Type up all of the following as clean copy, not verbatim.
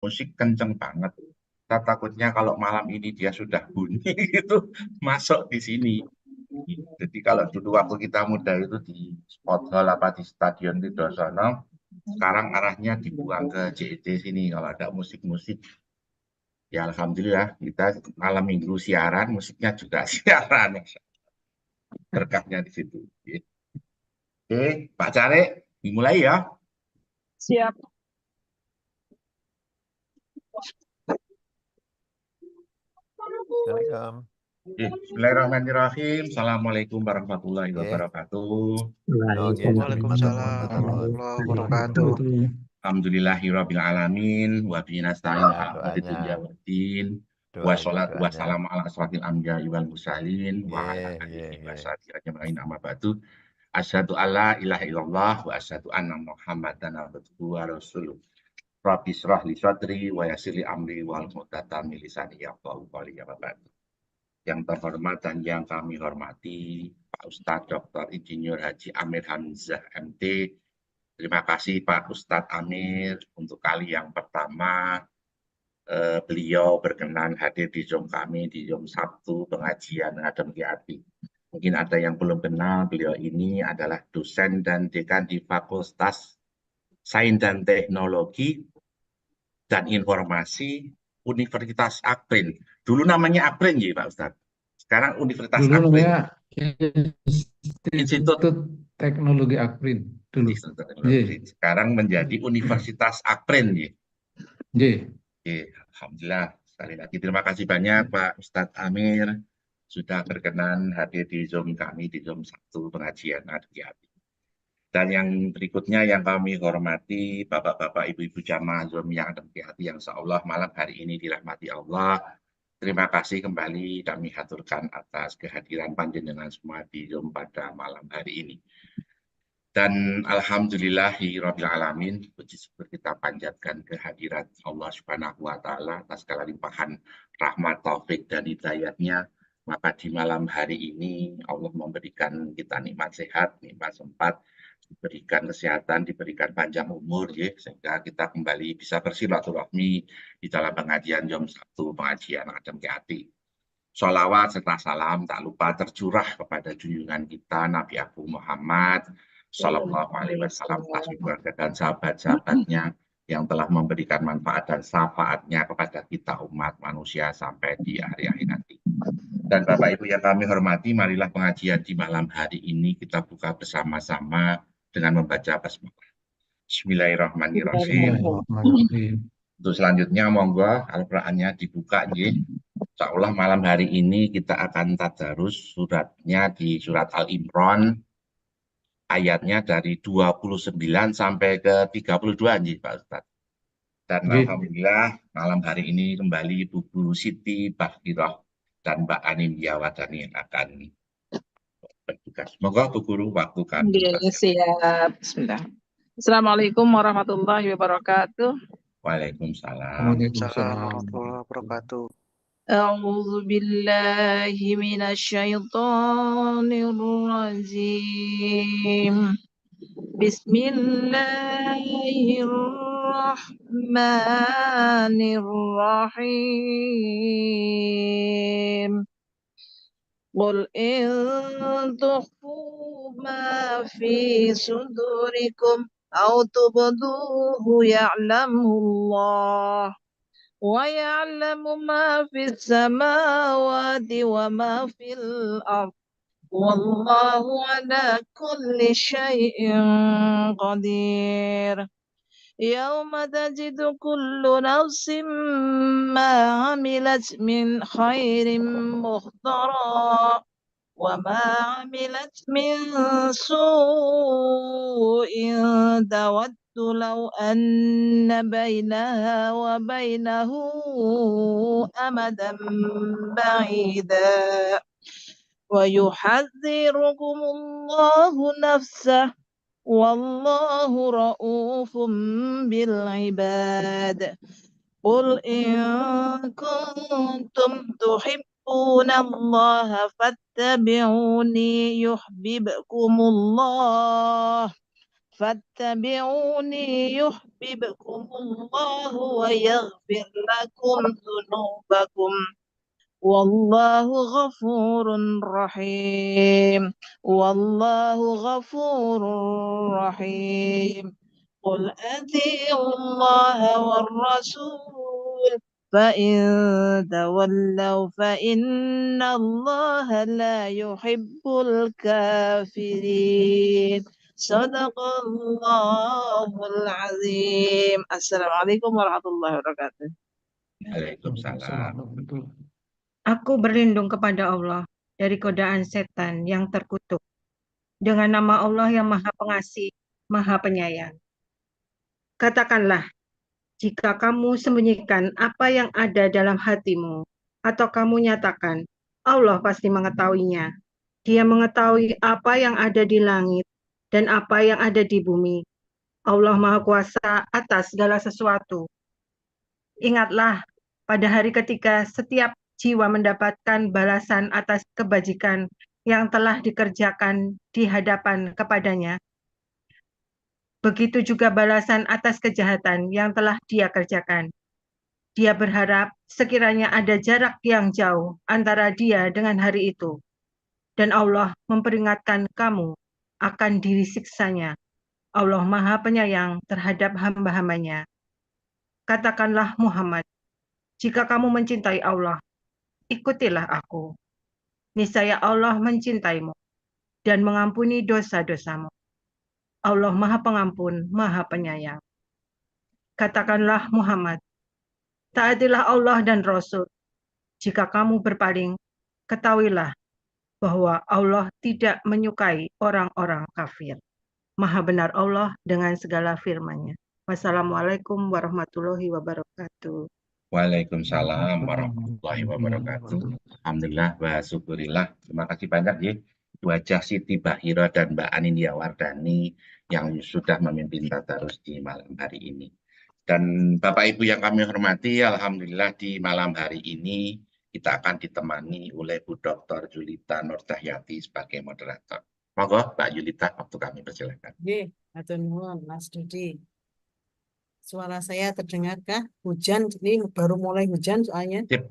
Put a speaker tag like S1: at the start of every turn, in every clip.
S1: musik kenceng banget. Kita takutnya kalau malam ini dia sudah bunyi itu masuk di sini. Jadi kalau dulu waktu kita muda itu di sport hall apa di stadion di Dosono, sekarang arahnya dibuang ke JET sini kalau ada musik-musik. Ya alhamdulillah kita malam minggu siaran, musiknya juga siaran. Berkahnya di situ. Oke, Pak Care, dimulai ya.
S2: Siap.
S3: Assalamualaikum.
S1: Bismillahirrahmanirrahim. Assalamualaikum warahmatullahi
S3: Oke.
S1: wabarakatuh.
S4: Waalaikumsalam warahmatullahi wabarakatuh.
S1: Alhamdulillahirabbil alamin wa bihi nasta'in
S3: Ya,
S1: ala umuri dunya
S3: doanya.
S1: waddin.
S3: Doanya.
S1: Wassalamu ala asrofil anbiya'i wal mursalin wa ala alihi wa
S3: Ye.
S1: sahbihi ajma'in amma ba'du. Asyhadu alla ilaha illallah wa asyhadu anna Muhammadan abduhu wa rasuluh. Rabbi shrah li sadri wa yassir li amri wal 'uqdatam min lisani yafqahu qawli ya ba'du. Yang terhormat dan yang kami hormati Pak Ustadz Dr. Insinyur Haji Amir Hamzah MT. Terima kasih Pak Ustadz Amir untuk kali yang pertama beliau berkenan hadir di Zoom kami di Zoom Sabtu pengajian Adem Kiati. Mungkin ada yang belum kenal, beliau ini adalah dosen dan dekan di Fakultas Sains dan Teknologi dan Informasi Universitas Akprin. Dulu namanya Akprin ya Pak Ustadz. Sekarang Universitas
S4: Dulu
S1: Akprin.
S4: namanya
S1: Institut
S4: Institut Teknologi Akprin dulu.
S1: Institut Teknologi. Sekarang menjadi Universitas Akprin ya. Oke, alhamdulillah. Sekali lagi terima kasih banyak Pak Ustadz Amir sudah berkenan hadir di Zoom kami di Zoom Sabtu pengajian Adiyati. Dan yang berikutnya yang kami hormati Bapak-bapak, Ibu-ibu jamaah Zoom yang Adiyati yang seolah malam hari ini dirahmati Allah. Terima kasih kembali kami haturkan atas kehadiran panjenengan semua di Zoom pada malam hari ini. Dan alhamdulillahirabbil alamin, puji syukur kita panjatkan kehadirat Allah Subhanahu wa taala atas segala limpahan rahmat, taufik dan hidayatnya. Maka di malam hari ini Allah memberikan kita nikmat sehat, nikmat sempat, diberikan kesehatan, diberikan panjang umur ya, sehingga kita kembali bisa bersilaturahmi di dalam pengajian Jom Sabtu pengajian Adem Hati. Sholawat serta salam tak lupa tercurah kepada junjungan kita Nabi Abu Muhammad Sallallahu Alaihi Wasallam, keluarga dan sahabat-sahabatnya yang telah memberikan manfaat dan syafaatnya kepada kita umat manusia sampai di akhir nanti. Dan Bapak Ibu yang kami hormati, marilah pengajian di malam hari ini kita buka bersama-sama dengan membaca basmalah. Bismillahirrahmanirrahim. Untuk selanjutnya monggo Al-Qur'annya dibuka nggih. Insyaallah malam hari ini kita akan tadarus suratnya di surat Al-Imran. Ayatnya dari 29 sampai ke 32 nih Pak Ustadz. Dan alhamdulillah malam hari ini kembali Bu Guru Siti Bahirah dan Mbak Anim Yawadani yang akan bertugas. Semoga Bu Guru waktu kami.
S2: Siap. Bismillah. Assalamualaikum warahmatullahi wabarakatuh.
S1: Waalaikumsalam.
S4: warahmatullahi wabarakatuh.
S2: أعوذ بالله من الشيطان الرجيم بسم الله الرحمن الرحيم قل إن تخفوا ما في صدوركم أو تبدوه يعلمه الله ويعلم ما في السماوات وما في الأرض والله على كل شيء قدير يوم تجد كل نفس ما عملت من خير محضرا وما عملت من سوء تود لو أن بينها وبينه أمدا بعيدا ويحذركم الله نفسه والله رؤوف بالعباد قل إن كنتم تحبون الله فاتبعوني يحببكم الله فاتبعوني يحببكم الله ويغفر لكم ذنوبكم والله غفور رحيم والله غفور رحيم قل أطيعوا الله والرسول فإن تولوا فإن الله لا يحب الكافرين صدق الله العظيم. Assalamualaikum warahmatullahi wabarakatuh.
S1: Waalaikumsalam.
S3: Aku berlindung kepada Allah dari godaan setan yang terkutuk. Dengan nama Allah yang Maha Pengasih, Maha Penyayang. Katakanlah, jika kamu sembunyikan apa yang ada dalam hatimu, atau kamu nyatakan, Allah pasti mengetahuinya. Dia mengetahui apa yang ada di langit dan apa yang ada di bumi. Allah Maha Kuasa atas segala sesuatu. Ingatlah, pada hari ketika setiap jiwa mendapatkan balasan atas kebajikan yang telah dikerjakan di hadapan kepadanya. Begitu juga balasan atas kejahatan yang telah dia kerjakan. Dia berharap sekiranya ada jarak yang jauh antara dia dengan hari itu. Dan Allah memperingatkan kamu akan diri siksanya. Allah Maha Penyayang terhadap hamba-hambanya. Katakanlah Muhammad, jika kamu mencintai Allah, ikutilah aku. Niscaya Allah mencintaimu dan mengampuni dosa-dosamu. Allah Maha Pengampun, Maha Penyayang. Katakanlah Muhammad, taatilah Allah dan Rasul. Jika kamu berpaling, ketahuilah bahwa Allah tidak menyukai orang-orang kafir. Maha benar Allah dengan segala firman-Nya. Wassalamualaikum warahmatullahi wabarakatuh.
S1: Waalaikumsalam warahmatullahi wabarakatuh. Alhamdulillah wa syukurillah. Terima kasih banyak ya Wajah Siti Bahira dan Mbak Anindya Wardani yang sudah memimpin tadarus di malam hari ini. Dan Bapak Ibu yang kami hormati, alhamdulillah di malam hari ini kita akan ditemani oleh Bu Dr. Julita Nurdahyati sebagai moderator. Monggo Mbak Julita, waktu kami persilakan.
S5: Nggih, matur nuwun Mas Dudi. Suara saya terdengarkah? Hujan, ini baru mulai hujan soalnya.
S1: Sip.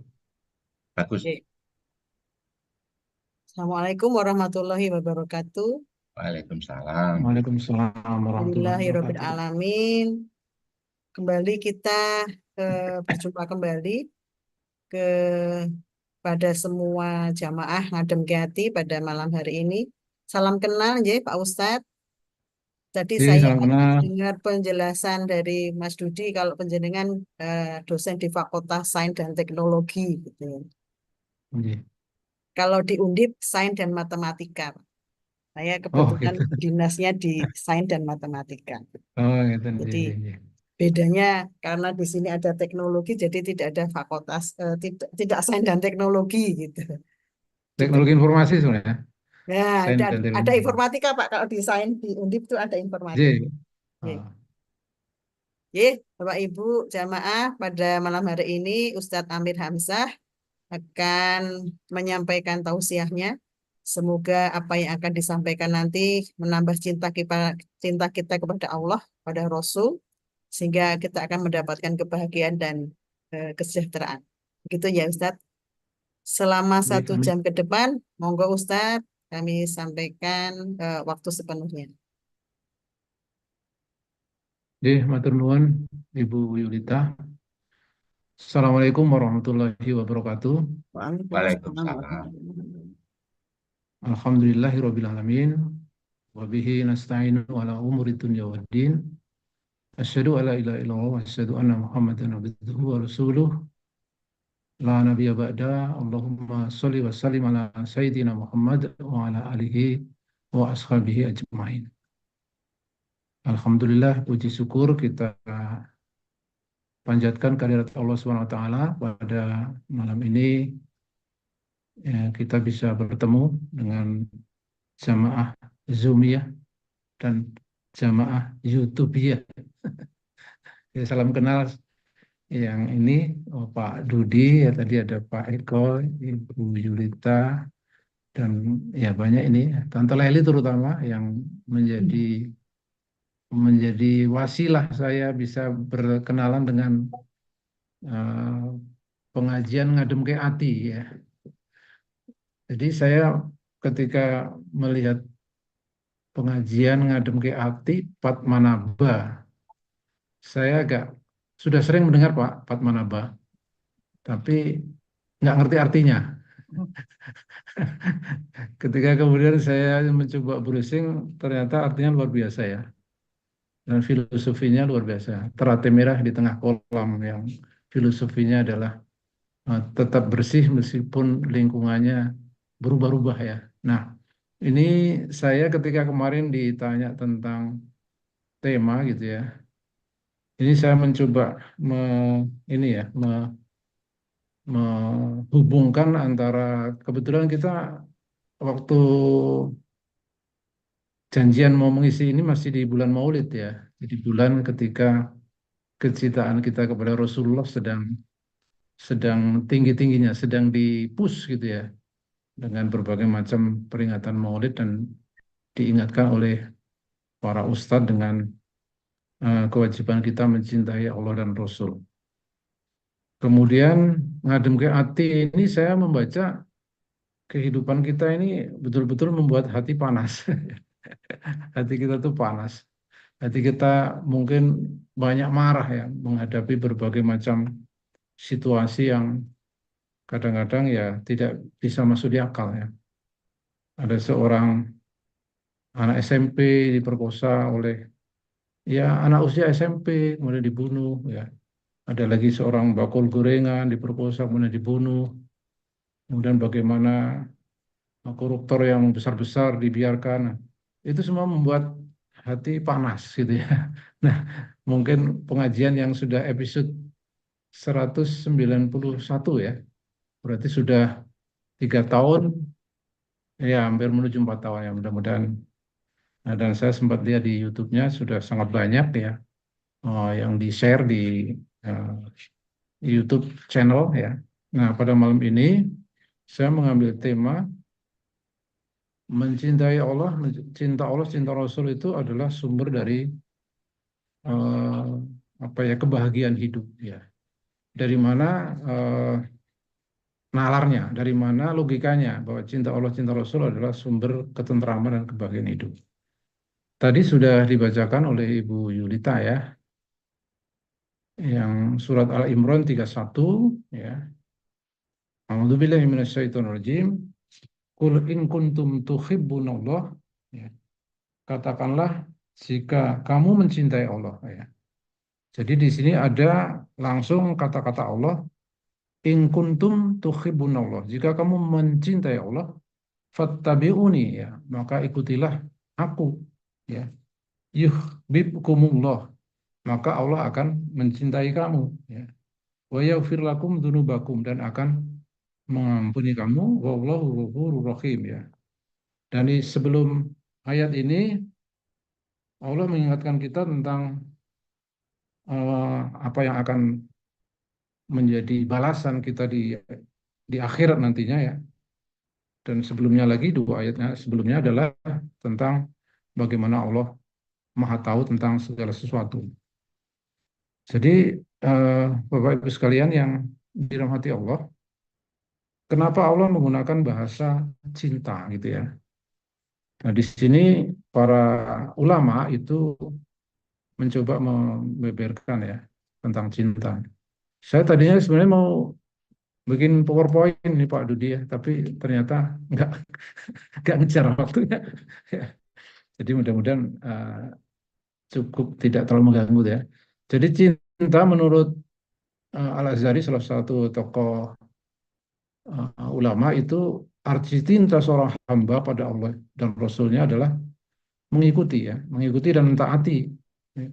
S1: Bagus.
S5: Oke. Assalamualaikum warahmatullahi wabarakatuh.
S1: Waalaikumsalam.
S4: Waalaikumsalam warahmatullahi
S5: Alhamdulillahirabbil
S4: wabarakatuh.
S5: alamin. Kembali kita berjumpa kembali pada semua jamaah ngadem ke hati pada malam hari ini. Salam kenal ya Pak Ustadz. Tadi saya
S4: Salam kenal.
S5: dengar penjelasan dari Mas Dudi kalau penjenengan dosen di Fakultas Sains dan Teknologi gitu.
S4: Nggih.
S5: Kalau di Undip Sains dan Matematika. Saya kebetulan dinasnya di Sains dan Matematika.
S4: Oh, gitu.
S5: Jadi bedanya karena di sini ada teknologi, jadi tidak ada fakultas tidak Sains dan Teknologi gitu.
S4: Teknologi informasi sebenarnya.
S5: Nah,
S4: Sains dan
S5: ada
S4: teknologi.
S5: informatika Pak. Kalau di Sains di Undip itu ada informatika.
S4: Iya.
S5: Bapak Ibu jamaah, pada malam hari ini Ustadz Amir Hamzah akan menyampaikan tausiahnya. Semoga apa yang akan disampaikan nanti menambah cinta kita kepada Allah, pada Rasul, sehingga kita akan mendapatkan kebahagiaan dan kesejahteraan. Begitu ya Ustadz. Selama 1 jam ke depan, monggo Ustadz, kami sampaikan waktu sepenuhnya.
S4: Matur nuwun Ibu Yulita. Assalamualaikum warahmatullahi wabarakatuh.
S1: Waalaikumsalam.
S4: Alhamdulillahirabbil alamin. Wa bihi nasta'inu ala umuri dunya waddin. Asyhadu alla ilaha illallah wa asyhadu anna Muhammadan abduhu wa rasuluh. La nabiyya ba'da. Allahumma sholli wa sallim ala sayyidina Muhammad wa ala alihi wa ashabihi ajmain. Alhamdulillah, puji syukur kita panjatkan kehadirat Allah SWT pada malam ini. Ya, kita bisa bertemu dengan jamaah Zoomiyah dan jamaah YouTubeiyah. Ya, salam kenal yang ini Pak Dudi, ya tadi ada Pak Eko, Ibu Yulita, dan ya banyak ini Tante Leli terutama yang menjadi menjadi wasilah saya bisa berkenalan dengan pengajian ngadem ke ati ya. Jadi saya ketika melihat pengajian ngadem ke ati Padmanaba, saya sudah sering mendengar Pak Padmanaba, tapi nggak ngerti artinya. Ketika kemudian saya mencoba browsing, ternyata artinya luar biasa ya. Dan filosofinya luar biasa. Teratai merah di tengah kolam yang filosofinya adalah tetap bersih meskipun lingkungannya berubah-ubah ya. Nah, ini saya ketika kemarin ditanya tentang tema gitu ya. Ini saya mencoba ini ya, menghubungkan antara kebetulan kita waktu janjian mau mengisi ini masih di bulan Maulid ya. Jadi bulan ketika kecintaan kita kepada Rasulullah sedang tinggi-tingginya, sedang di-push gitu ya dengan berbagai macam peringatan Maulid dan diingatkan oleh para ustadz dengan kewajiban kita mencintai Allah dan Rasul. Kemudian ngadem ke hati ini saya membaca kehidupan kita ini betul-betul membuat hati panas. Hati kita tuh panas. Hati kita mungkin banyak marah ya menghadapi berbagai macam situasi yang kadang-kadang ya tidak bisa masuk di akal ya. Ada seorang anak SMP diperkosa oleh ya anak usia SMP kemudian dibunuh ya. Ada lagi seorang bakul gorengan diperkosa kemudian dibunuh. Kemudian bagaimana koruptor yang besar-besar dibiarkan. Itu semua membuat hati panas gitu ya. Nah, mungkin pengajian yang sudah episode 191 ya. Berarti sudah 3 tahun, ya hampir menuju 4 tahun ya mudah-mudahan. Nah, dan saya sempat lihat di YouTube-nya sudah sangat banyak ya yang di-share di uh, YouTube channel ya. Nah, pada malam ini saya mengambil tema mencintai Allah, cinta Allah, cinta Rasul itu adalah sumber dari apa ya kebahagiaan hidup ya. Dari mana nalarnya, dari mana logikanya bahwa cinta Allah, cinta Rasul adalah sumber ketentraman dan kebahagiaan hidup. Tadi sudah dibacakan oleh Ibu Yulita ya, yang surat Al-Imran 31 ya. A'udzubillahi minasyaitonirrajim. Qul in kuntum tuhibbunallah ya. Katakanlah jika kamu mencintai Allah ya. Jadi di sini ada langsung kata-kata Allah in kuntum tuhibbunallah. Jika kamu mencintai Allah, fattabi'uni ya, maka ikutilah aku ya. Yuhibbukumullah. Maka Allah akan mencintai kamu ya. Wa yaghfir lakum dzunubakum dan akan mengampuni kamu wallahu ghafurur rahim ya. Dan sebelum ayat ini Allah mengingatkan kita tentang apa yang akan menjadi balasan kita di akhirat nantinya ya. Dan sebelumnya lagi dua ayatnya sebelumnya adalah tentang bagaimana Allah Maha tahu tentang segala sesuatu. Jadi Bapak Ibu sekalian yang dirahmati Allah, kenapa Allah menggunakan bahasa cinta gitu ya? Nah di sini para ulama itu mencoba membeberkan ya tentang cinta. Saya tadinya sebenarnya mau bikin PowerPoint nih Pak Dudi ya, tapi ternyata nggak ngejar waktunya. Ya. Jadi mudah-mudahan cukup tidak terlalu mengganggu ya. Jadi cinta menurut Al-Azhari salah satu tokoh ulama itu arti cinta seorang hamba pada Allah dan Rasulnya adalah mengikuti dan mentaati, ya.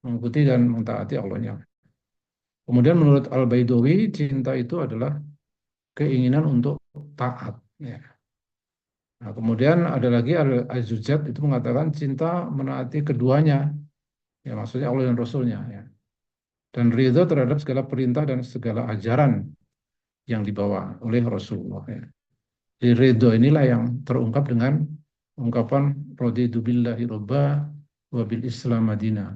S4: Mengikuti dan mentaati Allahnya. Kemudian menurut Al-Baidawi cinta itu adalah keinginan untuk taat. Ya. Nah, kemudian ada lagi Az-Zujat itu mengatakan cinta menaati keduanya, ya maksudnya Allah dan Rasulnya. Ya. Dan ridho terhadap segala perintah dan segala ajaran yang dibawa oleh Rasulullah. Ya. Jadi ridho inilah yang terungkap dengan ungkapan raditu billahi robba wa bil Islam madina,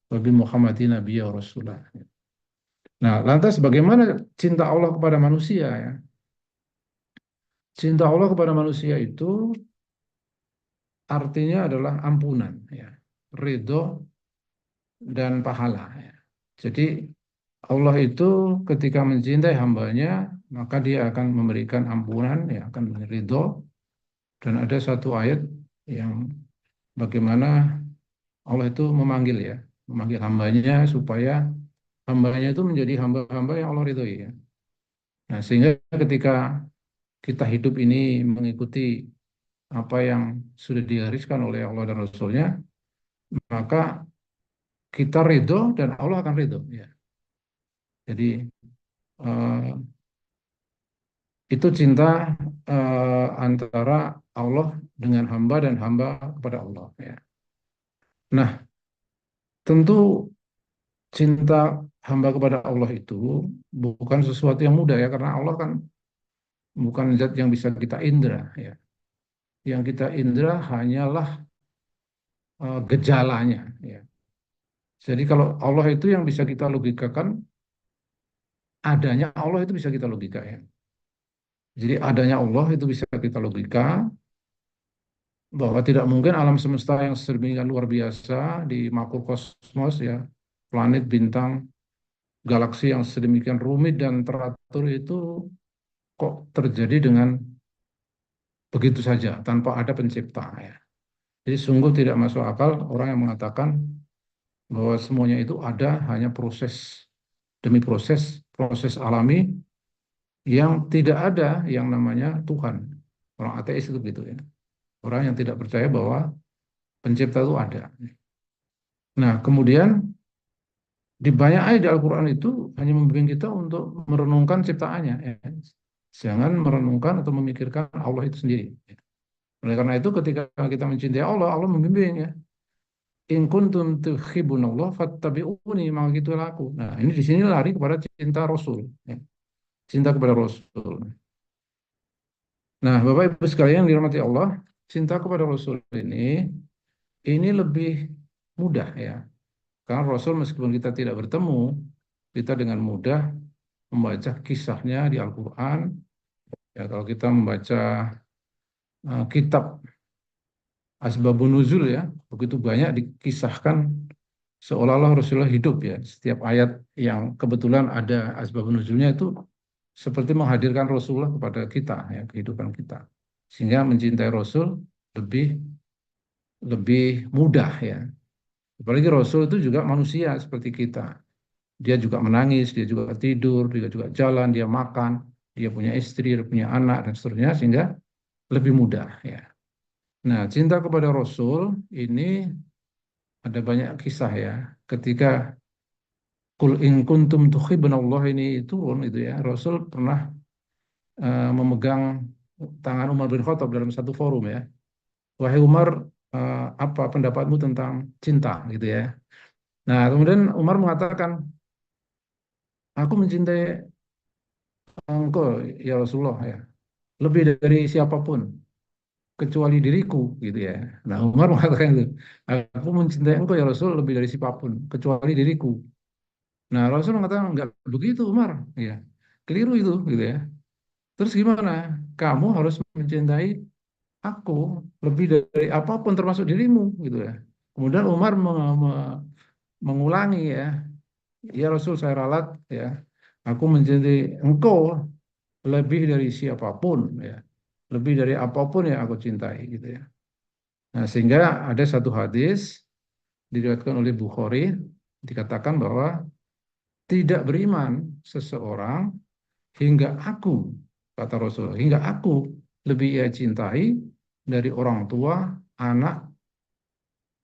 S4: wa bi Muhammadin nabiyya wa rasulah. Nah, lantas bagaimana cinta Allah kepada manusia ya? Cinta Allah kepada manusia itu artinya adalah ampunan ya, ridho dan pahala ya. Jadi Allah itu ketika mencintai hambanya, maka dia akan memberikan ampunan, ya, akan ridho. Dan ada satu ayat yang bagaimana Allah itu memanggil hambanya supaya hambanya itu menjadi hamba-hamba yang Allah ridhoi ya. Nah, sehingga ketika kita hidup ini mengikuti apa yang sudah digariskan oleh Allah dan Rasulnya, maka kita ridho dan Allah akan ridho ya. Jadi itu cinta antara Allah dengan hamba dan hamba kepada Allah ya. Nah, tentu cinta hamba kepada Allah itu bukan sesuatu yang mudah ya, karena Allah kan bukan zat yang bisa kita indra ya. Yang kita indra hanyalah gejalanya ya. Jadi kalau Allah itu yang bisa kita logikakan, adanya Allah itu bisa kita logika ya. Jadi adanya Allah itu bisa kita logika, bahwa tidak mungkin alam semesta yang sedemikian luar biasa di makrokosmos ya, planet, bintang, galaksi yang sedemikian rumit dan teratur itu kok terjadi dengan begitu saja tanpa ada pencipta ya. Jadi sungguh tidak masuk akal orang yang mengatakan bahwa semuanya itu ada hanya proses demi proses alami yang tidak ada yang namanya Tuhan. Orang ateis itu gitu ya. Orang yang tidak percaya bahwa pencipta itu ada. Nah, kemudian di banyak ayat di Al-Quran itu hanya membimbing kita untuk merenungkan ciptaannya. Ya. Jangan merenungkan atau memikirkan Allah itu sendiri. Oleh karena itu ketika kita mencintai Allah, Allah membimbing ya. In kuntum tuhibbunallah fattabi'uni, maka gitulah aku. Nah, ini di sini lari kepada cinta Rasul. Ya. Cinta kepada Rasul. Nah, Bapak Ibu sekalian yang dirahmati Allah, cinta kepada Rasul ini lebih mudah ya. Karena Rasul meskipun kita tidak bertemu, kita dengan mudah membaca kisahnya di Al-Quran. Ya, kalau kita membaca kitab Asbabun Nuzul ya, begitu banyak dikisahkan seolah-olah Rasulullah hidup ya. Setiap ayat yang kebetulan ada Asbabun Nuzulnya itu seperti menghadirkan Rasulullah kepada kita ya, kehidupan kita. Sehingga mencintai Rasul lebih mudah ya. Apalagi Rasul itu juga manusia seperti kita. Dia juga menangis, dia juga tidur, dia juga jalan, dia makan, dia punya istri, dia punya anak, dan seterusnya, sehingga lebih mudah. Ya. Nah, cinta kepada Rasul ini ada banyak kisah ya. Ketika Qul in kuntum tuhibbunallah ini turun itu ya, Rasul pernah memegang tangan Umar bin Khattab dalam satu forum ya. Wahai Umar, apa pendapatmu tentang cinta gitu ya. Nah, kemudian Umar mengatakan, aku mencintai engkau ya Rasulullah ya, lebih dari siapapun kecuali diriku gitu ya. Nah, Umar mengatakan itu, aku mencintai engkau ya Rasul lebih dari siapapun kecuali diriku. Nah, Rasul mengatakan enggak begitu Umar, ya. Keliru itu gitu ya. Terus gimana? Kamu harus mencintai aku lebih dari apapun termasuk dirimu gitu ya. Kemudian Umar mengulangi ya, ya Rasul saya ralat ya, aku mencintai engkau lebih dari siapapun ya, lebih dari apapun yang aku cintai gitu ya. Nah, sehingga ada satu hadis diriwayatkan oleh Bukhari, dikatakan bahwa tidak beriman seseorang hingga aku, kata Rasul, hingga aku lebih ia cintai dari orang tua, anak,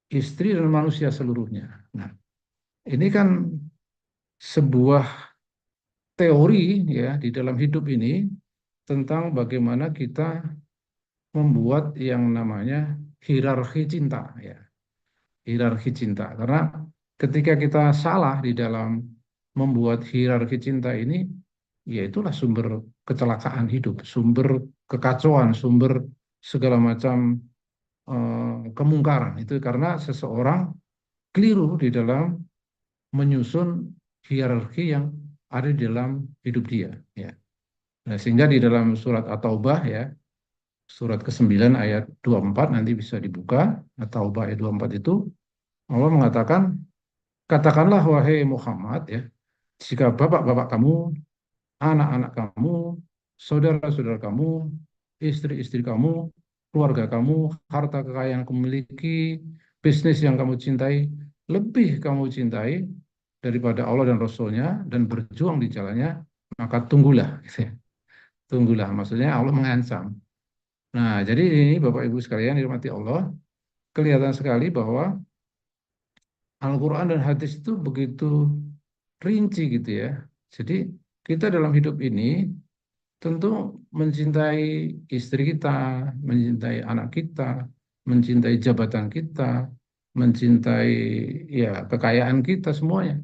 S4: istri, dan manusia seluruhnya. Nah, ini kan sebuah teori ya di dalam hidup ini tentang bagaimana kita membuat yang namanya hierarki cinta ya. Hierarki cinta. Karena ketika kita salah di dalam membuat hierarki cinta ini, ya itulah sumber kecelakaan hidup, sumber kekacauan, sumber segala macam kemungkaran. Itu karena seseorang keliru di dalam menyusun hierarki yang ada di dalam hidup dia. Ya. Nah, sehingga di dalam surat At-Taubah ya, surat ke-9 ayat 24 nanti bisa dibuka, At-Taubah ayat 24 itu Allah mengatakan, katakanlah wahai Muhammad ya, jika bapak-bapak kamu, anak-anak kamu, saudara-saudara kamu, istri-istri kamu, keluarga kamu, harta kekayaan yang kamu miliki, bisnis yang kamu cintai, lebih kamu cintai daripada Allah dan Rasul-Nya dan berjuang di jalannya, maka tunggulah. Gitu ya. Tunggulah, maksudnya Allah mengancam. Nah, jadi ini Bapak Ibu sekalian dirahmati Allah, kelihatan sekali bahwa Al-Quran dan hadis itu begitu rinci gitu ya. Jadi kita dalam hidup ini tentu mencintai istri kita, mencintai anak kita, mencintai jabatan kita, mencintai ya kekayaan kita semuanya.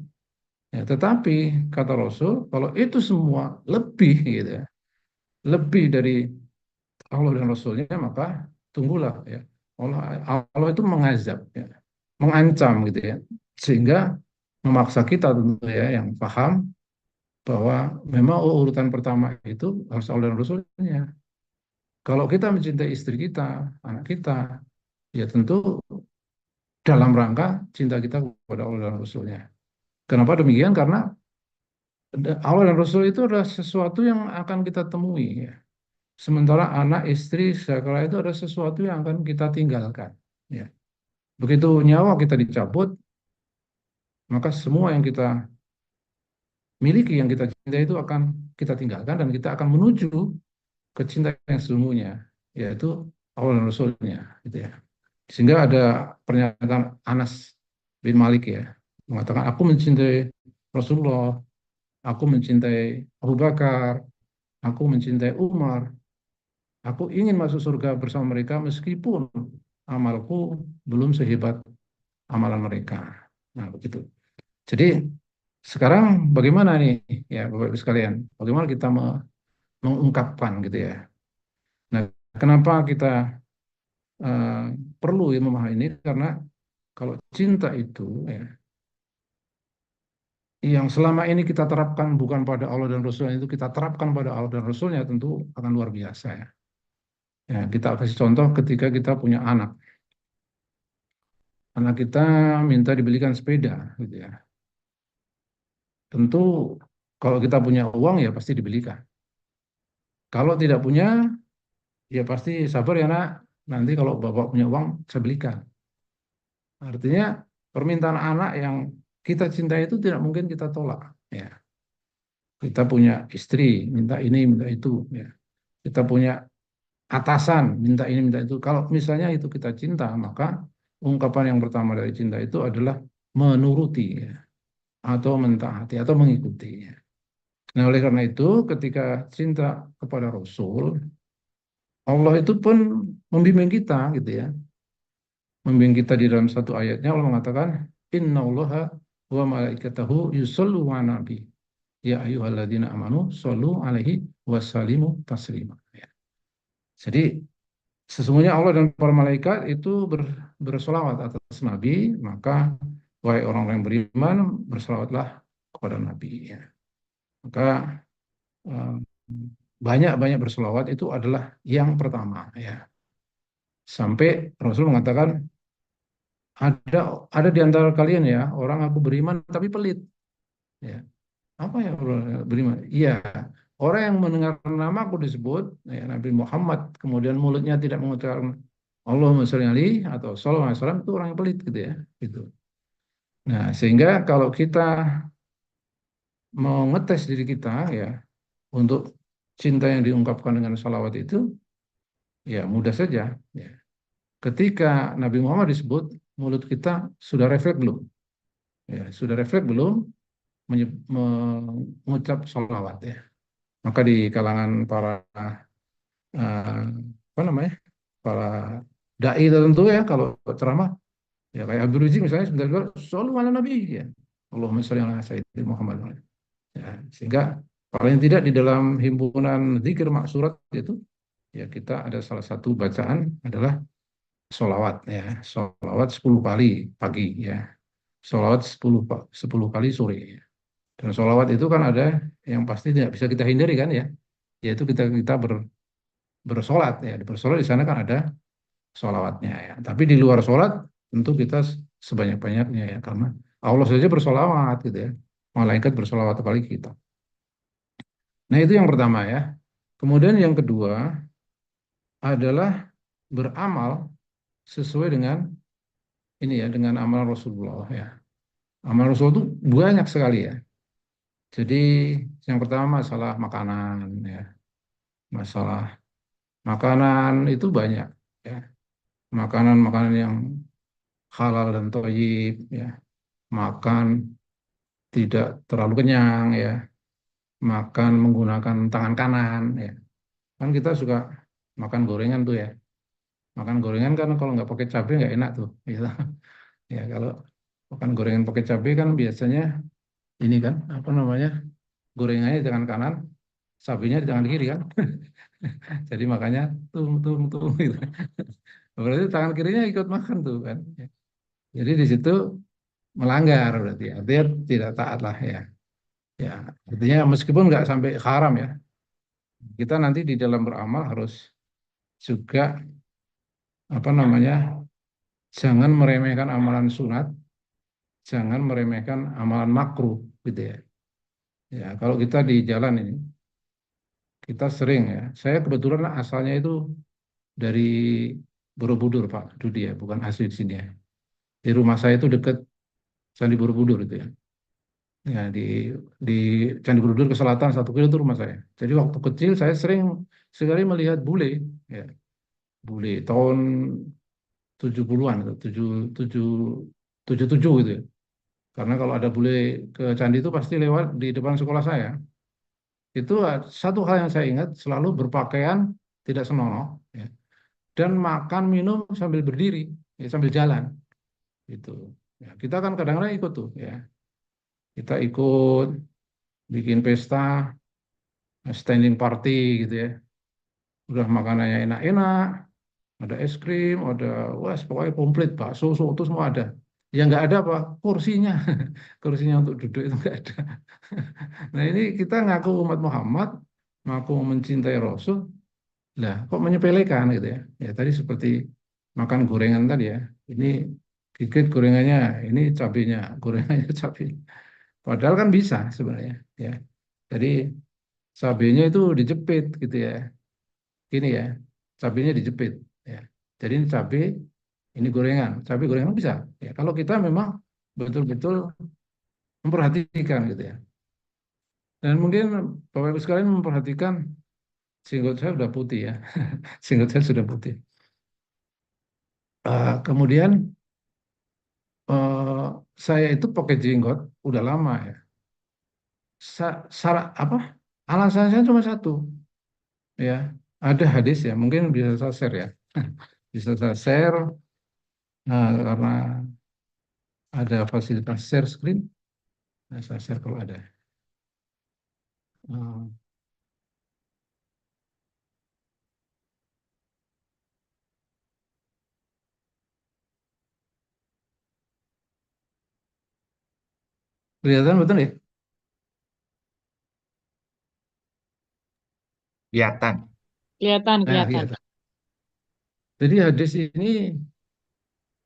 S4: Ya, tetapi kata Rasul, kalau itu semua lebih gitu ya, lebih dari Allah dan Rasulnya, maka tunggulah ya. Allah itu mengazab ya, mengancam gitu ya. Sehingga memaksa kita tentu ya yang paham bahwa memang urutan pertama itu harus Allah dan Rasulnya. Kalau kita mencintai istri kita, anak kita, ya tentu dalam rangka cinta kita kepada Allah dan Rasulnya. Kenapa demikian? Karena Allah dan Rasul itu adalah sesuatu yang akan kita temui. Ya. Sementara anak, istri, segala itu adalah sesuatu yang akan kita tinggalkan. Ya. Begitu nyawa kita dicabut, maka semua yang kita miliki, yang kita cintai itu akan kita tinggalkan dan kita akan menuju ke cinta yang sesungguhnya, yaitu Allah dan Rasulnya. Gitu ya. Sehingga ada pernyataan Anas bin Malik ya, mengatakan aku mencintai Rasulullah, aku mencintai Abu Bakar, aku mencintai Umar, aku ingin masuk surga bersama mereka meskipun amalku belum sehebat amalan mereka. Nah, begitu. Jadi sekarang bagaimana nih ya Bapak Ibu sekalian? Bagaimana kita mengungkapkan gitu ya. Nah, kenapa kita perlu ya memahami ini? Karena kalau cinta itu ya, yang selama ini kita terapkan bukan pada Allah dan Rasulnya, itu kita terapkan pada Allah dan Rasulnya, tentu akan luar biasa ya. Ya, kita kasih contoh ketika kita punya anak. Anak kita minta dibelikan sepeda gitu ya. Tentu kalau kita punya uang ya pasti dibelikan. Kalau tidak punya ya pasti sabar ya nak, nanti kalau bapak punya uang saya belikan. Artinya permintaan anak yang kita cintai itu tidak mungkin kita tolak. Ya. Kita punya istri, minta ini, minta itu. Ya. Kita punya atasan, minta ini, minta itu. Kalau misalnya itu kita cinta, maka ungkapan yang pertama dari cinta itu adalah menuruti, ya. Atau mentaati, atau mengikuti. Ya. Nah, oleh karena itu, ketika cinta kepada Rasul, Allah itu pun membimbing kita, gitu ya. Membimbing kita di dalam satu ayatnya, Allah mengatakan, Innallaha wa malaikatahu yusallu wa nabi. Ya ayyuhalladzina amanu shollu alaihi wasallimu taslima. Ya. Jadi sesungguhnya Allah dan para malaikat itu bersolawat atas Nabi, maka wahai orang-orang yang beriman bersolawatlah kepada Nabi. Ya. Maka banyak-banyak bersolawat itu adalah yang pertama. Ya. Sampai Rasul mengatakan ada di antara kalian ya orang aku beriman tapi pelit. Ya. Apa yang beriman? Iya, orang yang mendengar namaku disebut ya, Nabi Muhammad, kemudian mulutnya tidak mengucapkan Allahumma sholli alaihi atau sallallahu alaihi wasallam, itu orang yang pelit gitu ya. Gitu. Nah, sehingga kalau kita mau ngetes diri kita ya untuk cinta yang diungkapkan dengan salawat itu, ya mudah saja. Ya. Ketika Nabi Muhammad disebut, mulut kita sudah refleks belum? Ya, sudah refleks belum? Mengucap sholawat ya. Maka di kalangan para para dai tertentu ya kalau ceramah ya kayak Habib Rizik misalnya sebentar selalu ala Nabi ya. Allahumma sholli ala sayyidina Muhammad. Ya, sehingga paling tidak di dalam himpunan zikir maksurat itu ya kita ada salah satu bacaan adalah sholawat ya, sholawat 10 kali pagi ya, sholawat 10 kali sore ya. Dan sholawat itu kan ada yang pasti tidak bisa kita hindari kan ya, yaitu kita bersolat ya, bersolat di sana kan ada sholawatnya ya. Tapi di luar sholat tentu kita sebanyak-banyaknya ya, karena Allah saja bersolawat gitu ya, malaikat bersolawat apalagi kita. Nah itu yang pertama ya. Kemudian yang kedua adalah beramal sesuai dengan ini ya, dengan amal Rasulullah ya. Amal Rasul itu banyak sekali ya. Jadi yang pertama masalah makanan ya. Masalah makanan itu banyak ya. Makanan-makanan yang halal dan thayyib ya. Makan tidak terlalu kenyang ya. Makan menggunakan tangan kanan ya. Kan kita suka makan gorengan tuh ya. Makan gorengan kan kalau nggak pakai cabai nggak enak tuh gitu. Ya kalau makan gorengan pakai cabai kan biasanya ini kan apa namanya, gorengannya di tangan kanan, cabainya di tangan kiri kan. Jadi makanya tung gitu. Berarti tangan kirinya ikut makan tuh kan. Jadi di situ melanggar berarti ya. Artinya tidak taat lah ya. Ya, artinya meskipun nggak sampai haram ya, kita nanti di dalam beramal harus juga apa namanya, jangan meremehkan amalan sunat, jangan meremehkan amalan makruh gitu ya. Ya, kalau kita di jalan ini, kita sering ya. Saya kebetulan asalnya itu dari Borobudur Pak Dudi ya, bukan asli di sini ya. Di rumah saya itu dekat Candi Borobudur itu ya. Ya di Candi Borobudur ke selatan 1 kilo itu rumah saya. Jadi waktu kecil saya sering sekali melihat bule, ya bule tahun 70-an, 77 gitu ya. Karena kalau ada bule ke candi itu pasti lewat di depan sekolah saya. Itu satu hal yang saya ingat, selalu berpakaian tidak senonoh ya. Dan makan minum sambil berdiri ya, sambil jalan gitu ya. Kita kan kadang-kadang ikut tuh ya, kita ikut bikin pesta standing party gitu ya, udah makanannya enak-enak, ada es krim, ada wah pokoknya komplit, bakso soto semua ada. Yang nggak ada apa, kursinya. Kursinya untuk duduk itu nggak ada. Nah ini kita ngaku umat Muhammad, ngaku mencintai Rasul, lah kok menyepelekan gitu ya. Ya tadi seperti makan gorengan tadi ya. Ini gigit gorengannya, ini cabenya, gorengannya cabai. Padahal kan bisa sebenarnya ya. Jadi cabenya itu dijepit gitu ya. Gini ya, cabenya dijepit ya. Jadi ini cabai, ini gorengan. Cabai gorengan bisa ya. Kalau kita memang betul-betul memperhatikan gitu ya. Dan mungkin Bapak Ibu sekalian memperhatikan jenggot saya sudah putih ya. Jenggot saya sudah putih. Kemudian eh, saya itu pakai jenggot udah lama ya. Apa? Alasan saya cuma satu ya. Ada hadis ya, mungkin bisa saya share ya. Bisa saya share karena ada fasilitas share screen. Nah, saya share kalau ada. Eh, Kelihatan betul ya?
S1: Kelihatan.
S2: Kelihatan,
S4: Nah,
S2: kelihatan.
S4: kelihatan. Jadi hadis ini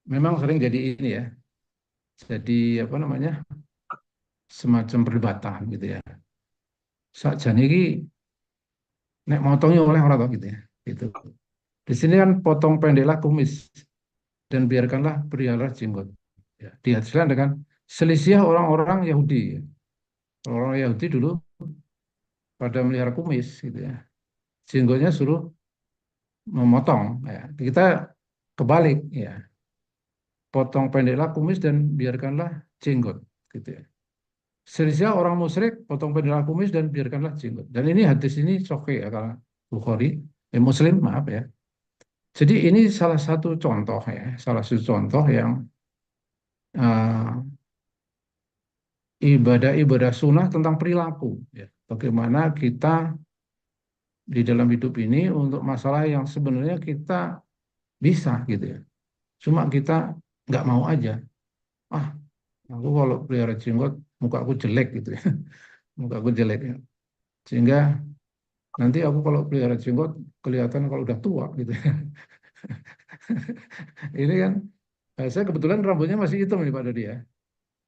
S4: memang sering jadi ini ya. Jadi apa namanya? Semacam perdebatan gitu ya. Sakjane iki nek motongnya oleh orang tua gitu ya. Gitu. Di sini kan potong pendeklah kumis dan biarkanlah pelihara jenggot. Ya, dihadiskan dengan selisih orang-orang Yahudi. Orang Yahudi dulu pada melihara kumis gitu ya. Jenggotnya suruh memotong ya. Kita kebalik ya. Potong pendeklah kumis dan biarkanlah jenggot gitu ya. Selisih orang musyrik potong pendeklah kumis dan biarkanlah jenggot. Dan ini hadis ini sahih ya kalau Bukhari, Muslim maaf ya. Jadi ini salah satu contoh ya, salah satu contoh yang uh, ibadah-ibadah sunnah tentang perilaku ya. Bagaimana kita di dalam hidup ini untuk masalah yang sebenarnya kita bisa gitu ya. Cuma kita nggak mau aja. Ah, aku kalau pelihara jenggot, muka aku jelek gitu ya. Muka aku jelek ya. Sehingga nanti aku kalau pelihara jenggot kelihatan kalau udah tua gitu ya. Ini kan, saya kebetulan rambutnya masih hitam nih Pak Dodi ya.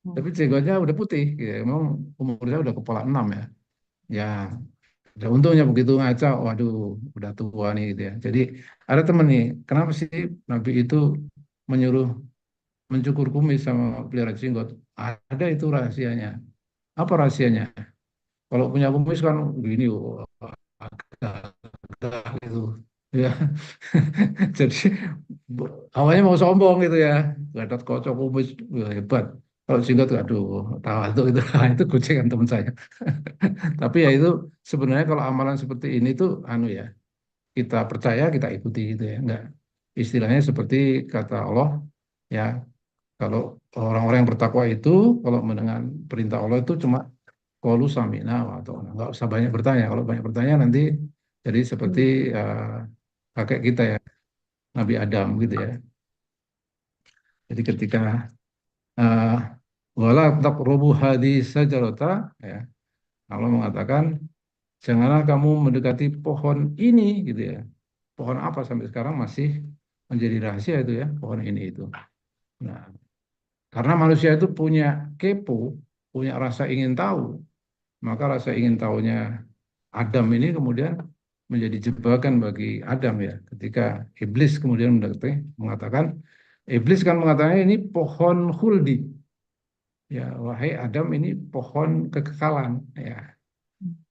S4: Tapi jenggotnya udah putih, gitu. Memang umurnya udah kepala 6 ya. Ya, udah untungnya begitu ngaca, waduh, udah tua nih gitu ya. Jadi ada temen nih, kenapa sih Nabi itu menyuruh mencukur kumis sama pelihara jenggot? Ada itu rahasianya. Apa rahasianya? Kalau punya kumis kan gini, agak gitu. Ya, jadi awalnya mau sombong gitu ya, Gatot Kaca kumis, wah, hebat. Kalau jenggot, aduh, tahu itu, itu gocekan teman saya. Tapi ya itu sebenarnya kalau amalan seperti ini tuh anu ya, kita percaya kita ikuti gitu ya, enggak istilahnya seperti kata Allah ya, kalau orang-orang yang bertakwa itu kalau mendengar perintah Allah itu cuma qalu sami'na wa ata'na, enggak usah banyak bertanya. Kalau banyak bertanya nanti jadi seperti kakek kita ya, Nabi Adam gitu ya. Jadi ketika uh, wala taqrabu hadhihi sajarata ya, Allah mengatakan janganlah kamu mendekati pohon ini gitu ya. Pohon apa sampai sekarang masih menjadi rahasia itu ya, pohon ini itu. Nah, karena manusia itu punya kepo, punya rasa ingin tahu, maka rasa ingin tahunya Adam ini kemudian menjadi jebakan bagi Adam ya. Ketika iblis kemudian mengatakan, iblis kan mengatakan ini pohon khuldi. Ya, wahai Adam ini pohon kekekalan ya.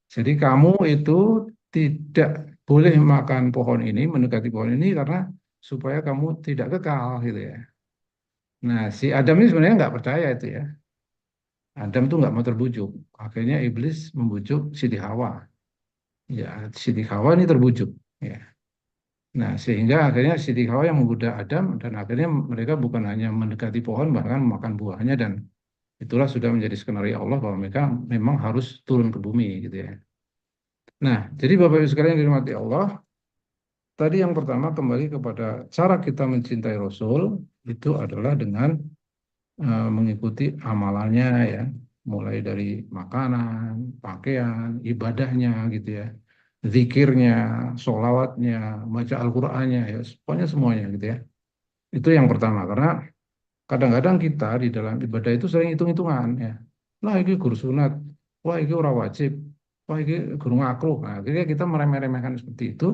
S4: Jadi kamu itu tidak boleh makan pohon ini, mendekati pohon ini karena supaya kamu tidak kekal gitu ya. Nah, si Adam ini sebenarnya nggak percaya itu ya. Adam tuh nggak mau terbujuk. Akhirnya iblis membujuk Siti Hawa. Ya, Siti Hawa ini terbujuk. Ya. Nah, sehingga akhirnya Siti Hawa yang menggoda Adam dan akhirnya mereka bukan hanya mendekati pohon, bahkan makan buahnya dan itulah sudah menjadi skenario Allah bahwa mereka memang harus turun ke bumi gitu ya. Nah, jadi Bapak Ibu sekalian yang dirahmati Allah, tadi yang pertama kembali kepada cara kita mencintai Rasul itu adalah dengan mengikuti amalannya ya, mulai dari makanan, pakaian, ibadahnya gitu ya, zikirnya, sholawatnya, baca Al-Qur'annya ya, pokoknya semuanya gitu ya. Itu yang pertama karena kadang-kadang kita di dalam ibadah itu sering hitung-hitungan ya. Lah ini guru sunat, wah ini ora wajib, wah ini guru makruh. Nah, akhirnya kita meremeh-remehkan seperti itu.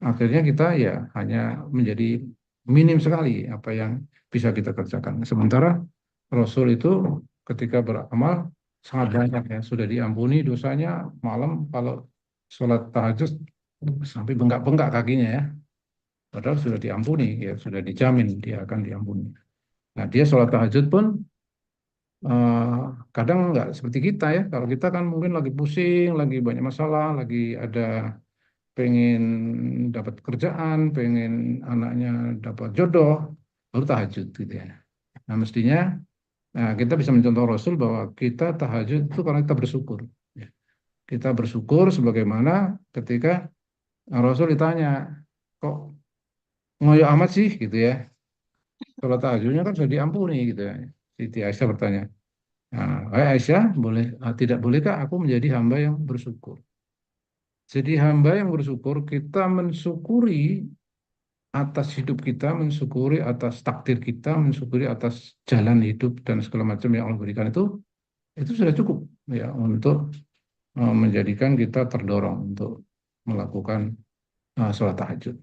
S4: Akhirnya kita ya hanya menjadi minim sekali apa yang bisa kita kerjakan. Sementara Rasul itu ketika beramal sangat banyak ya, sudah diampuni dosanya malam kalau sholat tahajud sampai bengkak-bengkak kakinya ya. Padahal sudah diampuni ya, sudah dijamin dia akan diampuni. Nah, dia sholat tahajud pun eh, kadang nggak seperti kita ya. Kalau kita kan mungkin lagi pusing, lagi banyak masalah, lagi ada pengen dapat kerjaan, pengen anaknya dapat jodoh, baru tahajud gitu ya. Nah, mestinya kita bisa mencontoh Rasul bahwa kita tahajud itu karena kita bersyukur. Ya. Kita bersyukur sebagaimana ketika Rasul ditanya, kok ngoyo amat sih gitu ya. Sholat tahajudnya kan sudah diampuni gitu ya. Siti Aisyah bertanya, nah, wahai Aisyah, tidak bolehkah aku menjadi hamba yang bersyukur? Jadi hamba yang bersyukur, kita mensyukuri atas hidup kita, mensyukuri atas takdir kita, mensyukuri atas jalan hidup dan segala macam yang Allah berikan itu sudah cukup ya untuk menjadikan kita terdorong untuk melakukan sholat tahajud.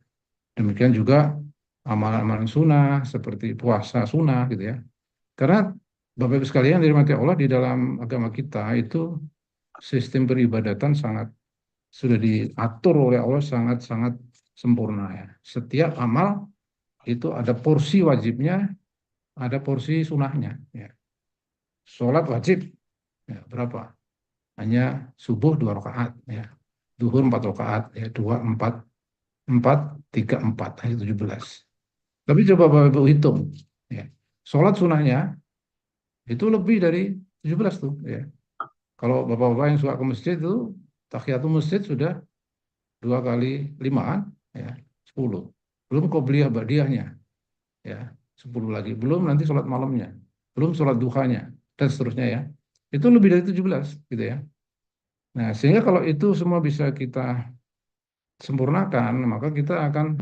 S4: Demikian juga amalan-amalan sunnah seperti puasa sunnah gitu ya. Karena Bapak Ibu sekalian dirahmati Allah, di dalam agama kita itu sistem peribadatan sudah diatur oleh Allah sangat-sangat sempurna ya. Setiap amal itu ada porsi wajibnya, ada porsi sunahnya. Ya. Sholat wajib ya, berapa? Hanya subuh 2 rakaat, ya. Duhur 4 rakaat, ya. 2, 4, 4, 3, 4, hanya 17. Tapi coba Bapak Ibu hitung, ya. Sholat sunahnya itu lebih dari 17 tuh, ya. Kalau Bapak-Bapak yang suka ke masjid itu tahiyatul masjid sudah 2 kali 5 kan, ya, 10. Belum qobliyah ba'diyahnya, ya. 10 lagi, belum nanti sholat malamnya, belum sholat duhanya, dan seterusnya ya. Itu lebih dari 17 gitu ya. Nah, sehingga kalau itu semua bisa kita sempurnakan, maka kita akan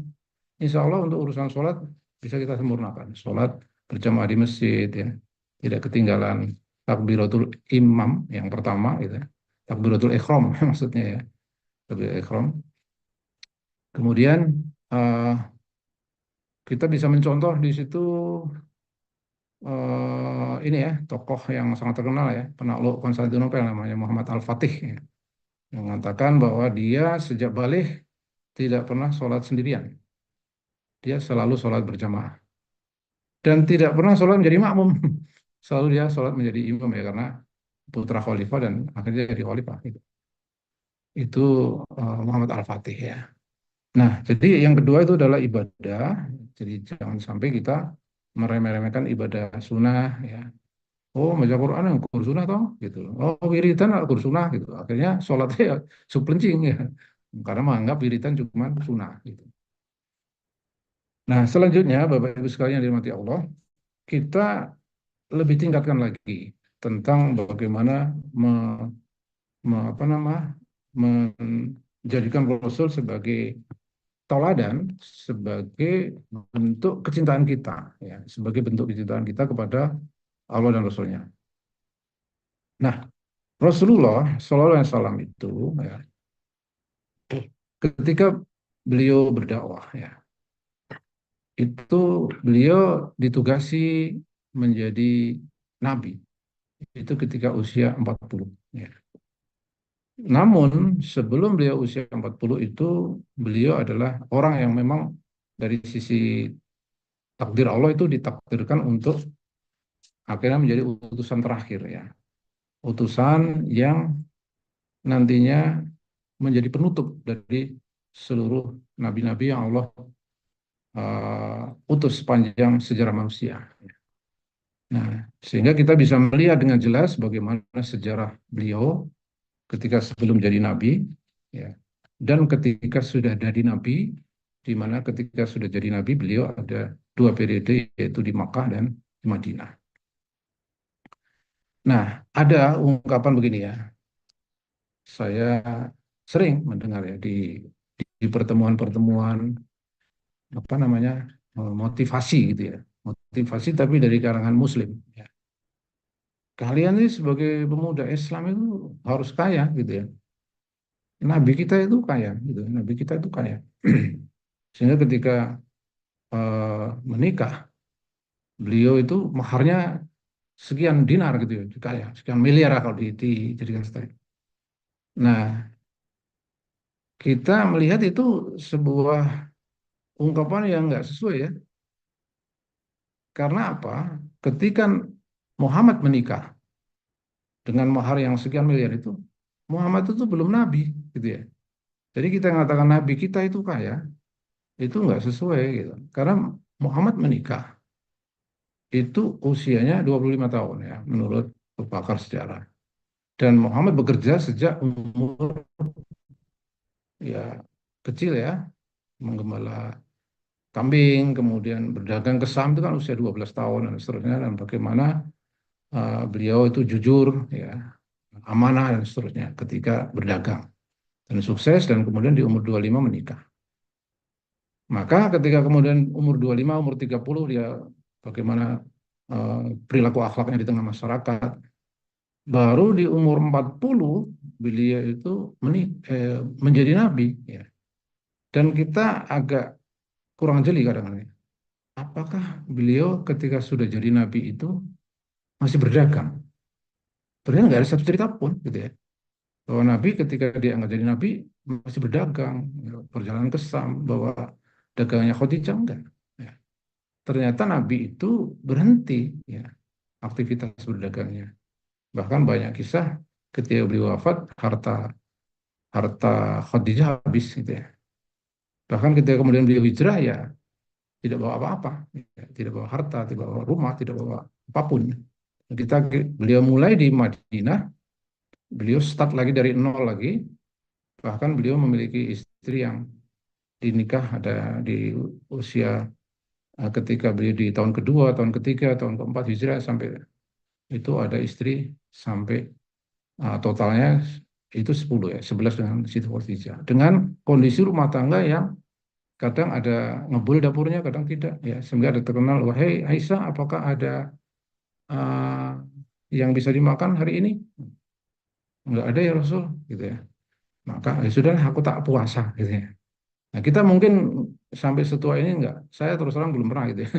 S4: insya Allah untuk urusan sholat bisa kita sempurnakan. Sholat berjamaah di masjid ya, tidak ketinggalan takbiratul imam yang pertama gitu ya. Takbiratul ikhram maksudnya ya, takbiratul ikhram. Kemudian kita bisa mencontoh di situ ini ya, tokoh yang sangat terkenal ya, penakluk Konstantinopel namanya Muhammad Al-Fatih ya, yang mengatakan bahwa dia sejak balik tidak pernah sholat sendirian. Dia selalu sholat berjamaah. Dan tidak pernah sholat menjadi makmum. Selalu dia sholat menjadi imam ya, karena putra khalifah dan akhirnya jadi khalifah. Itu Muhammad Al-Fatih ya. Nah, jadi yang kedua itu adalah ibadah. Jadi jangan sampai kita meremeh-remehkan ibadah sunnah ya. Oh, baca Quran yang kur sunnah toh gitu. Oh, wiridan kur sunnah gitu. Akhirnya sholatnya ya suplencing ya. Karena menganggap wiridan cuma sunnah gitu. Nah, selanjutnya Bapak Ibu sekalian yang dirahmati Allah, kita lebih tingkatkan lagi tentang bagaimana apa nama, menjadikan Rasul sebagai teladan, sebagai bentuk kecintaan kita, ya, sebagai bentuk kecintaan kita kepada Allah dan Rasulnya. Nah, Rasulullah SAW itu, ya, ketika beliau berdakwah, ya, itu beliau ditugasi menjadi nabi. Itu ketika usia 40. Ya. Namun sebelum beliau usia 40 itu, beliau adalah orang yang memang dari sisi takdir Allah itu ditakdirkan untuk akhirnya menjadi utusan terakhir ya. Utusan yang nantinya menjadi penutup dari seluruh nabi-nabi yang Allah utus sepanjang sejarah manusia. Nah, sehingga kita bisa melihat dengan jelas bagaimana sejarah beliau ketika sebelum jadi nabi, ya, dan ketika sudah jadi nabi, di mana ketika sudah jadi nabi beliau ada 2 periode, yaitu di Makkah dan di Madinah. Nah, ada ungkapan begini ya, saya sering mendengar ya di pertemuan-pertemuan apa namanya motivasi gitu ya, motivasi tapi dari kalangan Muslim. Ya. Kalian ini sebagai pemuda Islam itu harus kaya gitu ya. Nabi kita itu kaya, gitu. Nabi kita itu kaya. Sehingga ketika menikah, beliau itu maharnya sekian dinar gitu ya, kaya, sekian miliar kalau dijadikan setara. Nah, kita melihat itu sebuah ungkapan yang nggak sesuai ya. Karena apa? Ketika Muhammad menikah dengan mahar yang sekian miliar itu, Muhammad itu belum nabi, gitu ya. Jadi kita mengatakan nabi kita itu kaya, itu nggak sesuai gitu. Karena Muhammad menikah itu usianya 25 tahun ya menurut pakar sejarah. Dan Muhammad bekerja sejak umur ya kecil ya, menggembala kambing, kemudian berdagang ke Sam itu kan usia 12 tahun dan seterusnya, dan bagaimana beliau itu jujur ya, amanah dan seterusnya ketika berdagang dan sukses, dan kemudian di umur 25 menikah. Maka ketika kemudian umur 25, umur 30 dia bagaimana perilaku akhlaknya di tengah masyarakat. Baru di umur 40 beliau itu menjadi nabi ya. Dan kita agak kurang jeli kadang-kadang. Apakah beliau ketika sudah jadi nabi itu masih berdagang? Ternyata nggak ada satu cerita pun gitu ya. Bahwa nabi ketika dia nggak jadi nabi masih berdagang, ya, perjalanan ke Sam, bawa dagangnya Khadijah enggak. Ya. Ternyata nabi itu berhenti ya aktivitas berdagangnya. Bahkan banyak kisah ketika beliau wafat harta Khadijah habis gitu ya. Bahkan ketika kemudian beliau hijrah ya tidak bawa apa-apa, ya. Tidak bawa harta, tidak bawa rumah, tidak bawa apapun. Beliau mulai di Madinah, beliau start lagi dari nol lagi. Bahkan beliau memiliki istri yang dinikah ada di usia ketika beliau di tahun kedua, tahun ketiga, tahun keempat hijrah sampai itu ada istri sampai totalnya itu 10 ya, 11 dengan Siti Khadijah. Dengan kondisi rumah tangga yang kadang ada ngebul dapurnya, kadang tidak ya. Sehingga ada terkenal, wahai Aisyah, apakah ada yang bisa dimakan hari ini? Enggak ada ya Rasul, gitu ya. Maka ya sudah, aku tak puasa, gitu ya. Nah, kita mungkin sampai setua ini enggak. Saya terus terang belum pernah gitu ya.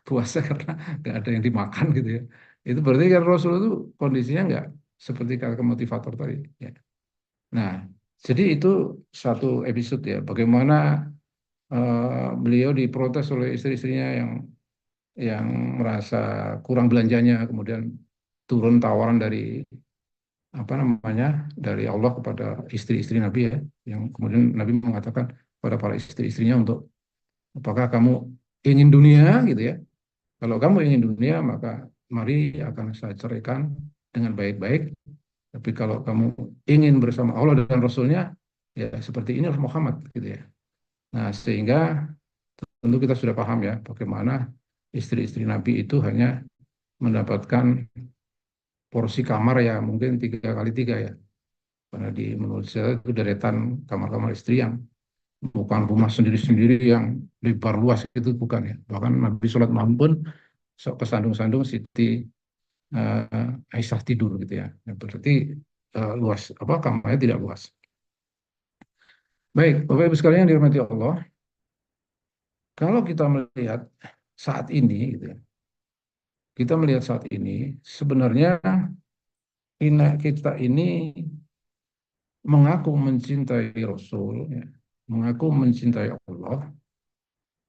S4: Puasa karena enggak ada yang dimakan gitu ya. Itu berarti kan Rasul itu kondisinya enggak seperti kata motivator tadi. Ya. Nah, jadi itu satu episode ya. Bagaimana beliau diprotes oleh istri-istrinya yang merasa kurang belanjanya, kemudian turun tawaran dari apa namanya dari Allah kepada istri-istri Nabi ya, yang kemudian Nabi mengatakan kepada para istri-istrinya untuk apakah kamu ingin dunia gitu ya? Kalau kamu ingin dunia maka mari akan saya ceraikan dengan baik-baik. Tapi kalau kamu ingin bersama Allah dan Rasulnya ya seperti inilah Muhammad gitu ya. Nah sehingga tentu kita sudah paham ya bagaimana istri-istri Nabi itu hanya mendapatkan porsi kamar ya mungkin 3 kali 3 ya. Karena menurut saya itu deretan kamar-kamar istri yang bukan rumah sendiri-sendiri yang lebar luas itu bukan ya. Bahkan Nabi sholat malam pun sok kesandung-sandung Siti Aisyah tidur gitu ya. Berarti luas apa kamarnya tidak luas. Baik, Bapak Ibu sekalian yang dirahmati Allah, kalau kita melihat saat ini gitu ya. Kita melihat saat ini sebenarnya kita ini mengaku mencintai Rasul, ya, mengaku mencintai Allah,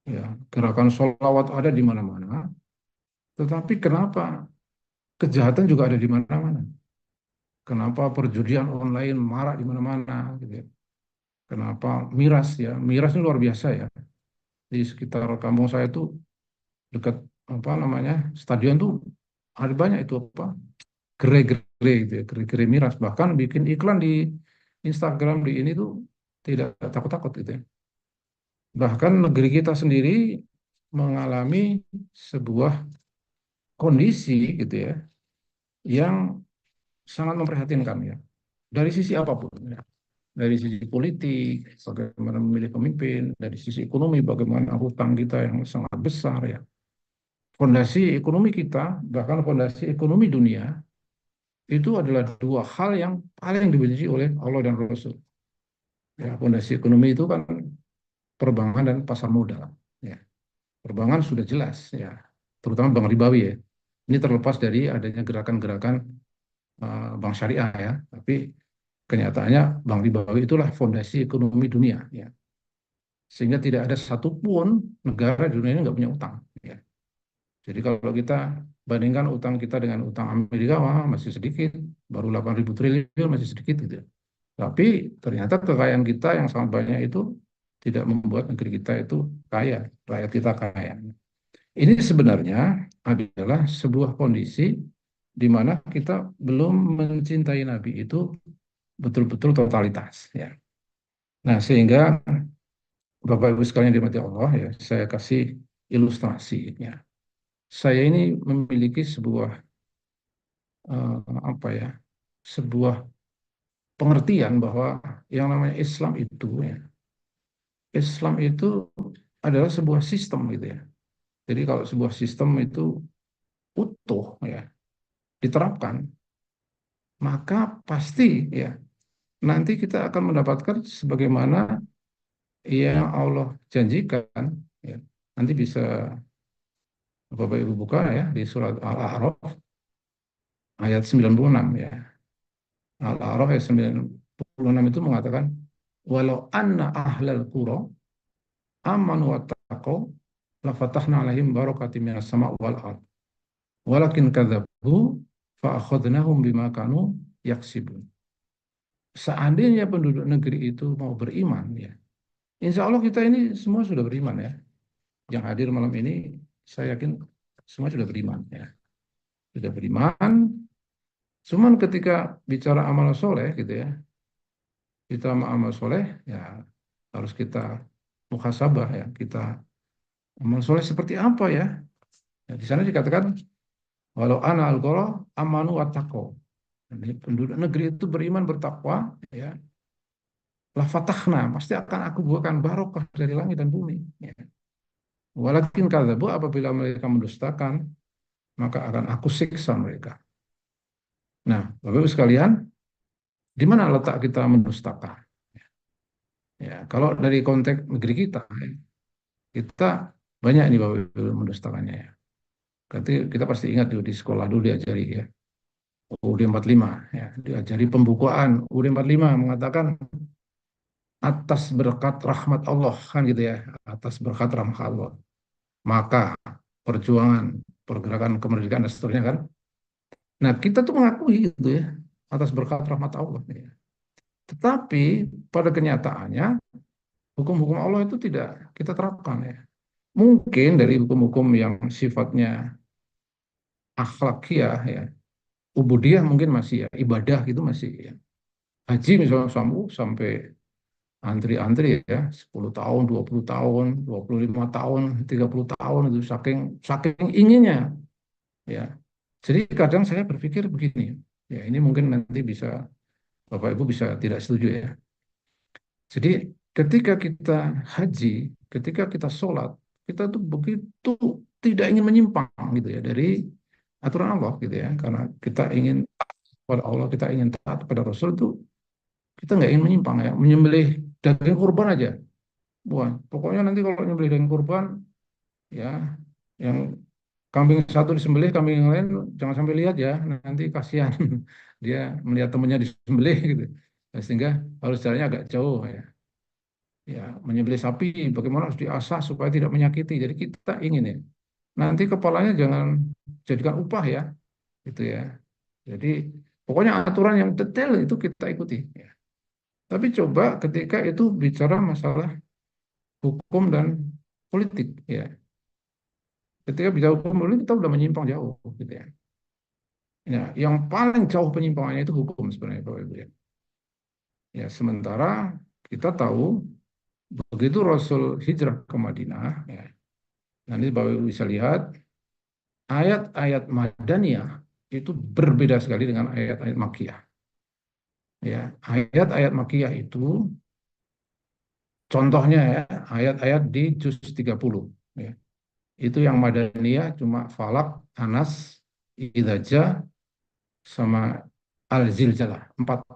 S4: ya, gerakan sholawat ada di mana-mana, tetapi kenapa kejahatan juga ada di mana-mana? Kenapa perjudian online marak di mana-mana? Gitu ya. Kenapa miras ya? Miras ini luar biasa ya. Di sekitar kampung saya itu dekat apa namanya stadion tuh ada banyak itu apa gerai-gerai gitu ya, gerai-gerai miras. Bahkan bikin iklan di Instagram di ini tuh tidak takut-takut gitu ya. Bahkan negeri kita sendiri mengalami sebuah kondisi gitu ya yang sangat memprihatinkan ya. Dari sisi apapun ya. Dari sisi politik, bagaimana memilih pemimpin, dari sisi ekonomi, bagaimana hutang kita yang sangat besar ya. Fondasi ekonomi kita, bahkan fondasi ekonomi dunia, itu adalah 2 hal yang paling dibenci oleh Allah dan Rasul. Ya, fondasi ekonomi itu kan perbankan dan pasar modal. Ya. Perbankan sudah jelas, ya, terutama bank ribawi ya. Ini terlepas dari adanya gerakan-gerakan bank syariah ya, tapi kenyataannya bank ribawi itulah fondasi ekonomi dunia. Ya. Sehingga tidak ada satupun negara di dunia ini nggak punya utang. Ya. Jadi kalau kita bandingkan utang kita dengan utang Amerika, wah, masih sedikit, baru 8.000 triliun masih sedikit gitu. Tapi ternyata kekayaan kita yang sangat banyak itu tidak membuat negeri kita itu kaya, rakyat kita kaya. Ini sebenarnya adalah sebuah kondisi di mana kita belum mencintai Nabi itu betul-betul totalitas. Ya. Nah, sehingga Bapak Ibu sekalian dirahmati Allah, ya, saya kasih ilustrasi. Ya. Saya ini memiliki sebuah apa ya, sebuah pengertian bahwa yang namanya Islam itu adalah sebuah sistem gitu ya. Jadi kalau sebuah sistem itu utuh ya diterapkan, maka pasti ya nanti kita akan mendapatkan sebagaimana yang Allah janjikan ya. Nanti bisa Bapak Ibu buka ya di surat Al-A'raf ayat 96 ya. Al-A'raf ayat 96 itu mengatakan walau anna ahlal qura amanu wattaqau la fatahna alaihim barakatim minas sama' wal ard walakin kadzabu fa akhadnahum bima kanu yaksibun. Seandainya penduduk negeri itu mau beriman ya, insya Allah kita ini semua sudah beriman ya. Yang hadir malam ini saya yakin semua sudah beriman ya. Sudah beriman. Cuman ketika bicara amal soleh gitu ya, kita amal soleh ya harus kita muhasabah ya, kita Amal soleh seperti apa ya? Ya, di sana dikatakan walau ana al-qura amanu wattaqo. Penduduk negeri itu beriman bertakwa, ya. La fatahna, pasti akan aku buahkan barokah dari langit dan bumi. Ya. Walakin kadzabu, apabila mereka mendustakan, maka akan aku siksa mereka. Nah, Bapak Ibu sekalian, di mana letak kita mendustakan? Ya, kalau dari konteks negeri kita, ya, kita banyak nih Bapak Ibu mendustakannya ya. Berarti kita pasti ingat di sekolah dulu diajari ya. UUD 45 ya, diajari pembukuan UUD 45 mengatakan atas berkat rahmat Allah kan gitu ya, atas berkat rahmat Allah. Maka perjuangan pergerakan kemerdekaan dan seterusnya kan. Nah, kita tuh mengakui gitu ya atas berkat rahmat Allah ya. Tetapi pada kenyataannya hukum-hukum Allah itu tidak kita terapkan ya. Mungkin dari hukum-hukum yang sifatnya akhlakiah ya, ubudiyah mungkin masih ya, ibadah gitu masih ya. Haji misalnya sampai antri-antri ya, 10 tahun, 20 tahun, 25 tahun, 30 tahun itu saking saking inginnya ya. Jadi kadang saya berpikir begini, ya ini mungkin nanti bisa Bapak Ibu bisa tidak setuju ya. Jadi ketika kita haji, ketika kita sholat, kita tuh begitu tidak ingin menyimpang gitu ya dari aturan Allah gitu ya, karena kita ingin taat kepada Allah, kita ingin taat kepada Rasul itu kita nggak ingin menyimpang ya, menyembelih daging kurban aja. Wah, pokoknya nanti kalau nyembelih daging kurban ya, yang kambing satu disembelih, kambing yang lain jangan sampai lihat ya, nanti kasihan dia melihat temannya disembelih gitu. Nah, sehingga harus jalannya agak jauh ya. Ya, menyembelih sapi bagaimana harus diasah supaya tidak menyakiti. Jadi kita ingin ya, nanti kepalanya jangan jadikan upah ya, gitu ya. Jadi pokoknya aturan yang detail itu kita ikuti. Ya. Tapi coba ketika itu bicara masalah hukum dan politik ya. Ketika bicara hukum politik kita udah menyimpang jauh gitu ya. Ya, yang paling jauh penyimpangannya itu hukum sebenarnya Bapak Ibu ya. Ya, sementara kita tahu begitu Rasul hijrah ke Madinah ya. Nanti Bapak Ibu bisa lihat ayat-ayat Madaniyah itu berbeda sekali dengan ayat-ayat Makkiyah. Ya, ayat-ayat Makkiyah itu contohnya ya, ayat-ayat di juz 30 ya. Itu yang Madaniyah cuma Falak, Anas, Idzaja sama Al-Zilzalah. Empat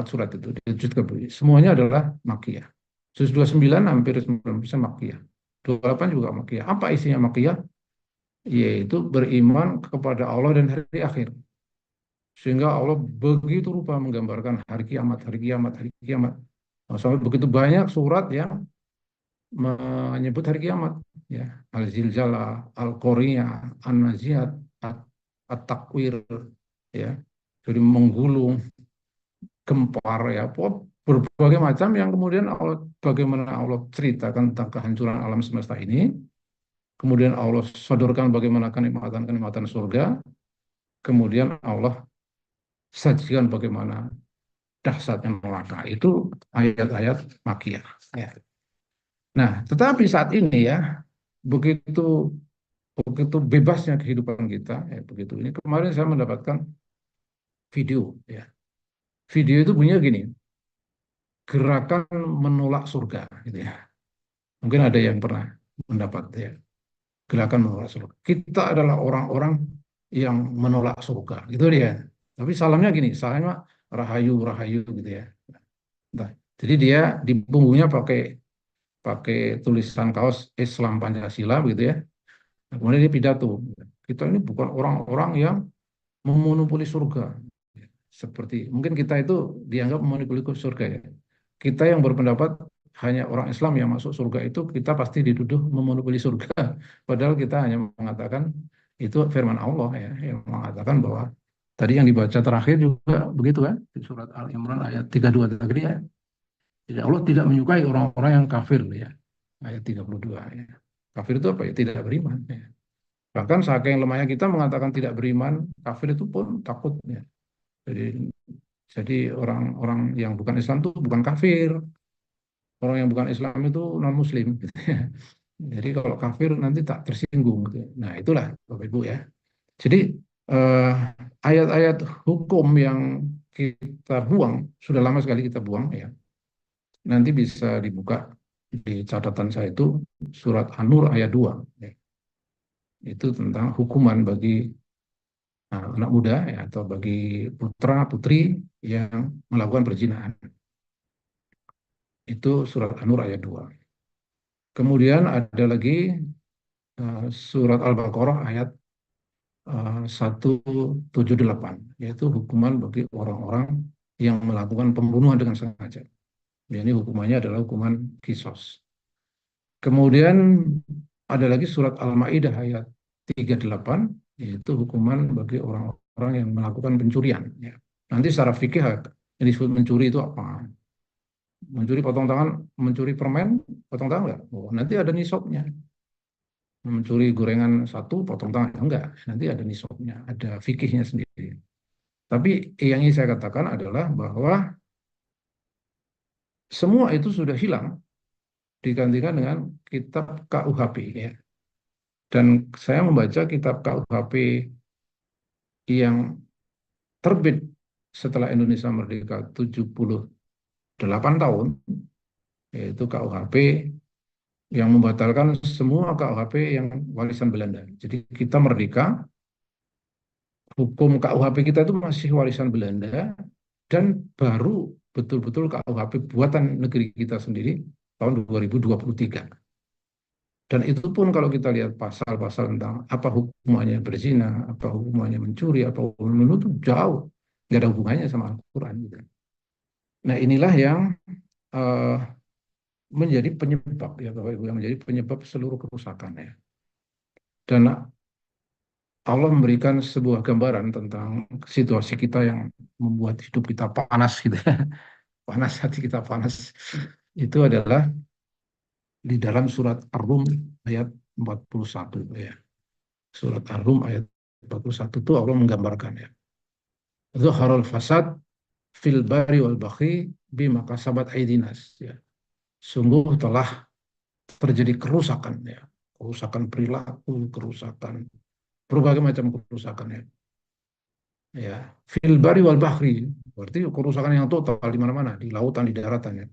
S4: surat itu di juz 30. Semuanya adalah Makkiyah. Juz 29 hampir 90% Makkiyah. 28 juga Makkiyah. Apa isinya Makkiyah? Yaitu beriman kepada Allah dan hari akhir. Sehingga Allah begitu rupa menggambarkan hari kiamat, hari kiamat, hari kiamat. Nah, sampai begitu banyak surat yang menyebut hari kiamat. Ya, Al-Zilzalah, Al-Qoriyah, An-Naziat, At-Takwir, ya, jadi menggulung, gempar, ya, berbagai macam yang kemudian Allah, bagaimana Allah ceritakan tentang kehancuran alam semesta ini, kemudian Allah sodorkan bagaimana kenikmatan-kenikmatan surga, kemudian Allah sajikan bagaimana dahsyatnya neraka. Itu ayat-ayat Makkiyah. Ya. Nah, tetapi saat ini ya, begitu begitu bebasnya kehidupan kita, ya, begitu ini kemarin saya mendapatkan video, ya. Video itu bunyinya gini, gerakan menolak surga, gitu ya. Mungkin ada yang pernah mendapat ya, gerakan menolak surga. Kita adalah orang-orang yang menolak surga, gitu dia. Tapi salamnya gini, salamnya rahayu, rahayu, gitu ya. Nah, jadi dia di punggungnya pakai pakai tulisan kaos Islam Pancasila begitu ya. Nah, kemudian dia pidato. Kita ini bukan orang-orang yang memonopoli surga. Seperti mungkin kita itu dianggap memonopoli surga ya. Kita yang berpendapat hanya orang Islam yang masuk surga itu kita pasti dituduh memonopoli surga. Padahal kita hanya mengatakan itu firman Allah ya yang mengatakan bahwa tadi yang dibaca terakhir juga begitu kan di surat Al-Imran ayat 32 tadi ya. Jadi Allah tidak menyukai orang-orang yang kafir ya. Ayat 32 ya. Kafir itu apa ya? Tidak beriman ya. Bahkan saking lemahnya kita mengatakan tidak beriman, kafir itu pun takut ya. Jadi orang-orang yang bukan Islam itu bukan kafir. Orang yang bukan Islam itu non-Muslim. Gitu ya. Jadi kalau kafir nanti tak tersinggung gitu. Nah, itulah Bapak Ibu ya. Jadi ayat-ayat hukum yang kita buang, sudah lama sekali kita buang ya. Nanti bisa dibuka di catatan saya itu surat An-Nur ayat 2. Ya. Itu tentang hukuman bagi anak muda ya, atau bagi putra putri yang melakukan perzinahan. Itu surat An-Nur ayat 2. Kemudian ada lagi surat Al-Baqarah ayat 178, yaitu hukuman bagi orang-orang yang melakukan pembunuhan dengan sengaja. Ini hukumannya adalah hukuman kisos. Kemudian ada lagi surat Al-Maidah ayat 38, yaitu hukuman bagi orang-orang yang melakukan pencurian. Ya. Nanti secara fikih yang disebut mencuri itu apa? Mencuri potong tangan, mencuri permen, potong tangan nggak? Oh, nanti ada nisabnya. Mencuri gorengan satu, potong tangan. Enggak, nanti ada nisabnya, ada fikihnya sendiri. Tapi yang ingin saya katakan adalah bahwa semua itu sudah hilang digantikan dengan kitab KUHP ya. Dan saya membaca kitab KUHP yang terbit setelah Indonesia merdeka 78 tahun, yaitu KUHP yang membatalkan semua KUHP yang warisan Belanda. Jadi kita merdeka, hukum KUHP kita itu masih warisan Belanda, dan baru betul-betul KUHP buatan negeri kita sendiri tahun 2023. Dan itu pun kalau kita lihat pasal-pasal tentang apa hukumannya berzina, apa hukumannya mencuri, apa hukumannya itu jauh, nggak ada hubungannya sama Al-Quran. Gitu. Nah inilah yang menjadi penyebab ya Bapak Ibu, yang menjadi penyebab seluruh kerusakan ya. Dan Allah memberikan sebuah gambaran tentang situasi kita yang membuat hidup kita panas gitu. Panas, hati kita panas. Itu adalah di dalam surat Ar-Rum ayat 41 ya. Surat Ar-Rum ayat 41 itu Allah menggambarkan ya. Zuharul fasad fil bari wal bahri bima kasabat aidinas ya. Sungguh telah terjadi kerusakan ya. Kerusakan perilaku, kerusakan berbagai macam kerusakan ya. Ya, fil bari wal bahri berarti kerusakan yang total di mana-mana, di lautan, di daratan ya.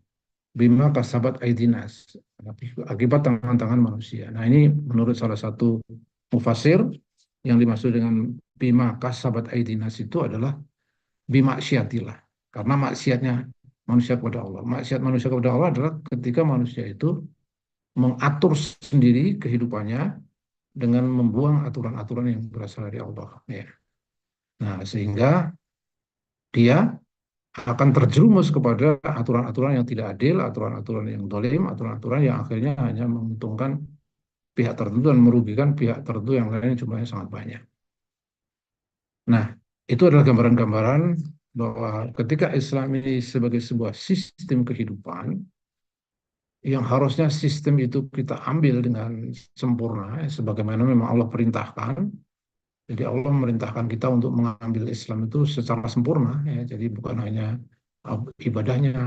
S4: Bima kasabat aidinas, akibat tangan-tangan manusia. Nah ini menurut salah satu mufasir yang dimaksud dengan bima kasabat aidinas itu adalah bimaksiatillah, karena maksiatnya manusia kepada Allah. Maksiat manusia kepada Allah adalah ketika manusia itu mengatur sendiri kehidupannya dengan membuang aturan-aturan yang berasal dari Allah. Ya. Nah sehingga dia akan terjerumus kepada aturan-aturan yang tidak adil, aturan-aturan yang dolim, aturan-aturan yang akhirnya hanya menguntungkan pihak tertentu dan merugikan pihak tertentu yang lainnya jumlahnya sangat banyak. Nah, itu adalah gambaran-gambaran bahwa ketika Islam ini sebagai sebuah sistem kehidupan, yang harusnya sistem itu kita ambil dengan sempurna, sebagaimana memang Allah perintahkan. Jadi Allah memerintahkan kita untuk mengambil Islam itu secara sempurna, ya. Jadi bukan hanya ibadahnya,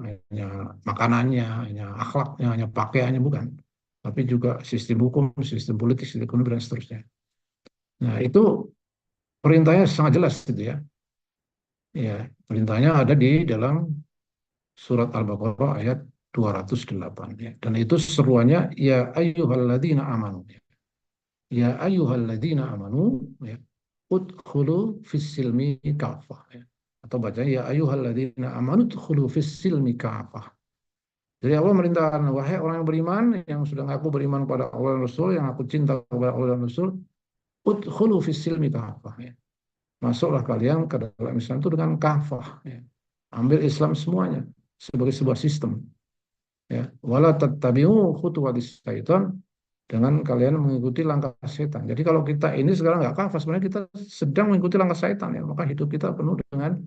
S4: hanya makanannya, hanya akhlaknya, hanya pakaiannya, bukan. Tapi juga sistem hukum, sistem politik, sistem ekonomi, dan seterusnya. Nah itu perintahnya sangat jelas gitu ya. Ya, perintahnya ada di dalam surat Al-Baqarah ayat 208 ya. Dan itu seruannya ya ayyuhalladzina amanu. Ya ayyuhalladzina amanu ya. Udkhulu fis-silmi kafah ya. Atau bacanya ya ayyuhalladzina amanu udkhulu fis-silmi kafah. Jadi Allah merintahkan, wahai orang yang beriman yang sudah ngaku beriman kepada Allah dan Rasul, yang aku cinta kepada Allah dan Rasul, udkhulu fis-silmi kafah ya. Masuklah kalian ke dalam Islam itu dengan kafah ya. Ambil Islam semuanya sebagai sebuah sistem ya. Wala tattabi'u khutuwatis syaitan, dengan kalian mengikuti langkah setan. Jadi kalau kita ini sekarang nggak kafah, sebenarnya kita sedang mengikuti langkah setan ya. Maka hidup kita penuh dengan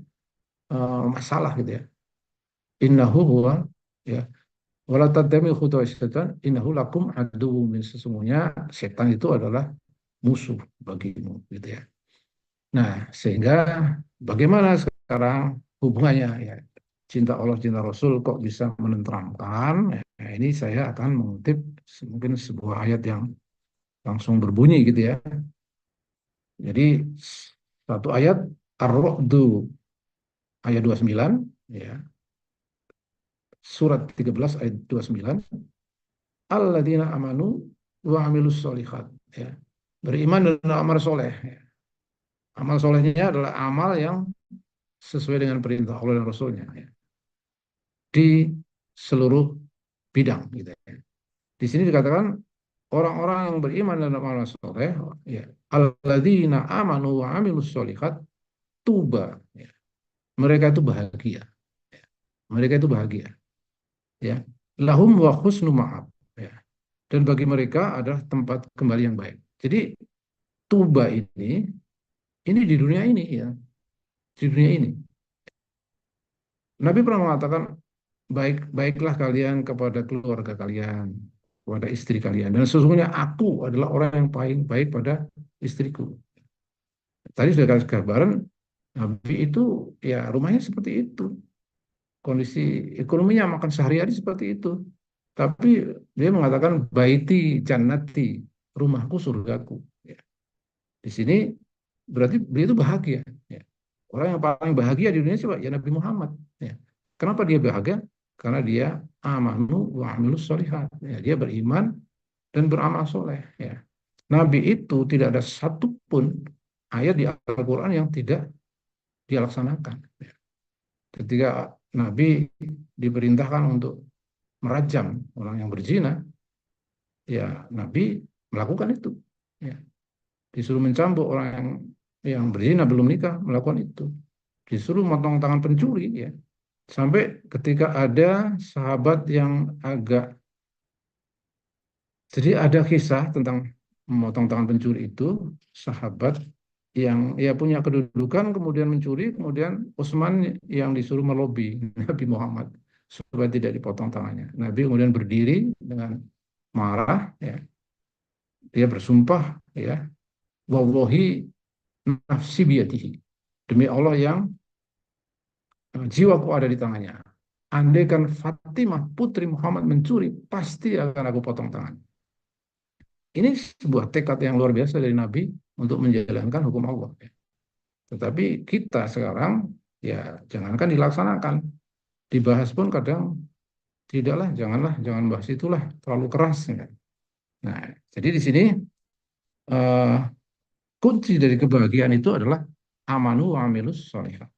S4: masalah gitu ya. Innahu huwa ya. Wala tattabi'u khutuwatis syaitan innahu lakum aduwwum min, sesungguhnya setan itu adalah musuh bagimu gitu ya. Nah, sehingga bagaimana sekarang hubungannya ya? cinta Allah, cinta Rasul kok bisa menenteramkan. Nah, ini saya akan mengutip mungkin sebuah ayat yang langsung berbunyi gitu ya. Jadi satu ayat Ar-Ra'du ayat 29 ya. Surat 13 ayat 29. Alladzina amanu wa amilus solihat ya. Beriman dan amal soleh ya. Amal solehnya adalah amal yang sesuai dengan perintah Allah dan Rasulnya ya. Di seluruh bidang gitu ya. Di sini dikatakan orang-orang yang beriman dan amal soleh ya. Alladzina amanu wa amilus solihat tuba ya. Mereka itu bahagia ya. Mereka itu bahagia ya. Lahum wa husnu ma'ab ya. Dan bagi mereka adalah tempat kembali yang baik. Jadi tuba ini di dunia ini ya, di dunia ini. Nabi pernah mengatakan baiklah kalian kepada keluarga kalian, kepada istri kalian. Dan sesungguhnya aku adalah orang yang paling baik pada istriku. Tadi sudah kasih gambaran, Nabi itu ya rumahnya seperti itu. Kondisi ekonominya makan sehari-hari seperti itu. Tapi dia mengatakan baiti jannati, rumahku surgaku. Ya. Di sini berarti beliau itu bahagia. Ya. Orang yang paling bahagia di dunia siapa? Ya Nabi Muhammad. Ya. Kenapa dia bahagia? Karena dia amanu wa amilus solihat. Ya, dia beriman dan beramal soleh. Ya. Nabi itu tidak ada satupun ayat di Al-Quran yang tidak dia laksanakan. Ya. Ketika Nabi diperintahkan untuk merajam orang yang berzina, ya Nabi melakukan itu. Ya. Disuruh mencambuk orang yang berzina belum nikah, melakukan itu. Disuruh motong tangan pencuri, ya. Sampai ketika ada sahabat yang agak, jadi ada kisah tentang memotong tangan pencuri itu, sahabat yang ya punya kedudukan kemudian mencuri, kemudian Utsman yang disuruh melobi Nabi Muhammad supaya tidak dipotong tangannya. Nabi kemudian berdiri dengan marah, ya. Dia bersumpah, ya, wallahi nafsi biyadihi, demi Allah yang jiwaku ada di tangannya. Andaikan Fatimah putri Muhammad mencuri, pasti akan aku potong tangan. Ini sebuah tekad yang luar biasa dari Nabi untuk menjalankan hukum Allah. Tetapi kita sekarang, ya jangankan dilaksanakan, dibahas pun kadang tidaklah, jangan bahas itulah, terlalu keras. Nah, jadi di sini kunci dari kebahagiaan itu adalah amanu wa amilus sholihah.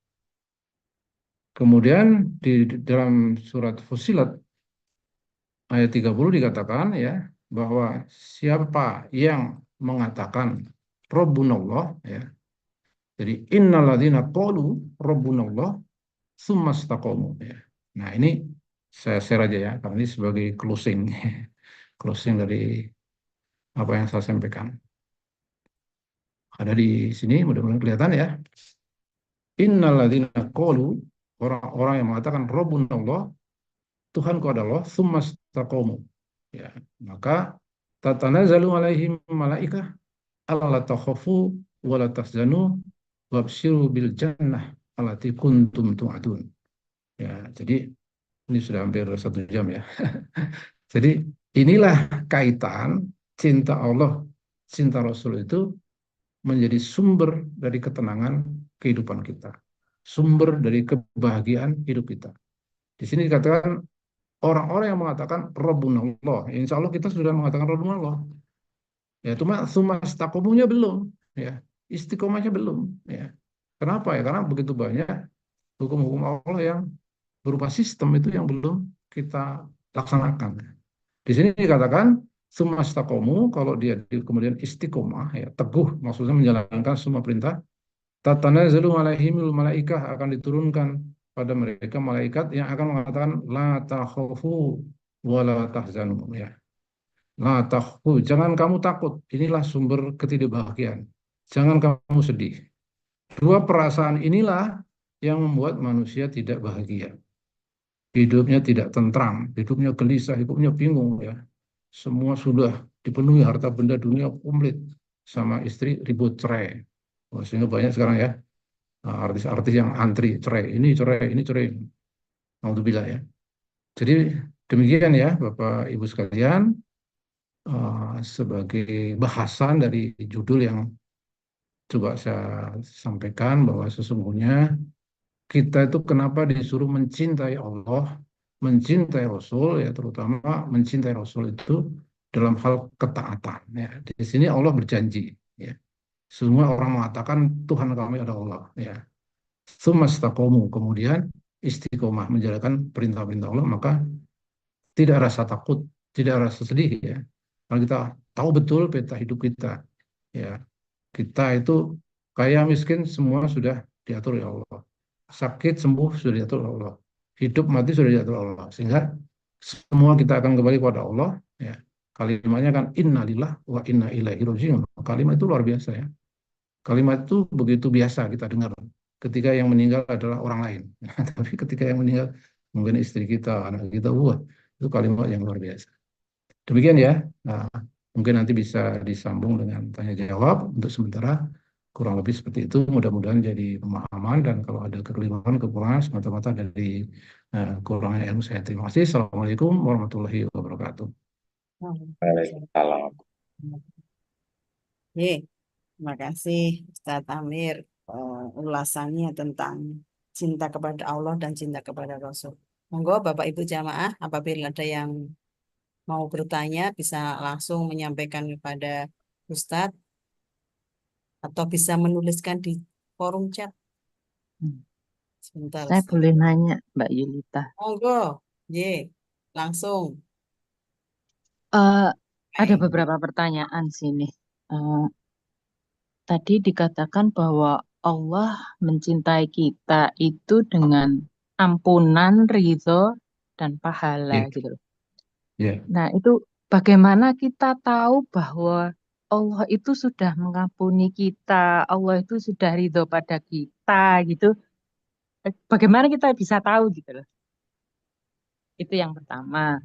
S4: Kemudian di dalam surat Fussilat ayat 30 dikatakan ya bahwa siapa yang mengatakan Rabbunallah ya. Jadi innalladzina qalu Rabbunallah tsumma istaqamu ya. Nah, ini saya share aja ya karena ini sebagai closing closing dari apa yang saya sampaikan. Ada di sini mudah-mudahan kelihatan ya. Innalladzina qalu, orang-orang yang mengatakan Rabbunallah, Tuhanku adalah, tsumma istaqamu. Ya, maka tatanazzalu alaihim malaikah alla takhafu wa la tahzanu wabshiru bil jannah allati kuntum tu'adun. Ya, jadi ini sudah hampir 1 jam ya. Jadi inilah kaitan cinta Allah, cinta Rasul itu menjadi sumber dari ketenangan kehidupan kita, sumber dari kebahagiaan hidup kita. Di sini dikatakan orang-orang yang mengatakan Rabbunallah, insya Allah kita sudah mengatakan Rabbunallah. Ya, cuma istaqomunya belum, ya, istiqomahnya belum. Ya. Kenapa ya? Karena begitu banyak hukum-hukum Allah yang berupa sistem itu yang belum kita laksanakan. Di sini dikatakan istaqomu, kalau dia kemudian istiqomah, ya, teguh, maksudnya menjalankan semua perintah. Tatanazzalu alaihimul malaikah, akan diturunkan pada mereka malaikat yang akan mengatakan la takhafu wa la tahzanu, ya. La takhafu, jangan kamu takut, inilah sumber ketidakbahagiaan. Jangan kamu sedih. Dua perasaan inilah yang membuat manusia tidak bahagia. Hidupnya tidak tentram, hidupnya gelisah, hidupnya bingung, ya. Semua sudah dipenuhi harta benda dunia komplit, sama istri ribut cerai. Sehingga banyak sekarang ya artis-artis yang antri cerai, ini cerai, ini cerai. Alhamdulillah ya. Jadi demikian ya Bapak Ibu sekalian, sebagai bahasan dari judul yang coba saya sampaikan bahwa sesungguhnya kita itu kenapa disuruh mencintai Allah, mencintai Rasul ya, terutama mencintai Rasul itu dalam hal ketaatan ya. Di sini Allah berjanji ya. Semua orang mengatakan Tuhan kami adalah Allah ya. Tsumastaqomu, kemudian istiqomah menjalankan perintah-perintah Allah, maka tidak rasa takut, tidak rasa sedih ya. Kalau kita tahu betul peta hidup kita ya, kita itu kaya miskin semua sudah diatur oleh Allah. Sakit sembuh sudah diatur oleh Allah. Hidup mati sudah diatur oleh Allah. Sehingga semua kita akan kembali kepada Allah ya. Kalimatnya kan innalillah wa inna ilaihi rajiun. Kalimat itu luar biasa ya. Kalimat itu begitu biasa kita dengar ketika yang meninggal adalah orang lain. Tapi ketika yang meninggal mungkin istri kita, anak kita, wah, itu kalimat yang luar biasa. Demikian ya. Nah, mungkin nanti bisa disambung dengan tanya jawab. Untuk sementara kurang lebih seperti itu. Mudah-mudahan jadi pemahaman, dan kalau ada kekeliruan, kekurangan semata-mata dari kurangnya ilmu saya. Terima kasih. Assalamualaikum warahmatullahi wabarakatuh.
S1: Waalaikumsalam.
S5: Terima kasih Ustadz Amir ulasannya tentang cinta kepada Allah dan cinta kepada Rasul. Monggo Bapak Ibu jamaah, apabila ada yang mau bertanya bisa langsung menyampaikan kepada Ustadz atau bisa menuliskan di forum chat. Sebentar.
S6: Saya boleh nanya, Mbak Yulita.
S5: Monggo, langsung.
S6: Ada beberapa pertanyaan sini. Tadi dikatakan bahwa Allah mencintai kita itu dengan ampunan, ridho, dan pahala gitu loh. Nah, itu bagaimana kita tahu bahwa Allah itu sudah mengampuni kita, Allah itu sudah ridho pada kita gitu. Bagaimana kita bisa tahu gitu loh. Itu yang pertama.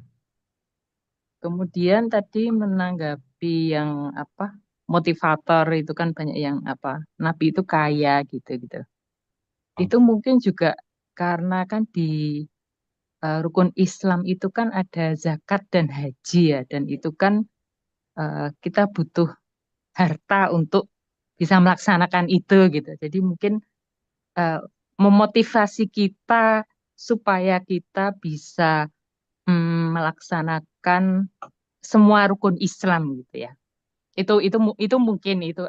S6: Kemudian tadi menanggapi yang apa, motivator itu kan banyak yang apa, Nabi itu kaya gitu. Itu mungkin juga karena kan di rukun Islam itu kan ada zakat dan haji ya, dan itu kan kita butuh harta untuk bisa melaksanakan itu gitu. Jadi mungkin memotivasi kita supaya kita bisa melaksanakan semua rukun Islam gitu ya. Itu mungkin itu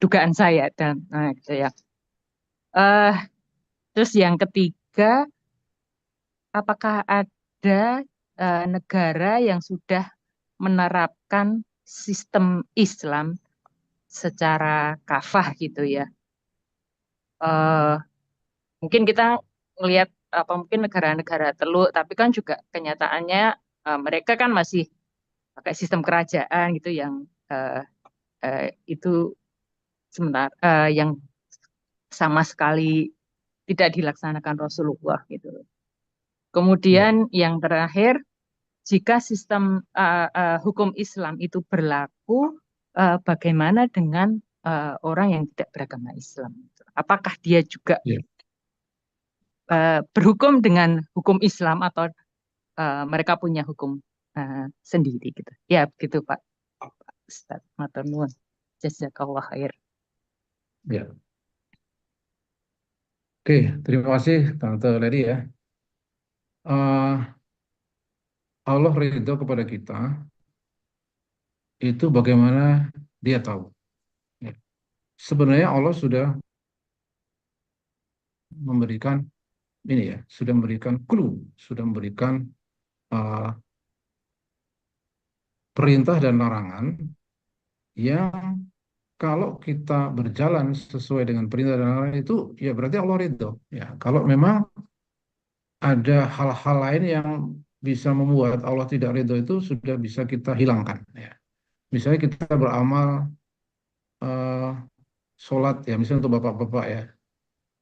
S6: dugaan saya dan gitu ya. Terus yang ketiga, apakah ada negara yang sudah menerapkan sistem Islam secara kafah gitu ya? Mungkin kita melihat apa mungkin negara-negara teluk, tapi kan juga kenyataannya mereka kan masih pakai sistem kerajaan gitu yang itu sementara yang sama sekali tidak dilaksanakan Rasulullah gitu. Kemudian yang terakhir, jika sistem hukum Islam itu berlaku, bagaimana dengan orang yang tidak beragama Islam? Apakah dia juga berhukum dengan hukum Islam atau mereka punya hukum sendiri gitu? Ya begitu Pak Ustaz. Matur nuwun. Jazakallah khair.
S4: Ya. Oke, terima kasih Tante Lady ya. Allah ridho kepada kita itu bagaimana dia tahu. Ya. Sebenarnya Allah sudah memberikan ini ya, sudah memberikan clue, sudah memberikan perintah dan larangan yang kalau kita berjalan sesuai dengan perintah dan larangan itu ya berarti Allah ridho. Ya, kalau memang ada hal-hal lain yang bisa membuat Allah tidak ridho itu sudah bisa kita hilangkan. Ya. Misalnya kita beramal sholat ya, misalnya untuk bapak-bapak ya.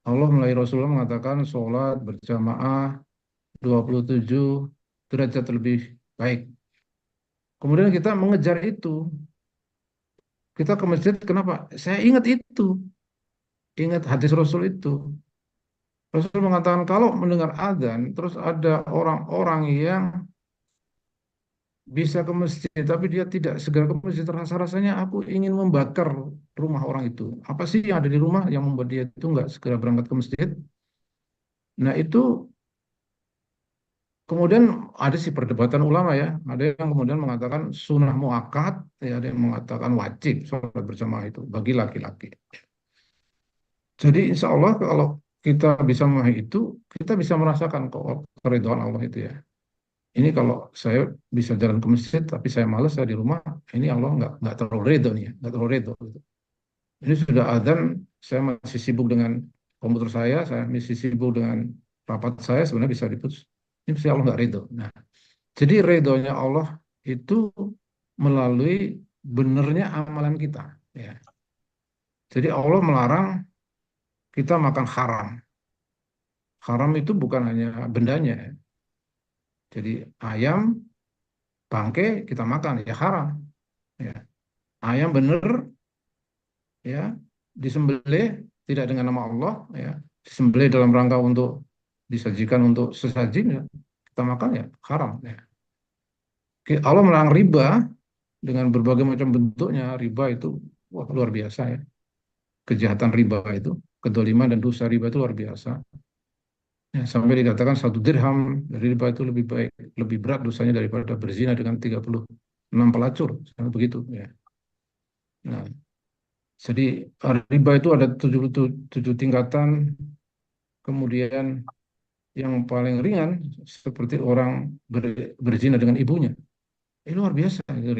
S4: Allah melalui Rasulullah mengatakan sholat berjamaah 27 derajat lebih baik. Kemudian kita mengejar itu. Kita ke masjid, kenapa? Saya ingat itu. Ingat hadis Rasul itu. Rasul mengatakan kalau mendengar adzan, terus ada orang-orang yang bisa ke masjid, tapi dia tidak segera ke masjid, rasa-rasanya aku ingin membakar rumah orang itu. Apa sih yang ada di rumah yang membuat dia itu nggak segera berangkat ke masjid? Nah itu kemudian ada sih perdebatan ulama ya. Ada yang kemudian mengatakan sunnah muakkad, ya, ada yang mengatakan wajib sholat berjamaah itu bagi laki-laki. Jadi insya Allah kalau kita bisa memahami itu, kita bisa merasakan kok keridhaan Allah itu ya. Ini kalau saya bisa jalan ke masjid, tapi saya malas, saya di rumah, ini Allah nggak terlalu ridho nih ya, nggak terlalu ridho. Gitu. Ini sudah adzan, saya masih sibuk dengan komputer saya masih sibuk dengan rapat saya, sebenarnya bisa diputus. Ini pasti Allah nggak ridho. Nah, jadi ridhonya Allah itu melalui benernya amalan kita. Ya. Jadi Allah melarang kita makan haram. Haram itu bukan hanya bendanya. Ya. Jadi ayam, bangke kita makan, ya haram. Ya. Ayam bener, ya disembelih tidak dengan nama Allah, ya disembelih dalam rangka untuk disajikan untuk sesaji, ya, kita makan ya haram. Ya. Allah melarang riba dengan berbagai macam bentuknya. Riba itu wah, luar biasa ya. Kejahatan riba itu, kedoliman dan dosa riba itu luar biasa. Ya, sampai dikatakan 1 dirham dari riba itu lebih baik, lebih berat dosanya daripada berzina dengan 36 pelacur. Begitu ya. Nah, jadi riba itu ada 7 tingkatan, kemudian yang paling ringan seperti orang berzina dengan ibunya. Ini luar biasa itu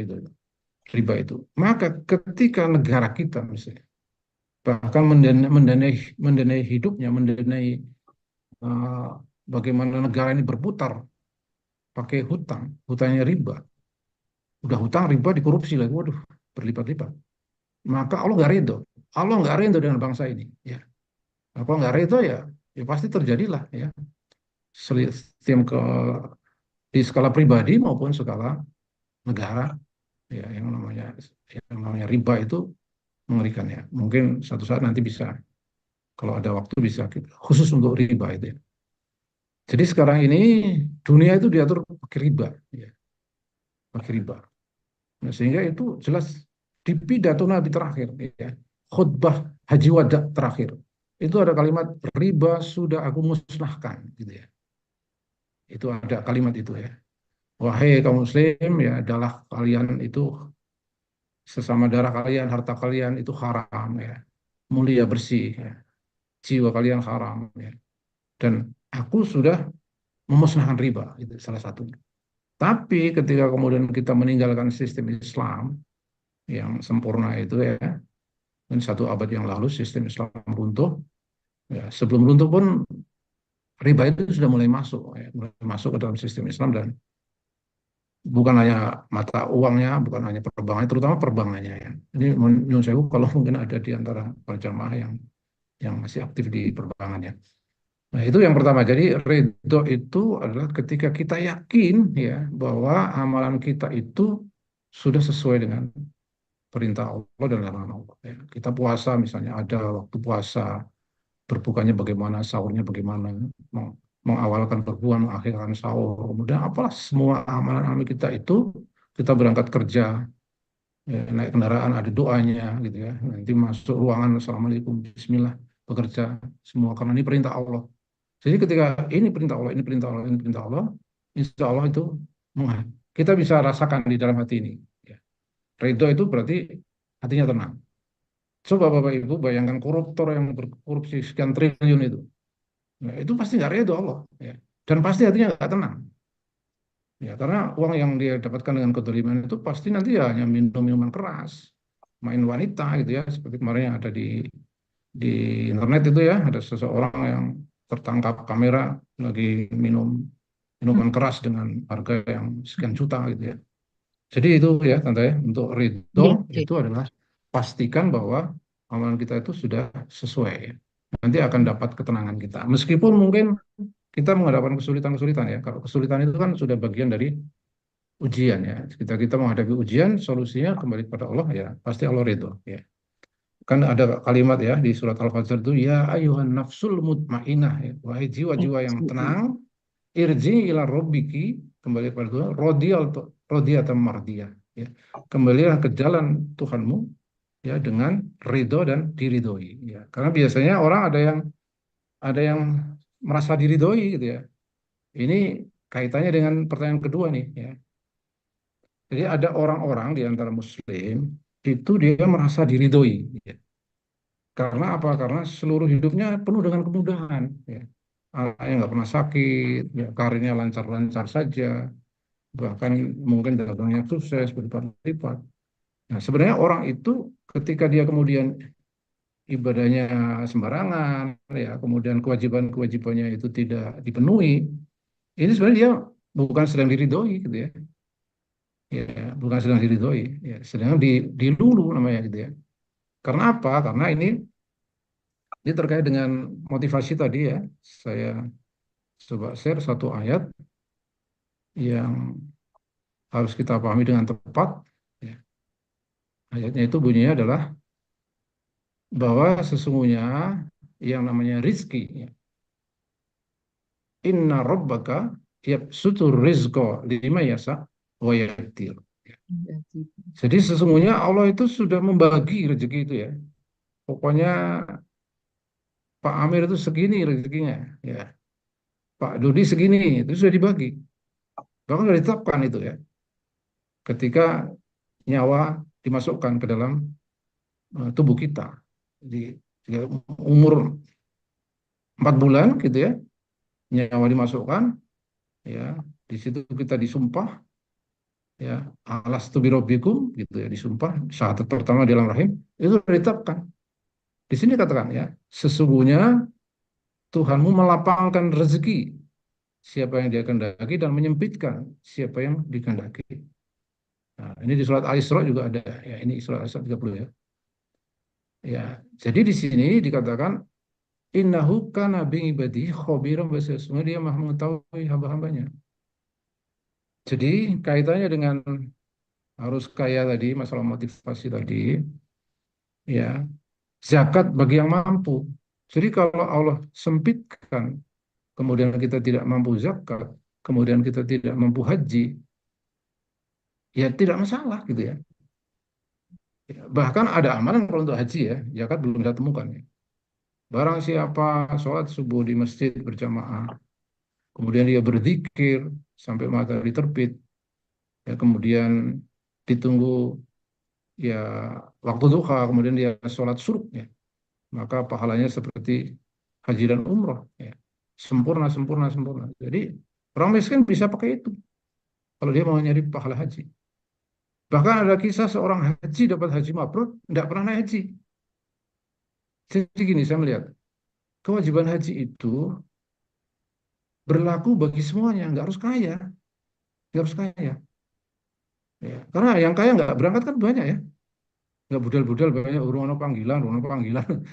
S4: riba itu. Maka ketika negara kita misalnya bahkan mendanai hidupnya, mendanai bagaimana negara ini berputar pakai hutang, hutangnya riba. Udah hutang riba dikorupsi lagi, waduh berlipat-lipat. Maka Allah nggak ridho. Allah nggak ridho dengan bangsa ini. Ya. Apa nggak ridho ya? Ya pasti terjadilah ya. Sistem di skala pribadi maupun skala negara ya yang namanya riba itu mengerikan ya. Mungkin suatu saat nanti bisa kalau ada waktu bisa khusus untuk riba itu ya. Jadi sekarang ini dunia itu diatur pakai riba ya. Pakai riba. Nah, sehingga itu jelas di pidato Nabi terakhir ya. Khutbah Haji Wada terakhir. Itu ada kalimat riba sudah aku musnahkan gitu ya. Itu ada kalimat itu ya. Wahai kaum muslim ya adalah kalian itu sesama darah kalian, harta kalian itu haram ya. Mulia bersih ya. Jiwa kalian haram ya. Dan aku sudah memusnahkan riba itu salah satunya. Tapi ketika kemudian kita meninggalkan sistem Islam yang sempurna itu ya, dan 1 abad yang lalu sistem Islam runtuh, ya, sebelum runtuh pun riba itu sudah mulai masuk, ya, mulai masuk ke dalam sistem Islam dan bukan hanya mata uangnya, bukan hanya perbankannya, terutama perbankannya ya. Ini menurut saya kalau mungkin ada di antara para jamaah yang masih aktif di perbankannya. Nah, itu yang pertama. Jadi ridho itu adalah ketika kita yakin ya bahwa amalan kita itu sudah sesuai dengan perintah Allah dan larangan Allah. Ya. Kita puasa misalnya ada waktu puasa, berbukanya bagaimana, sahurnya bagaimana, mengawalkan berbuka, mengakhirkan sahur, kemudian apalah semua amalan-amalan kita itu kita berangkat kerja, ya, naik kendaraan ada doanya gitu ya. Nanti masuk ruangan assalamualaikum bismillah bekerja semua karena ini perintah Allah. Jadi ketika ini perintah Allah, ini perintah Allah, ini perintah Allah, insya Allah itu kita bisa rasakan di dalam hati ini. Ya. Ridho itu berarti hatinya tenang. Coba Bapak Ibu bayangkan koruptor yang berkorupsi sekian triliun itu. Nah, itu pasti nggak ridho Allah. Ya. Dan pasti hatinya nggak tenang. Ya, karena uang yang dia dapatkan dengan kedoliman itu pasti nanti ya hanya minum minuman keras, main wanita gitu ya, seperti kemarin yang ada di internet itu ya, ada seseorang yang tertangkap kamera lagi minum minuman keras dengan harga yang sekian juta gitu ya. Jadi itu ya Tante ya, untuk ridho itu adalah pastikan bahwa amalan kita itu sudah sesuai ya. Nanti akan dapat ketenangan kita. Meskipun mungkin kita menghadapkan kesulitan-kesulitan ya. Kalau kesulitan itu kan sudah bagian dari ujian ya. Kita menghadapi ujian, solusinya kembali kepada Allah ya. Pasti Allah ridho ya. Kan ada kalimat ya di surat Al-Fajr itu, ya ayuhan nafsul mutmainah, ya. Wahai jiwa-jiwa yang tenang, irji ila rabbiki, kembali kepada Tuhan, rodiyatan mardiyah, ya. Kembalilah ke jalan Tuhanmu, ya, dengan ridho dan diridhoi, ya. Karena biasanya orang ada yang merasa diridhoi gitu ya. Ini kaitannya dengan pertanyaan kedua nih, ya. Jadi ada orang-orang di antara muslim itu dia merasa diridhoi, ya. Karena apa? Karena seluruh hidupnya penuh dengan kemudahan, ya. Anaknya nggak pernah sakit, ya, karirnya lancar-lancar saja, bahkan mungkin dagangnya sukses berlipat-lipat. Nah, sebenarnya orang itu ketika dia kemudian ibadahnya sembarangan, ya, kemudian kewajiban-kewajibannya itu tidak dipenuhi, ini sebenarnya dia bukan sedang diridhoi, gitu ya. Ya, bukan sedang diridhoi, ya, sedang dilulu namanya, gitu ya. Karena apa? Karena ini terkait dengan motivasi tadi ya. Saya coba share satu ayat yang harus kita pahami dengan tepat. Ya. Ayatnya itu bunyinya adalah bahwa sesungguhnya yang namanya rizki, ya. Inna rabbaka yabsutur rizqa lima yasa wa yaqdir. Jadi sesungguhnya Allah itu sudah membagi rezeki itu ya. Pokoknya Pak Amir itu segini rezekinya, ya. Pak Dodi segini, itu sudah dibagi. Bahkan sudah ditetapkan itu ya. Ketika nyawa dimasukkan ke dalam tubuh kita. Jadi umur 4 bulan gitu ya, nyawa dimasukkan, ya, di situ kita disumpah, ya, alastu birabbikum gitu ya, disumpah syahadat pertama di dalam rahim, itu sudah ditetapkan. Di sini katakan ya, sesungguhnya Tuhanmu melapangkan rezeki siapa yang dia kehendaki dan menyempitkan siapa yang dikehendaki. Nah, ini di surat Al-Isra juga ada ya, ini surat Al-Isra 30 ya. Ya, jadi di sini dikatakan innahu kana bi ibadihi khabiran basir. Sesungguhnya dia maha mengetahui hamba-hambanya. Jadi kaitannya dengan harus kaya tadi, masalah motivasi tadi, ya, zakat bagi yang mampu. Jadi kalau Allah sempitkan, kemudian kita tidak mampu zakat, kemudian kita tidak mampu haji, ya tidak masalah gitu ya. Bahkan ada amalan kalau untuk haji ya, zakat belum kita temukan ya. Barang siapa sholat subuh di masjid berjamaah, kemudian dia berzikir sampai matahari terbit, ya, kemudian ditunggu ya waktu duha, kemudian dia sholat syuruk, ya, maka pahalanya seperti haji dan umroh, ya. Sempurna, sempurna, sempurna. Jadi orang miskin bisa pakai itu kalau dia mau nyari pahala haji. Bahkan ada kisah seorang haji dapat haji mabrur, tidak pernah naik haji. Jadi gini saya melihat, kewajiban haji itu berlaku bagi semuanya, nggak harus kaya, nggak harus kaya. Ya, karena yang kaya nggak berangkat kan banyak ya, nggak budal-budal banyak urung panggilan,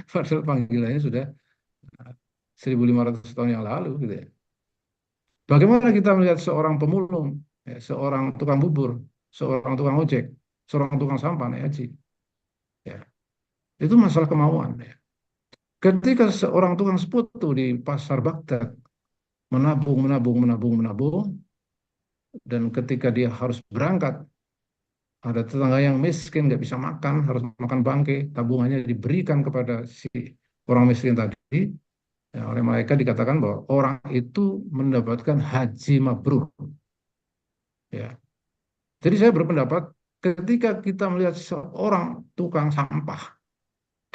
S4: padahal panggilannya sudah 1.500 tahun yang lalu gitu ya. Bagaimana kita melihat seorang pemulung, ya, seorang tukang bubur, seorang tukang ojek, seorang tukang sampah naik haji, ya, itu masalah kemauan, ya. Ketika seorang tukang seputu di pasar Baghdad menabung, menabung, menabung, menabung, dan ketika dia harus berangkat, ada tetangga yang miskin nggak bisa makan, harus makan bangkai, tabungannya diberikan kepada si orang miskin tadi. Ya, oleh malaikat dikatakan bahwa orang itu mendapatkan haji mabrur. Ya. Jadi saya berpendapat ketika kita melihat seorang tukang sampah,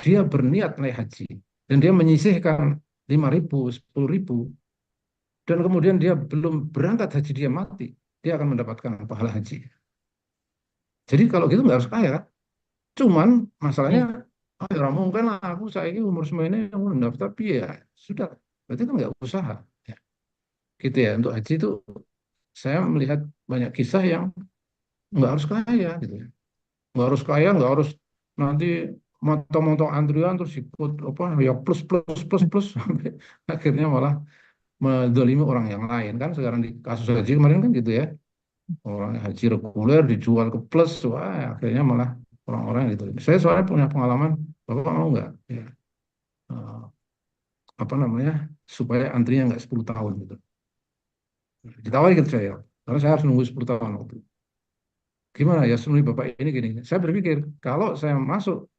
S4: dia berniat naik haji dan dia menyisihkan 5.000, 10.000, dan kemudian dia belum berangkat haji, dia mati, dia akan mendapatkan pahala haji. Jadi kalau gitu nggak harus kaya kan? Cuman masalahnya, ya mungkin aku saya ini umur semene aku mendaftar, tapi ya sudah, berarti kan nggak usaha. Ya. Gitu ya, untuk haji itu saya melihat banyak kisah yang nggak harus kaya gitu ya. Nggak harus kaya, nggak harus nanti motong-motong antrian terus ikut apa ya plus plus plus plus sampai akhirnya malah mendolimi orang yang lain kan. Sekarang di kasus haji kemarin kan gitu ya, orang haji reguler dijual ke plus, wah akhirnya malah orang-orang yang ditolimi. Saya soalnya punya pengalaman Bapak mau nggak? Ya, eh, apa namanya, supaya antrinya nggak 10 tahun gitu. Ditawari gitu saya, karena saya harus nunggu 10 tahun waktu. Gimana ya, senui Bapak ini gini. Saya berpikir, kalau saya masuk,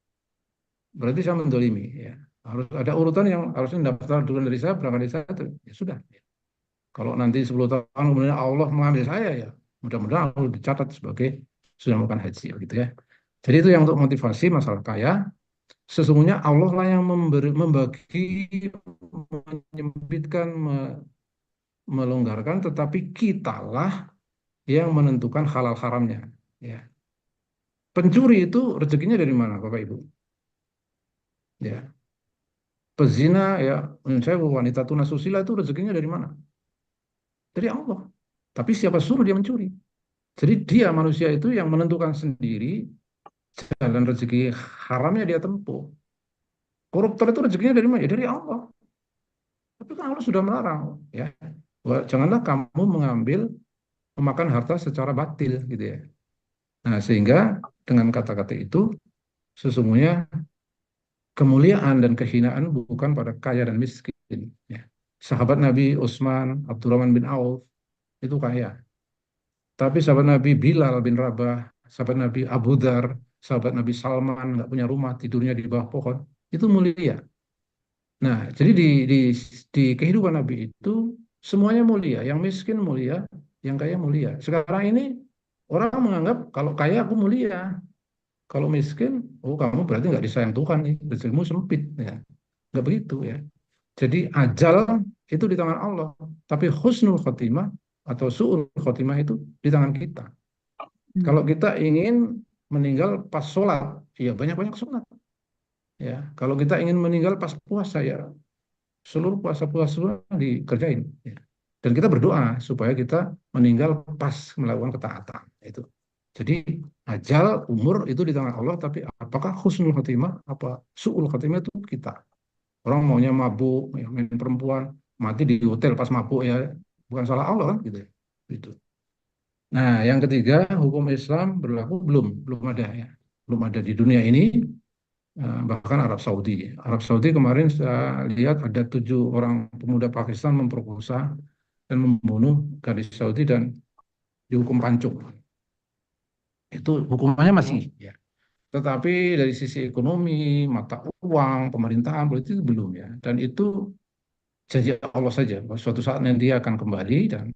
S4: berarti saya mendolimi. Ya. Harus ada urutan yang harusnya daftar dulu dari saya, berangkat dari saya, ya sudah. Kalau nanti 10 tahun kemudian Allah mengambil saya, ya mudah-mudahan Allah dicatat sebagai sudah melakukan haji, gitu ya. Jadi itu yang untuk motivasi masalah kaya. Sesungguhnya Allah lah yang membagi, menyempitkan, melonggarkan, tetapi kitalah yang menentukan halal haramnya. Ya. Pencuri itu rezekinya dari mana, Bapak Ibu? Ya. Pezina, ya, saya wanita tunasusila itu rezekinya dari mana? Dari Allah. Tapi siapa suruh dia mencuri? Jadi dia manusia itu yang menentukan sendiri jalan rezeki haramnya dia tempuh. Koruptor itu rezekinya dari mana? Ya dari Allah. Tapi kan Allah sudah melarang, ya. Janganlah kamu memakan harta secara batil, gitu ya. Nah, sehingga dengan kata-kata itu sesungguhnya kemuliaan dan kehinaan bukan pada kaya dan miskin. Ya. Sahabat Nabi Utsman, Abdurrahman bin Auf itu kaya. Tapi sahabat Nabi Bilal bin Rabah, sahabat Nabi Abu Dhar, sahabat Nabi Salman nggak punya rumah, tidurnya di bawah pohon, itu mulia. Nah, jadi di kehidupan Nabi itu semuanya mulia. Yang miskin mulia, yang kaya mulia. Sekarang ini orang menganggap kalau kaya aku mulia, kalau miskin, oh kamu berarti nggak disayang Tuhan nih, rezekimu sempit, ya. Nggak begitu ya. Jadi ajal itu di tangan Allah, tapi husnul khotimah atau su'ul khotimah itu di tangan kita. Kalau kita ingin meninggal pas sholat, ya banyak-banyak sholat. Ya, kalau kita ingin meninggal pas puasa, ya seluruh puasa-puasa dikerjain. Ya. Dan kita berdoa supaya kita meninggal pas melakukan ketaatan. Itu. Jadi ajal, umur itu di tangan Allah, tapi apakah husnul khotimah, apa su'ul khotimah itu kita. Orang maunya mabuk, ya, main perempuan, mati di hotel pas mabuk, ya bukan salah Allah kan gitu. Gitu. Nah, yang ketiga, hukum Islam berlaku belum ada ya. Belum ada di dunia ini, bahkan Arab Saudi. Arab Saudi kemarin saya lihat ada 7 orang pemuda Pakistan memperkosa dan membunuh gadis Saudi dan dihukum pancung. Itu hukumannya masih ya. Tetapi dari sisi ekonomi, mata uang, pemerintahan, politik itu belum ya. Dan itu janji Allah saja. Suatu saat nanti dia akan kembali dan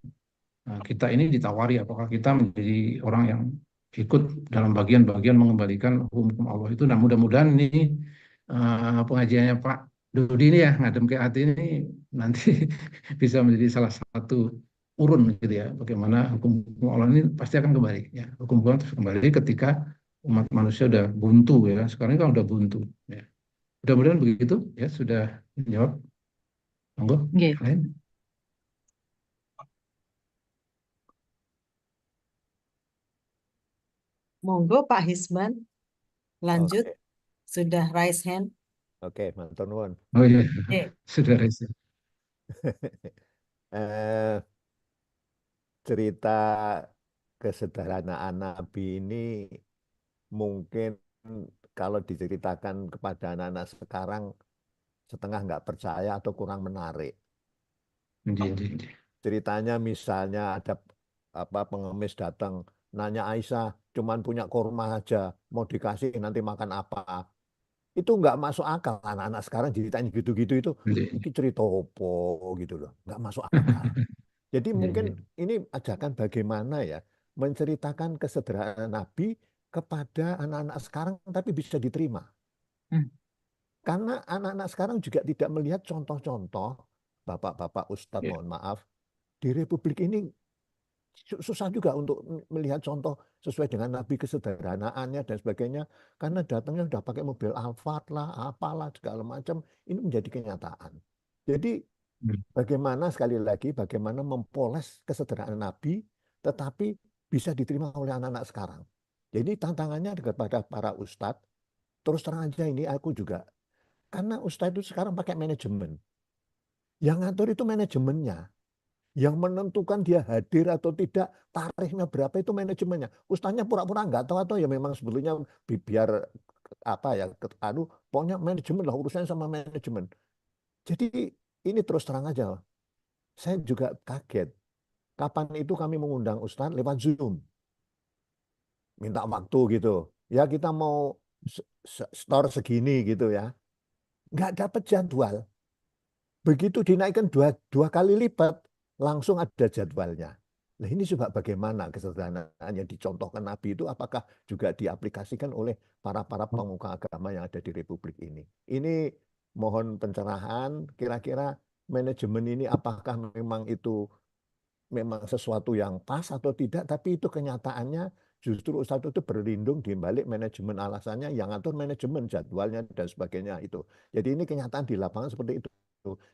S4: kita ini ditawari apakah kita menjadi orang yang ikut dalam bagian-bagian mengembalikan hukum Allah itu. Nah, mudah-mudahan ini pengajiannya Pak Dodi ini ya, ngadem ke hati ini nanti bisa menjadi salah satu urun gitu ya, bagaimana hukum Allah ini pasti akan kembali ya. Hukum Allah terus kembali ketika umat manusia udah buntu ya. Sekarang kan udah buntu ya. Mudah-mudahan begitu ya, sudah menjawab. Monggo,
S6: Nggih.
S4: lain.
S5: Monggo Pak Hisban, lanjut.
S7: Oke,
S5: Sudah raise hand.
S7: oke, matur nuwun.
S4: Oh iya,
S5: Oke.
S4: sudah rese.
S7: Eh, cerita kesederhanaan Nabi ini mungkin kalau diceritakan kepada anak-anak sekarang setengah nggak percaya atau kurang menarik. Ceritanya misalnya ada pengemis datang nanya Aisyah, cuman punya kurma aja, mau dikasih nanti makan apa? Itu nggak masuk akal. Anak-anak sekarang ceritain gitu-gitu itu, ini cerita opo gitu loh, nggak masuk akal. Jadi mungkin ini ajakan bagaimana ya menceritakan kesederhanaan Nabi kepada anak-anak sekarang tapi bisa diterima. Karena anak-anak sekarang juga tidak melihat contoh-contoh, bapak-bapak ustadz mohon maaf, di Republik ini susah juga untuk melihat contoh sesuai dengan Nabi kesederhanaannya dan sebagainya. Karena datangnya udah pakai mobil Alphard lah, apalah segala macam, ini menjadi kenyataan. Jadi bagaimana sekali lagi, bagaimana mempoles kesederhanaan Nabi, tetapi bisa diterima oleh anak-anak sekarang. Jadi tantangannya kepada para ustadz, terus terang aja ini aku juga, karena ustadz itu sekarang pakai manajemen. Yang ngatur itu manajemennya. Yang menentukan dia hadir atau tidak, tarifnya berapa itu manajemennya. Ustadznya pura-pura nggak tahu atau ya memang sebetulnya biar apa ya, pokoknya manajemen lah, urusannya sama manajemen. Jadi ini terus terang aja, saya juga kaget. Kapan itu kami mengundang Ustadz lewat Zoom, minta waktu gitu. Ya kita mau store segini gitu ya, nggak dapat jadwal. Begitu dinaikkan dua kali lipat, langsung ada jadwalnya. Nah ini coba bagaimana kesederhanaan yang dicontohkan Nabi itu apakah juga diaplikasikan oleh para pemuka agama yang ada di Republik ini. Ini mohon pencerahan, kira-kira manajemen ini apakah memang itu memang sesuatu yang pas atau tidak, tapi itu kenyataannya justru Ustadz itu berlindung di balik manajemen, alasannya yang atur manajemen, jadwalnya dan sebagainya itu. Jadi ini kenyataan di lapangan seperti itu.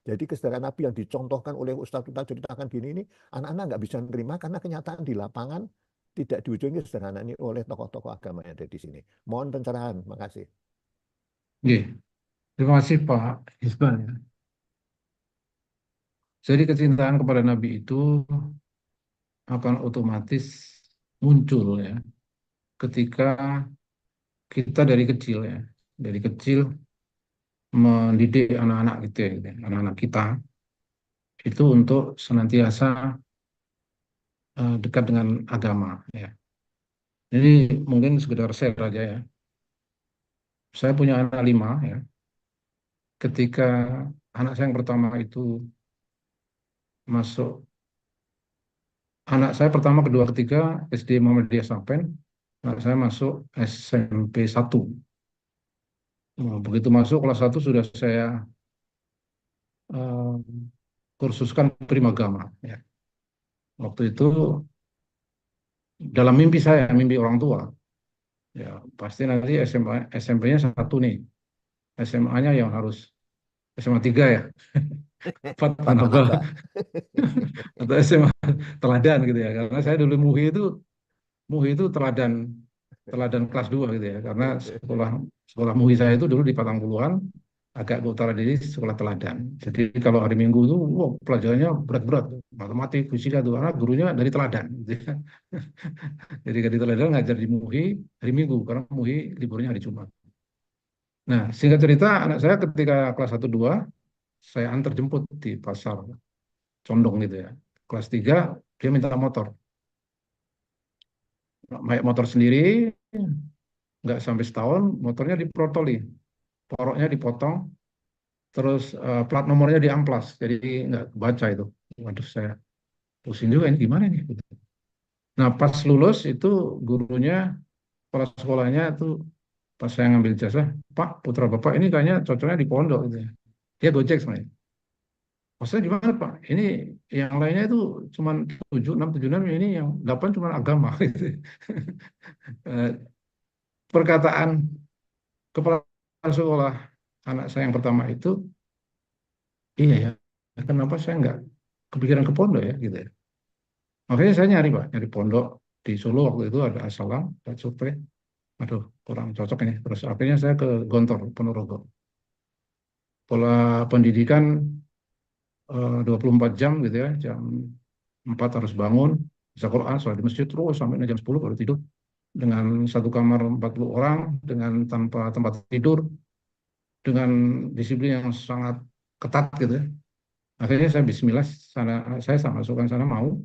S7: Jadi kesadaran Nabi yang dicontohkan oleh Ustadz kita ceritakan gini ini, anak-anak nggak bisa nerima karena kenyataan di lapangan tidak diwujudkan sederhana ini oleh tokoh-tokoh agama yang ada di sini. Mohon pencerahan, makasih.
S4: Terima kasih Pak Isban. Jadi kecintaan kepada Nabi itu akan otomatis muncul ya ketika kita dari kecil ya, dari kecil mendidik anak-anak gitu ya, anak-anak kita itu untuk senantiasa dekat dengan agama ya. Ini mungkin sekedar share aja ya. Saya punya anak 5 ya. Ketika anak saya yang pertama itu masuk, anak saya pertama, kedua, ketiga SD Muhammadiyah Sapen, anak saya masuk SMP 1. Begitu masuk kelas 1 sudah saya kursuskan primagama ya. Waktu itu dalam mimpi saya, mimpi orang tua, ya pasti nanti SMP-nya 1 nih, SMA-nya yang harus SMA 3 ya, 4 Tanabal atau SMA teladan gitu ya, karena saya dulu MUI itu teladan kelas 2 gitu ya, karena sekolah MUI saya itu dulu di Patangpuluhan, agak ke utara dari sekolah teladan. Jadi kalau hari Minggu itu pelajarannya berat-berat, matematik, fisika tuh, karena gurunya dari teladan gitu ya. Jadi dari teladan ngajar di MUI hari Minggu, karena MUI liburnya hari Jumat. Nah, singkat cerita, anak saya ketika kelas 1-2, saya antar jemput di pasar Condong gitu ya. Kelas 3, dia minta motor. Naik motor sendiri, nggak sampai setahun, motornya diprotoli. Poroknya dipotong, terus plat nomornya diamplas, jadi nggak baca itu. Waduh, saya pusing juga, ini gimana nih? Nah, pas lulus itu gurunya, kepala sekolahnya itu, pas saya ngambil jasa, Pak, putra Bapak ini kayaknya cocoknya di pondok gitu ya. Dia Gojek sebenarnya. Maksudnya gimana Pak? Ini yang lainnya itu cuma 7, 6, 7, 6, ini yang 8 cuma agama gitu. Perkataan kepala sekolah anak saya yang pertama itu, iya ya, kenapa saya nggak kepikiran ke pondok ya gitu ya. Makanya saya nyari Pak, nyari pondok di Solo waktu itu ada As-Salam, ada survei, aduh kurang cocok ini. Terus akhirnya saya ke Gontor, Ponorogo. Pola pendidikan 24 jam gitu ya, jam 4 harus bangun, baca Quran, sholat di masjid terus sampai jam 10 baru tidur. Dengan satu kamar 40 orang, dengan tanpa tempat tidur, dengan disiplin yang sangat ketat gitu ya. Akhirnya saya bismillah, saya masukkan sana mau.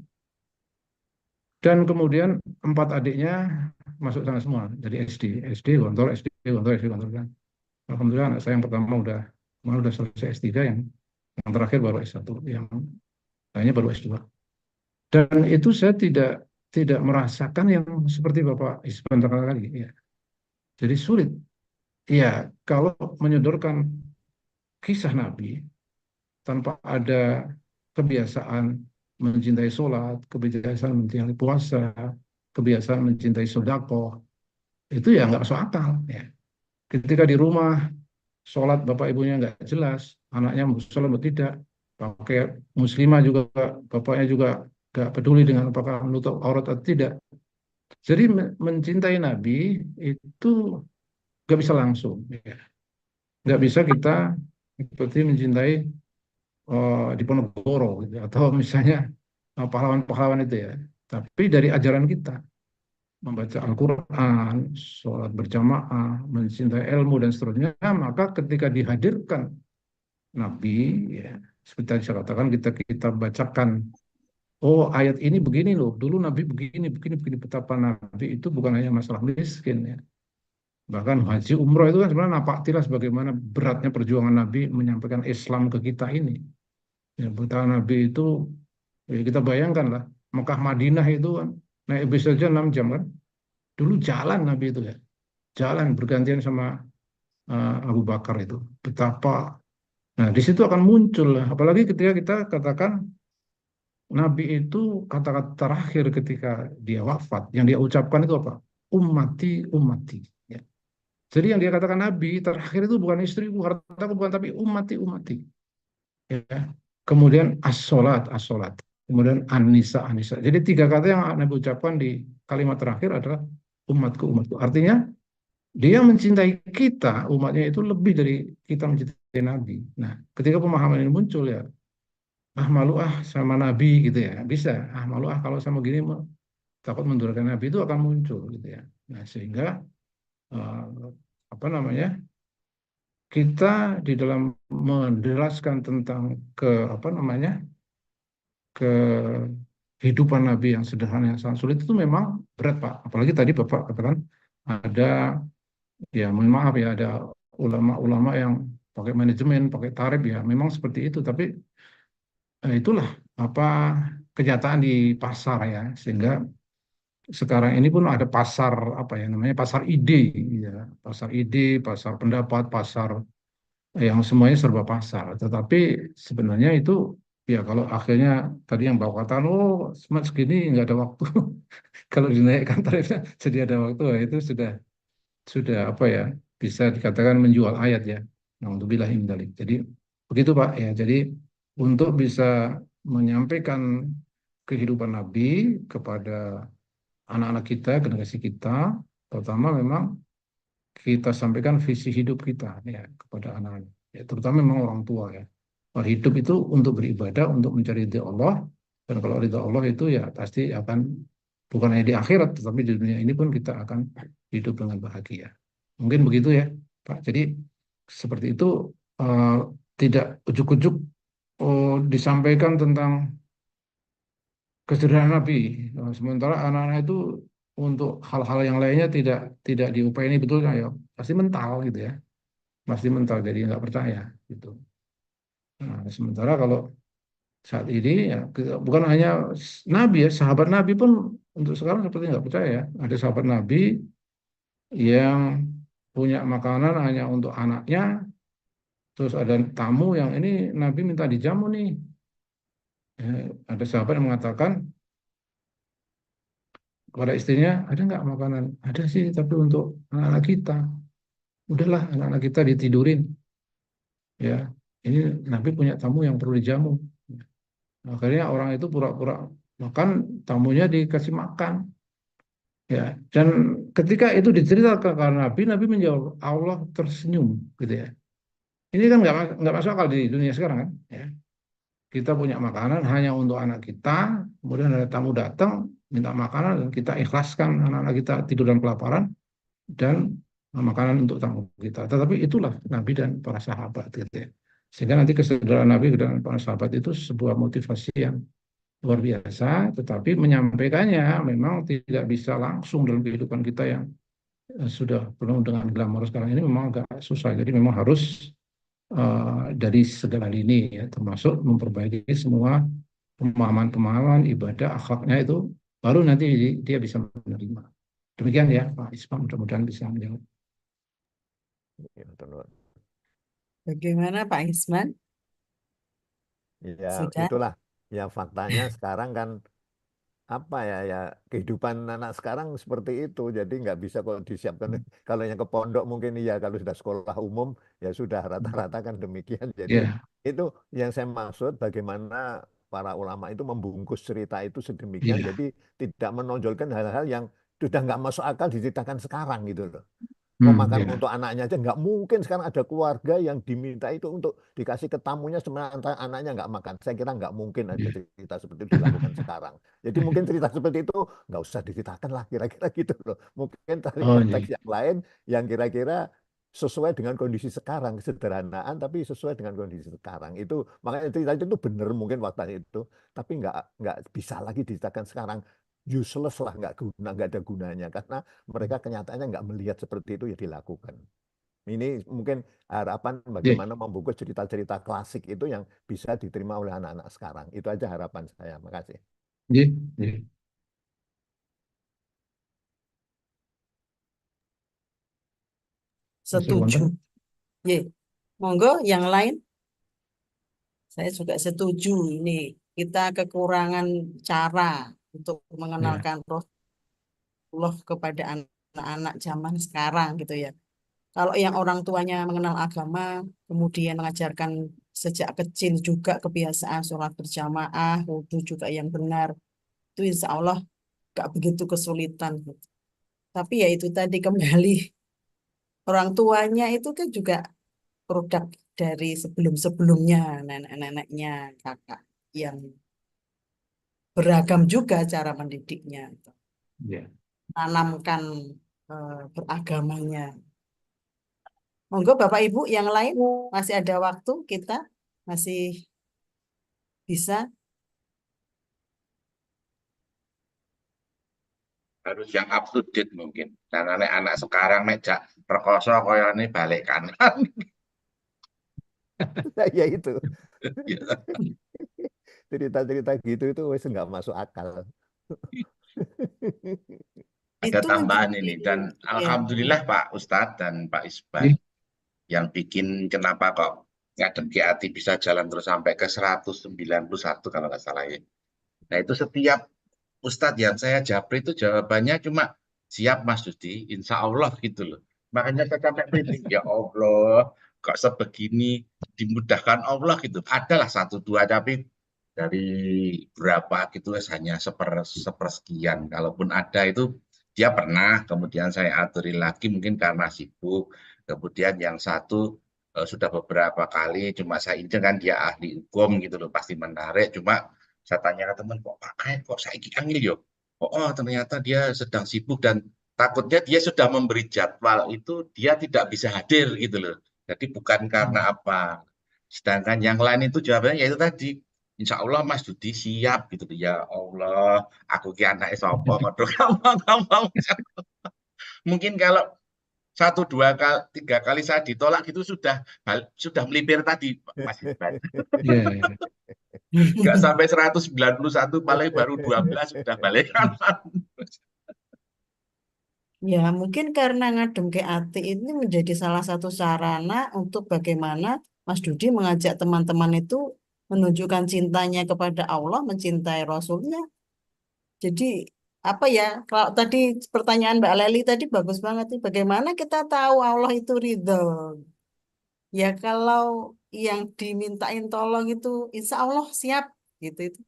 S4: Dan kemudian 4 adiknya masuk sana semua, dari SD Gontor, SD Gontor kan. Alhamdulillah anak saya yang pertama udah selesai S3, yang terakhir baru S1, yang lainnya baru S2. Dan itu saya tidak merasakan yang seperti Bapak Isban tadi ya. Jadi sulit. Ya, kalau menyodorkan kisah Nabi tanpa ada kebiasaan mencintai sholat, kebiasaan mencintai puasa, kebiasaan mencintai sedekah, itu ya nggak masuk akal ya. Ketika di rumah sholat bapak ibunya nggak jelas, anaknya sholat atau tidak, pakai muslimah juga bapaknya juga nggak peduli dengan apakah menutup aurat atau tidak. Jadi mencintai Nabi itu nggak bisa langsung, ya. Nggak bisa kita seperti mencintai di Ponorogo gitu, atau misalnya pahlawan-pahlawan itu ya. Tapi dari ajaran kita. membaca Al-Quran, sholat berjamaah, mencintai ilmu dan seterusnya, maka ketika dihadirkan Nabi, ya, seperti tadi saya katakan, kita bacakan, oh ayat ini begini loh, dulu Nabi begini, begini, begini, betapa Nabi itu bukan hanya masalah miskin ya. Bahkan haji umroh itu kan sebenarnya nampak tilas bagaimana beratnya perjuangan Nabi menyampaikan Islam ke kita ini. Ya, betapa Nabi itu, ya kita bayangkan lah, Mekah Madinah itu kan naik bis saja 6 jam kan. Dulu jalan Nabi itu ya, jalan bergantian sama Abu Bakar itu. Betapa, nah di situ akan muncul lah, apalagi ketika kita katakan Nabi itu kata-kata terakhir ketika dia wafat, yang dia ucapkan itu apa? Ummati, ummati. Ya. Jadi yang dia katakan Nabi terakhir itu bukan istriku, hartaku bukan, tapi ummati, ummati. Ya. Kemudian as-solat, as-solat. Kemudian an-nisa, an-nisa. Jadi 3 kata yang Nabi ucapkan di kalimat terakhir adalah umatku, umatku. Artinya dia mencintai kita, umatnya itu lebih dari kita mencintai Nabi. Nah, ketika pemahaman ini muncul ya, malu sama Nabi gitu ya, bisa. Malu kalau sama gini takut mendurhakai Nabi itu akan muncul gitu ya. Nah, sehingga eh, apa namanya? Kita di dalam menjelaskan tentang apa namanya? Kehidupan Nabi yang sederhana yang sangat sulit itu memang berat Pak. Apalagi tadi Bapak katakan ada, ya mohon maaf ya, ada ulama-ulama yang pakai manajemen, pakai tarif ya, memang seperti itu. Tapi itulah apa kenyataan di pasar ya, sehingga sekarang ini pun ada pasar apa ya namanya, pasar ide ya, pasar ide, pasar pendapat, pasar yang semuanya serba pasar. Tetapi sebenarnya itu ya kalau akhirnya tadi yang Bapak katakan, oh smart segini nggak ada waktu. Kalau dinaikkan tarifnya jadi ada waktu, ya itu sudah apa ya, bisa dikatakan menjual ayat ya. Nah, untuk bilah indalik. Jadi begitu Pak ya. Jadi untuk bisa menyampaikan kehidupan Nabi kepada anak-anak kita, generasi kita, pertama memang kita sampaikan visi hidup kita ya kepada anak-anak. Ya, terutama memang orang tua ya. Bahwa hidup itu untuk beribadah, untuk mencari ridha Allah, dan kalau ridha Allah itu ya pasti akan bukan hanya di akhirat, tetapi di dunia ini pun kita akan hidup dengan bahagia. Mungkin begitu ya, Pak. Jadi seperti itu, eh, tidak ujuk-ujuk disampaikan tentang kesederhanaan Nabi. Sementara anak-anak itu untuk hal-hal yang lainnya tidak tidak diupayain, betul nggak ya? Pasti mental gitu ya, pasti mental, jadi nggak percaya gitu. Nah, sementara kalau saat ini ya bukan hanya Nabi ya, sahabat Nabi pun untuk sekarang seperti nggak percaya ya. Ada sahabat Nabi yang punya makanan hanya untuk anaknya, terus ada tamu yang ini Nabi minta dijamu nih. Ya, ada sahabat yang mengatakan kepada istrinya, ada nggak makanan? Ada sih, tapi untuk anak-anak kita. Udahlah, anak-anak kita ditidurin. Ya, ini Nabi punya tamu yang perlu dijamu. Akhirnya orang itu pura-pura makan, tamunya dikasih makan. Ya, dan ketika itu diceritakan ke Nabi, Nabi menjawab, Allah tersenyum, gitu ya. Ini kan nggak masuk akal di dunia sekarang kan? Ya. Kita punya makanan hanya untuk anak kita, kemudian ada tamu datang minta makanan dan kita ikhlaskan anak-anak kita tidur dan kelaparan dan makanan untuk tamu kita. Tetapi itulah Nabi dan para sahabat gitu ya. Sehingga nanti kesederhanaan Nabi dan para sahabat itu sebuah motivasi yang luar biasa, tetapi menyampaikannya memang tidak bisa langsung dalam kehidupan kita yang sudah penuh dengan glamor sekarang ini, memang agak susah. Jadi memang harus dari segala lini ya, termasuk memperbaiki semua pemahaman-pemahaman ibadah akhlaknya itu, baru nanti dia bisa menerima. Demikian ya Pak Isma, mudah-mudahan bisa menjawab.
S5: Bagaimana Pak Isman?
S7: Ya,
S5: Sudah?
S7: itulah ya faktanya sekarang kan apa ya kehidupan anak sekarang seperti itu, jadi nggak bisa kok disiapkan. Kalau yang ke pondok mungkin iya, kalau sudah sekolah umum ya sudah rata-rata kan demikian. Jadi
S4: Yeah.
S7: itu yang saya maksud, bagaimana para ulama itu membungkus cerita itu sedemikian,
S4: Yeah.
S7: jadi tidak menonjolkan hal-hal yang sudah nggak masuk akal diceritakan sekarang gitu loh. Mau
S4: Hmm,
S7: makan
S4: ya.
S7: untuk anaknya aja nggak mungkin. Sekarang ada keluarga yang diminta itu untuk dikasih ke tamunya, sementara anaknya nggak makan. Saya kira nggak mungkin ada
S4: Ya.
S7: cerita seperti itu dilakukan sekarang. Jadi mungkin cerita seperti itu nggak usah diceritakan lah, kira-kira gitu loh. Mungkin cari
S4: Oh,
S7: konteks
S4: iya.
S7: yang lain yang kira-kira sesuai dengan kondisi sekarang, kesederhanaan tapi sesuai dengan kondisi sekarang. Itu makanya cerita itu benar mungkin waktu itu, tapi nggak bisa lagi diceritakan sekarang. Useless lah, nggak ada gunanya karena mereka kenyataannya nggak melihat seperti itu ya dilakukan. Ini mungkin harapan
S4: Ya.
S7: bagaimana membungkus cerita-cerita klasik itu yang bisa diterima oleh anak-anak sekarang. Itu aja harapan saya. Makasih.
S4: Ya. Ya. Masih
S5: Setuju.
S4: wonten?
S5: Ye. Monggo yang lain. Saya juga setuju ini. Kita kekurangan cara untuk
S4: Ya.
S5: mengenalkan Rasulullah kepada anak-anak zaman sekarang gitu ya. Kalau yang orang tuanya mengenal agama, kemudian mengajarkan sejak kecil juga kebiasaan sholat berjamaah, wudhu juga yang benar, itu insya Allah gak begitu kesulitan. Tapi ya itu tadi kembali, orang tuanya itu kan juga produk dari sebelum-sebelumnya, nenek-neneknya, kakak, yang beragam juga cara mendidiknya,
S4: Ya.
S5: tanamkan beragamanya. Monggo Bapak Ibu yang lain, masih ada waktu, kita masih bisa.
S1: Harus yang up to date mungkin. Karena anak sekarang jak perkoso koyo ini balik kanan.
S7: Ya itu.
S1: Ya.
S7: Cerita-cerita gitu itu wes nggak masuk akal.
S1: Ada
S5: Itu
S1: tambahan
S5: menjadi
S1: ini dan
S5: ya,
S1: alhamdulillah Pak Ustadz dan Pak Isbah
S4: Ya.
S1: yang bikin kenapa kok ngadem Hati bisa jalan terus sampai ke 191 kalau nggak salah ya. Nah itu setiap Ustadz yang saya japri itu jawabannya cuma siap Mas Dudi, insya Allah gitu loh. Makanya saya sampai merinding, ya Allah, kok sebegini dimudahkan Allah gitu. Adalah satu dua tapi dari berapa gitu hanya sepersekian. Kalaupun ada itu dia pernah, kemudian saya aturin lagi mungkin karena sibuk. Kemudian yang satu sudah beberapa kali, cuma saya ini kan dia ahli hukum gitu loh, pasti menarik. Cuma saya tanya ke teman, kok pakai, kok saya angin yo? Oh, ternyata dia sedang sibuk dan takutnya dia sudah memberi jadwal itu dia tidak bisa hadir gitu loh. Jadi bukan karena apa. Sedangkan yang lain itu jawabannya yaitu tadi, Insya Allah Mas Dudi siap gitu. Ya Allah, aku ki anak sapa kok gampang-gampang. Mungkin kalau satu dua kali tiga kali saya ditolak gitu sudah melipir tadi Mas Iqbal.
S4: Ya.
S1: Nggak sampai 191 paling baru 12 sudah balik kanan.
S5: ya mungkin karena ngadem ke ati ini menjadi salah satu sarana untuk bagaimana Mas Dudi mengajak teman-teman itu menunjukkan cintanya kepada Allah, mencintai Rasulnya. Jadi apa ya? Kalau tadi pertanyaan Mbak Leli tadi bagus banget nih. Bagaimana kita tahu Allah itu ridho? Ya kalau yang dimintain tolong itu insya Allah siap gitu itu.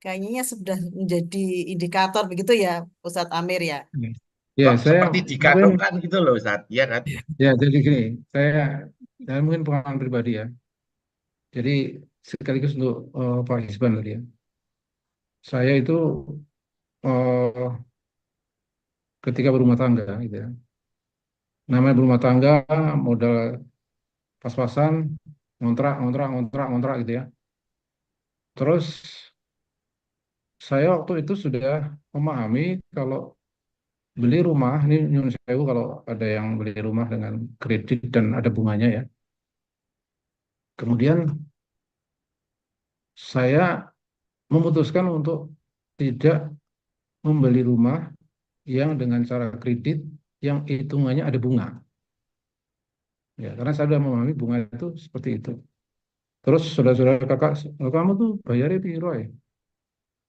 S5: Kayaknya sudah menjadi indikator begitu ya Ustadz Amir ya.
S4: Ya,
S1: Kok
S4: saya
S1: seperti
S4: mungkin
S1: dikandungkan gitu loh Ustaz, ya kan?
S4: ya jadi gini, saya mungkin pengalaman pribadi ya. Jadi sekaligus untuk Pak Hisban tadi ya. Saya itu eh, ketika berumah tangga gitu ya. Namanya berumah tangga, modal pas-pasan, ngontrak gitu ya. Terus saya waktu itu sudah memahami kalau beli rumah, ini nyun sewu kalau ada yang beli rumah dengan kredit dan ada bunganya ya. Kemudian saya memutuskan untuk tidak membeli rumah yang dengan cara kredit yang hitungannya ada bunga. Ya, karena saya sudah memahami bunga itu seperti itu. Terus saudara-saudara kakak, kamu tuh bayarnya piro ya?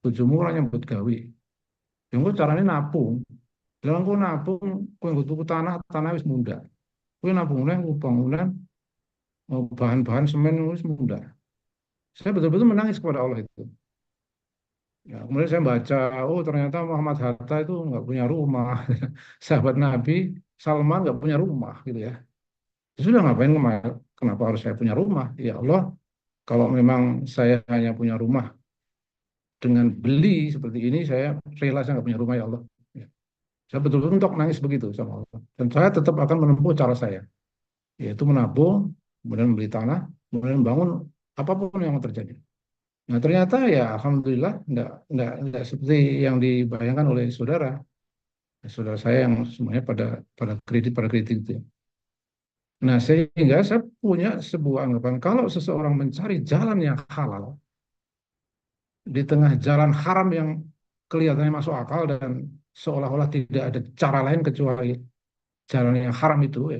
S4: Tujuhmu orang nyambut gawe. Yang gue caranya napung. Dalam gue napung, gue nggak tuku tanah wis muda. Gue nabungnya, gue bangunan, bahan-bahan semen wis muda. Saya betul-betul menangis kepada Allah itu. Ya, kemudian saya baca, oh ternyata Muhammad Hatta itu nggak punya rumah. Sahabat Nabi Salman nggak punya rumah gitu ya. Sudah ngapain kenapa harus saya punya rumah? Ya Allah, kalau memang saya hanya punya rumah dengan beli seperti ini, saya rela saya nggak punya rumah ya Allah. Ya. Saya betul-betul untuk nangis begitu sama Allah. Dan saya tetap akan menempuh cara saya, yaitu menabung, kemudian membeli tanah, kemudian membangun apapun yang terjadi. Nah ternyata ya alhamdulillah enggak seperti yang dibayangkan oleh saudara. Saudara saya yang semuanya pada kredit itu ya. Nah sehingga saya punya sebuah anggapan kalau seseorang mencari jalan yang halal di tengah jalan haram yang kelihatannya masuk akal dan seolah-olah tidak ada cara lain kecuali jalan yang haram itu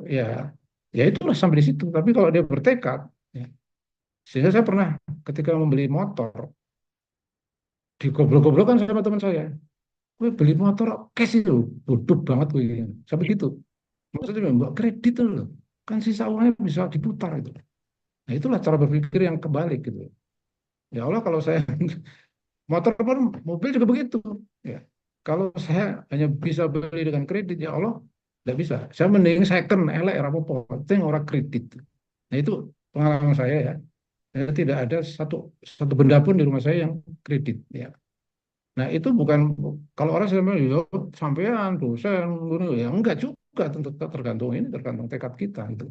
S4: ya ya itulah sampai di situ. Tapi kalau dia bertekad, ya, sehingga saya pernah ketika membeli motor digoblok-goblokkan sama teman saya. Gue beli motor cash itu, bodoh banget gue ini. Sampai gitu. Maksudnya mbak kredit itu loh, kan sisa uangnya bisa diputar itu. Nah itulah cara berpikir yang kebalik gitu. Ya Allah kalau saya motor pun mobil juga begitu. Ya kalau saya hanya bisa beli dengan kredit ya Allah tidak bisa. Saya mending second elek rapopo, penting orang kredit. Nah itu pengalaman saya ya. Tidak ada satu benda pun di rumah saya yang kredit ya. Nah, itu bukan kalau orang saya bilang, "Ya, sampean dosen, ya enggak juga, tentu tergantung tekad kita itu.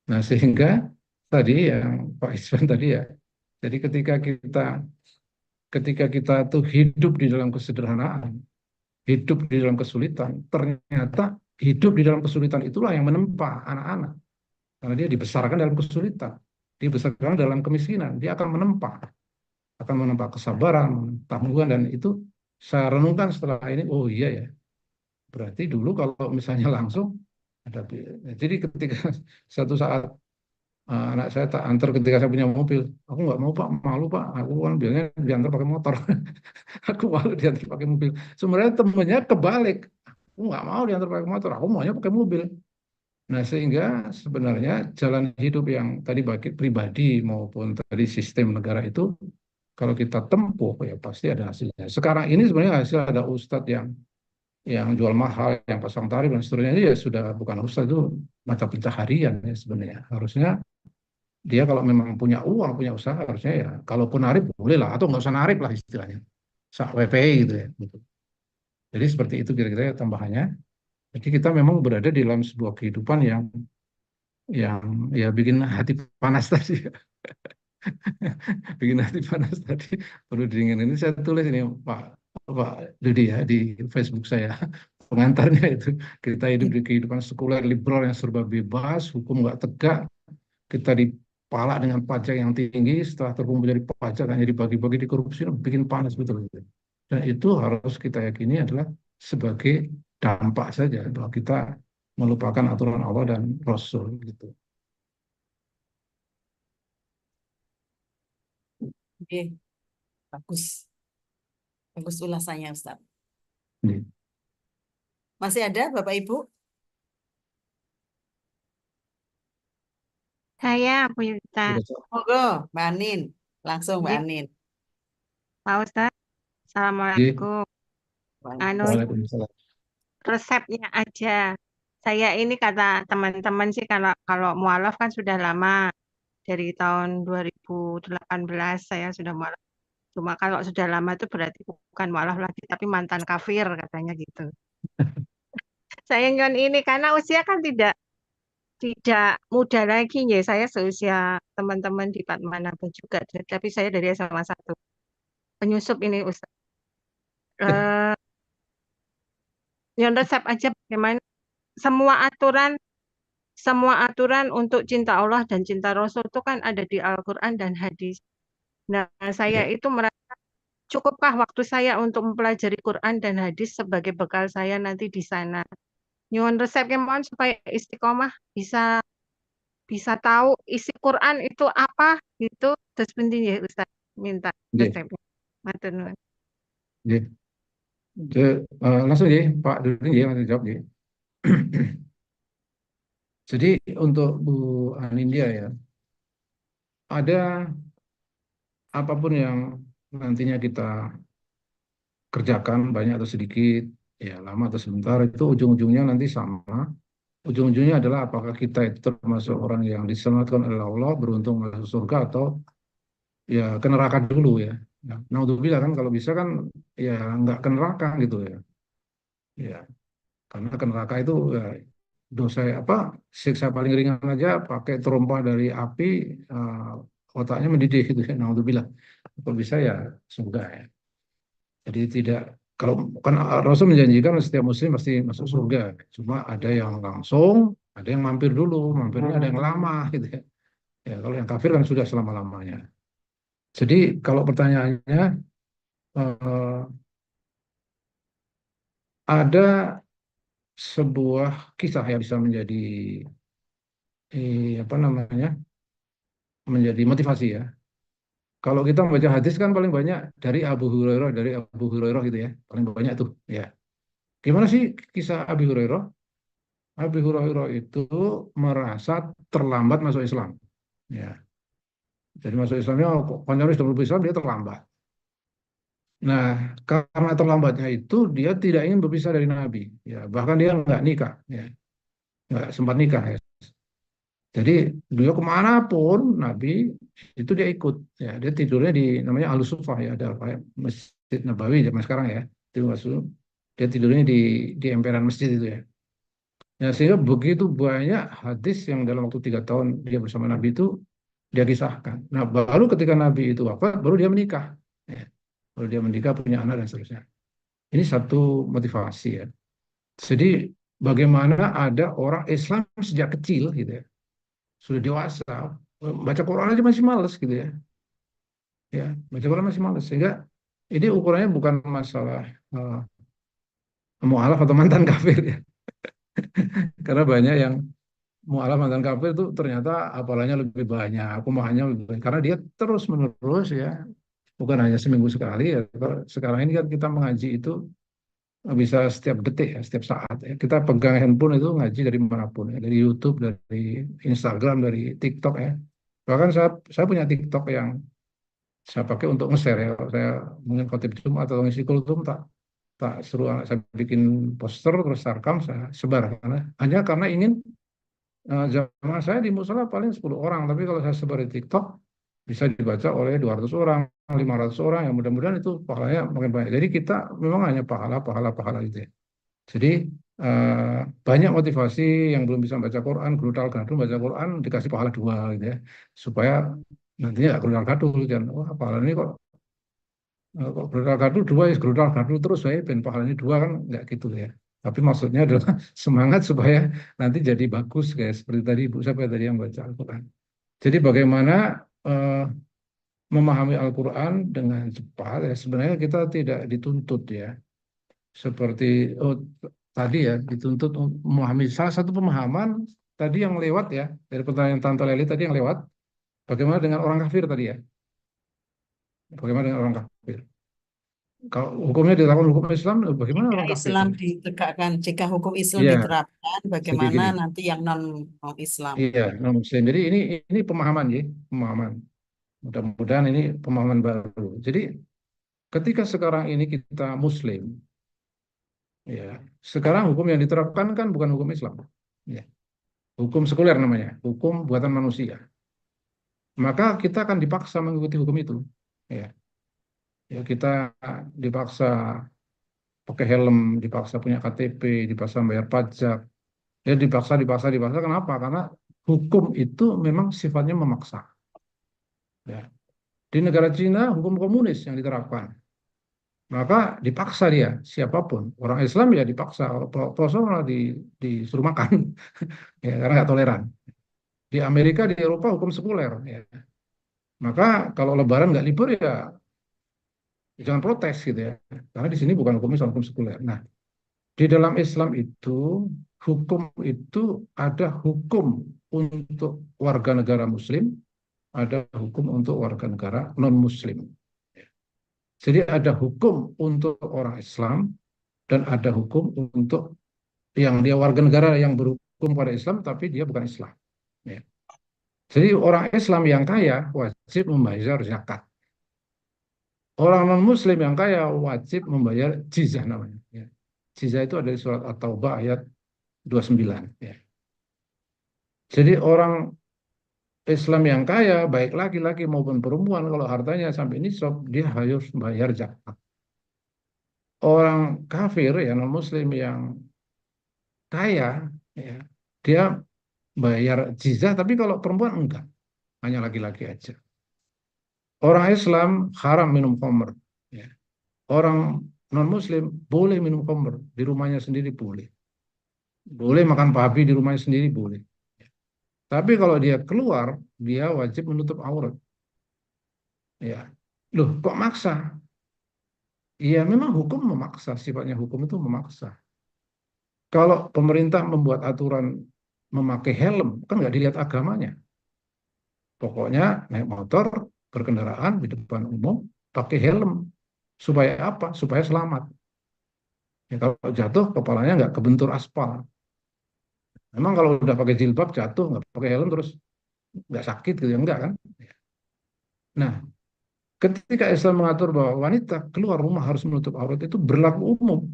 S4: Nah, sehingga tadi yang Pak Iswan tadi ya, jadi ketika kita tuh hidup di dalam kesederhanaan, hidup di dalam kesulitan, ternyata hidup di dalam kesulitan itulah yang menempa anak-anak. Karena dia dibesarkan dalam kesulitan, dibesarkan dalam kemiskinan, dia akan menempa kesabaran, tangguhan, dan itu saya renungkan setelah ini, oh iya ya, berarti dulu kalau misalnya langsung ada, jadi ketika satu saat anak saya tak antar ketika saya punya mobil, aku nggak mau Pak, malu Pak, aku kan biasanya diantar pakai motor, aku malu diantar pakai mobil. Sebenarnya temennya kebalik, aku nggak mau diantar pakai motor, aku maunya pakai mobil. Nah sehingga sebenarnya jalan hidup yang tadi bagi pribadi maupun tadi sistem negara itu kalau kita tempuh ya pasti ada hasilnya. Sekarang ini sebenarnya hasil ada ustadz yang jual mahal, yang pasang tarif dan seterusnya ini ya sudah bukan ustadz, itu mata pencaharian ya sebenarnya. Harusnya dia kalau memang punya uang, punya usaha harusnya ya kalaupun narip boleh lah atau nggak usah narip lah istilahnya. WPI gitu ya. Gitu. Jadi seperti itu kira-kira tambahannya. Jadi kita memang berada di dalam sebuah kehidupan yang ya bikin hati panas tadi. Bikin hati panas tadi perlu dingin. Ini saya tulis ini Pak Dudi ya di Facebook saya. Pengantarnya itu kita hidup di kehidupan sekuler liberal yang serba bebas, hukum nggak tegak, kita dipalak dengan pajak yang tinggi, setelah terkumpul dari pajak hanya dibagi-bagi di korupsi, bikin panas betul. Dan itu harus kita yakini adalah sebagai dampak saja bahwa kita melupakan aturan Allah dan Rasul gitu.
S5: Oke, bagus. Bagus ulasannya, Ustaz.
S4: Ini.
S5: Masih ada Bapak Ibu?
S3: Saya punya cerita.
S5: Monggo, Mbak Anin. Langsung Mbak
S3: Jadi,
S5: Anin.
S3: Pak Ustadz, Assalamualaikum. Anu,
S4: Waalaikumsalam.
S3: resepnya aja. Saya ini kata teman-teman sih kalau mualaf kan sudah lama. Dari tahun 2018 saya sudah mualaf. Cuma kalau sudah lama itu berarti bukan mualaf lagi, tapi mantan kafir katanya gitu. Saya ingin ini karena usia kan tidak muda lagi ya. Saya seusia teman-teman di Padmanaba juga, tapi saya dari SMA 1. Penyusup ini Ustaz. Yang resep aja bagaimana semua aturan untuk cinta Allah dan cinta Rasul itu kan ada di Al-Quran dan hadis. Nah, saya itu merasa cukupkah waktu saya untuk mempelajari Quran dan hadis sebagai bekal saya nanti di sana. Nyuwun resepnya mohon supaya istiqomah bisa tahu isi Quran itu apa gitu. Terus penting ya Ustaz minta resepnya. Matur nuwun.
S4: Langsung ya Pak Dudi ya langsung jawab ya. Jadi untuk Bu Anindya ya, ada apapun yang nantinya kita kerjakan banyak atau sedikit, ya lama atau sebentar, itu ujung-ujungnya nanti sama. Ujung-ujungnya adalah apakah kita itu termasuk orang yang diselamatkan oleh Allah, beruntung masuk surga, atau ya ke neraka dulu ya. Nah, naudzubillah kan kalau bisa kan ya nggak ke neraka gitu ya. Ya, karena ke neraka itu ya, dosa apa siksa paling ringan aja pakai terompah dari api, otaknya mendidih gitu ya. Naudzubillah. Kalau bisa ya surga ya. Jadi tidak, kalau kan Rasul menjanjikan setiap muslim pasti masuk surga. Cuma ada yang langsung, ada yang mampir dulu, mampirnya ada yang lama gitu ya. Ya kalau yang kafir kan sudah selama-lamanya. Jadi kalau pertanyaannya, eh, ada sebuah kisah yang bisa menjadi apa namanya, menjadi motivasi ya. Kalau kita membaca hadis kan paling banyak dari Abu Hurairah gitu ya, paling banyak tuh ya. Gimana sih kisah Abu Hurairah? Abu Hurairah itu merasa terlambat masuk Islam. Ya, jadi masuk Islamnya, konyolnya sudah berubah Islam, dia terlambat. Nah, karena terlambatnya itu dia tidak ingin berpisah dari Nabi. Ya, bahkan dia nggak nikah, ya, nggak sempat nikah. Ya. Jadi beliau kemanapun Nabi itu dia ikut. Ya, dia tidurnya di namanya Al-Sufah ya, ada kayak Masjid Nabawi zaman sekarang ya. Itu maksud dia tidurnya di emperan masjid itu ya. Ya, sehingga begitu banyak hadis yang dalam waktu 3 tahun dia bersama Nabi itu dia kisahkan. Nah, baru ketika Nabi itu wafat, baru dia menikah. Ya, baru dia menikah, punya anak dan seterusnya. Ini satu motivasi ya. Jadi bagaimana ada orang Islam sejak kecil gitu ya, sudah dewasa, baca Quran aja masih males gitu ya. Ya, baca Quran masih males. Sehingga ini ukurannya bukan masalah mualaf atau mantan kafir ya. Karena banyak yang mualaf mantan kafir itu ternyata hafalannya lebih banyak, pemahamannya lebih banyak. Karena dia terus menerus ya, bukan hanya seminggu sekali ya. Sekarang ini kan kita mengaji itu bisa setiap detik ya, setiap saat ya. Kita pegang handphone itu ngaji dari manapun ya, dari YouTube, dari Instagram, dari TikTok ya. Bahkan saya punya TikTok yang saya pakai untuk nge-share ya. Kalau saya mungkin khotib Jumat atau ngisi kultum, tak tak seru, saya bikin poster terus saya rekam, saya sebar karena ingin, zaman saya di musola paling 10 orang, tapi kalau saya sebar di TikTok bisa dibaca oleh 200 orang, 500 orang, yang mudah-mudahan itu pahalanya makin banyak. Jadi kita memang hanya pahala gitu ya. Jadi banyak motivasi yang belum bisa baca Quran, gerudal gadul baca Quran dikasih pahala 2 gitu ya, supaya nantinya nggak gerudal gadul dan wah pahala ini kok gerudal gadul 2 ya gerudal gadul terus ya ben pahalanya 2 kan nggak gitu ya. Tapi maksudnya adalah semangat supaya nanti jadi bagus kayak seperti tadi Ibu siapa tadi yang baca Al-Quran. Jadi bagaimana eh, memahami Al-Quran dengan cepat ya, sebenarnya kita tidak dituntut ya seperti tadi ya, dituntut untuk memahami salah satu pemahaman tadi yang lewat ya, dari pertanyaan Tante Leli tadi yang lewat, bagaimana dengan orang kafir tadi ya, bagaimana dengan orang kafir, kalau hukumnya dilakukan hukum Islam, bagaimana
S5: Jika
S4: orang kafir
S5: Islam
S4: tadi.
S5: ditegakkan, jika hukum Islam
S4: Iya,
S5: diterapkan,
S4: jadi
S5: bagaimana
S4: gini,
S5: nanti yang non-Islam?
S4: iya non Muslim, jadi ini pemahaman ya, pemahaman, mudah-mudahan ini pemahaman baru. Jadi ketika sekarang ini kita Muslim ya, sekarang hukum yang diterapkan kan bukan hukum Islam ya, hukum sekuler namanya, hukum buatan manusia. Maka kita akan dipaksa mengikuti hukum itu. Ya, ya kita dipaksa pakai helm, dipaksa punya KTP, dipaksa bayar pajak. Ya dipaksa. Kenapa? Karena hukum itu memang sifatnya memaksa. Ya. Di negara Cina hukum komunis yang diterapkan. Maka dipaksa dia, siapapun. Orang Islam ya dipaksa, poso malah disuruh makan. Ya, karena nggak toleran. Di Amerika, di Eropa hukum sekuler. Ya. Maka kalau Lebaran nggak libur ya jangan protes gitu ya. Karena di sini bukan hukum Islam, hukum sekuler. Nah, di dalam Islam itu hukum itu ada hukum untuk warga negara Muslim, ada hukum untuk warga negara non-Muslim. Jadi ada hukum untuk orang Islam dan ada hukum untuk yang dia warga negara yang berhukum pada Islam tapi dia bukan Islam. Ya. Jadi orang Islam yang kaya wajib membayar zakat. Orang non-Muslim yang kaya wajib membayar jizyah namanya. Ya. Jizah itu ada di surat At-Taubah ayat 29. Ya. Jadi orang Islam yang kaya, baik laki-laki maupun perempuan, kalau hartanya sampai nisab, dia harus bayar zakat. Orang kafir, ya non-muslim yang kaya, ya, dia bayar jizah, tapi kalau perempuan enggak, hanya laki-laki aja. Orang Islam haram minum khamr. Ya. Orang non-muslim boleh minum khamr, di rumahnya sendiri boleh. Boleh makan babi di rumahnya sendiri boleh. Tapi kalau dia keluar, dia wajib menutup aurat. Ya, loh kok maksa? Iya memang hukum memaksa, sifatnya hukum itu memaksa. Kalau pemerintah membuat aturan memakai helm, kan nggak dilihat agamanya. Pokoknya naik motor, berkendaraan di depan umum, pakai helm. Supaya apa? Supaya selamat. Ya, kalau jatuh, kepalanya nggak kebentur aspal. Memang kalau udah pakai jilbab, jatuh, nggak pakai helm, terus nggak sakit gitu, ya enggak kan? Nah, ketika Islam mengatur bahwa wanita keluar rumah harus menutup aurat itu berlaku umum,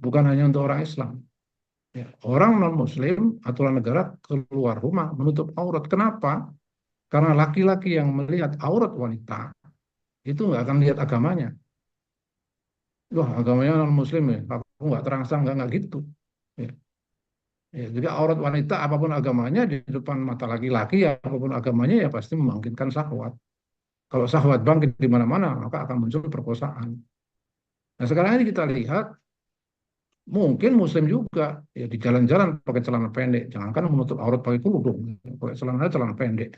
S4: bukan hanya untuk orang Islam. Ya, orang non-Muslim, aturan negara keluar rumah menutup aurat. Kenapa? Karena laki-laki yang melihat aurat wanita itu nggak akan lihat agamanya. Wah, agamanya non-Muslim ya, aku nggak terangsang, nggak gitu. Ya. Ya, jadi aurat wanita apapun agamanya di depan mata laki-laki ya, apapun agamanya ya pasti membangkitkan syahwat. Kalau syahwat bangkit di mana-mana, maka akan muncul perkosaan. Nah, sekarang ini kita lihat mungkin Muslim juga ya di jalan-jalan pakai celana pendek, jangankan menutup aurat pakai kerudung, pakai celana pendek,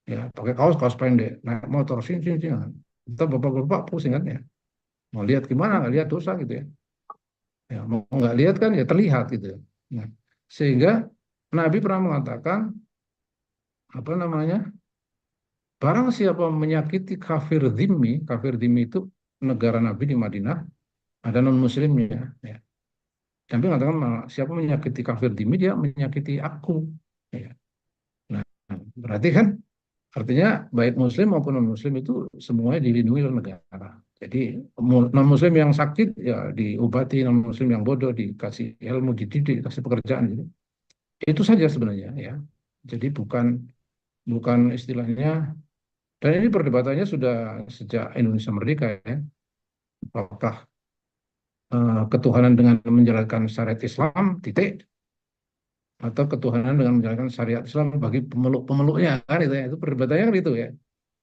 S4: ya pakai kaos pendek, naik motor sing. Kita bapak-bapak pusing kan ya, mau lihat gimana nggak lihat dosa gitu ya, ya mau nggak lihat kan ya terlihat gitu ya. Nah, sehingga Nabi pernah mengatakan apa namanya, barang siapa menyakiti kafir dhimmi itu negara Nabi di Madinah ada non Muslimnya, ya. Nabi mengatakan siapa menyakiti kafir dhimmi dia menyakiti aku, ya. Nah, berarti kan artinya baik Muslim maupun non Muslim itu semuanya dilindungi oleh negara. Jadi non Muslim yang sakit ya diobati, non Muslim yang bodoh dikasih ilmu, dididik, dikasih pekerjaan gitu. Itu saja sebenarnya ya. Jadi bukan bukan istilahnya, dan ini perdebatannya sudah sejak Indonesia merdeka ya. Apakah ketuhanan dengan menjalankan syariat Islam titik, atau ketuhanan dengan menjalankan syariat Islam bagi pemeluk-pemeluknya kan itu ya. Itu perdebatannya kan itu ya.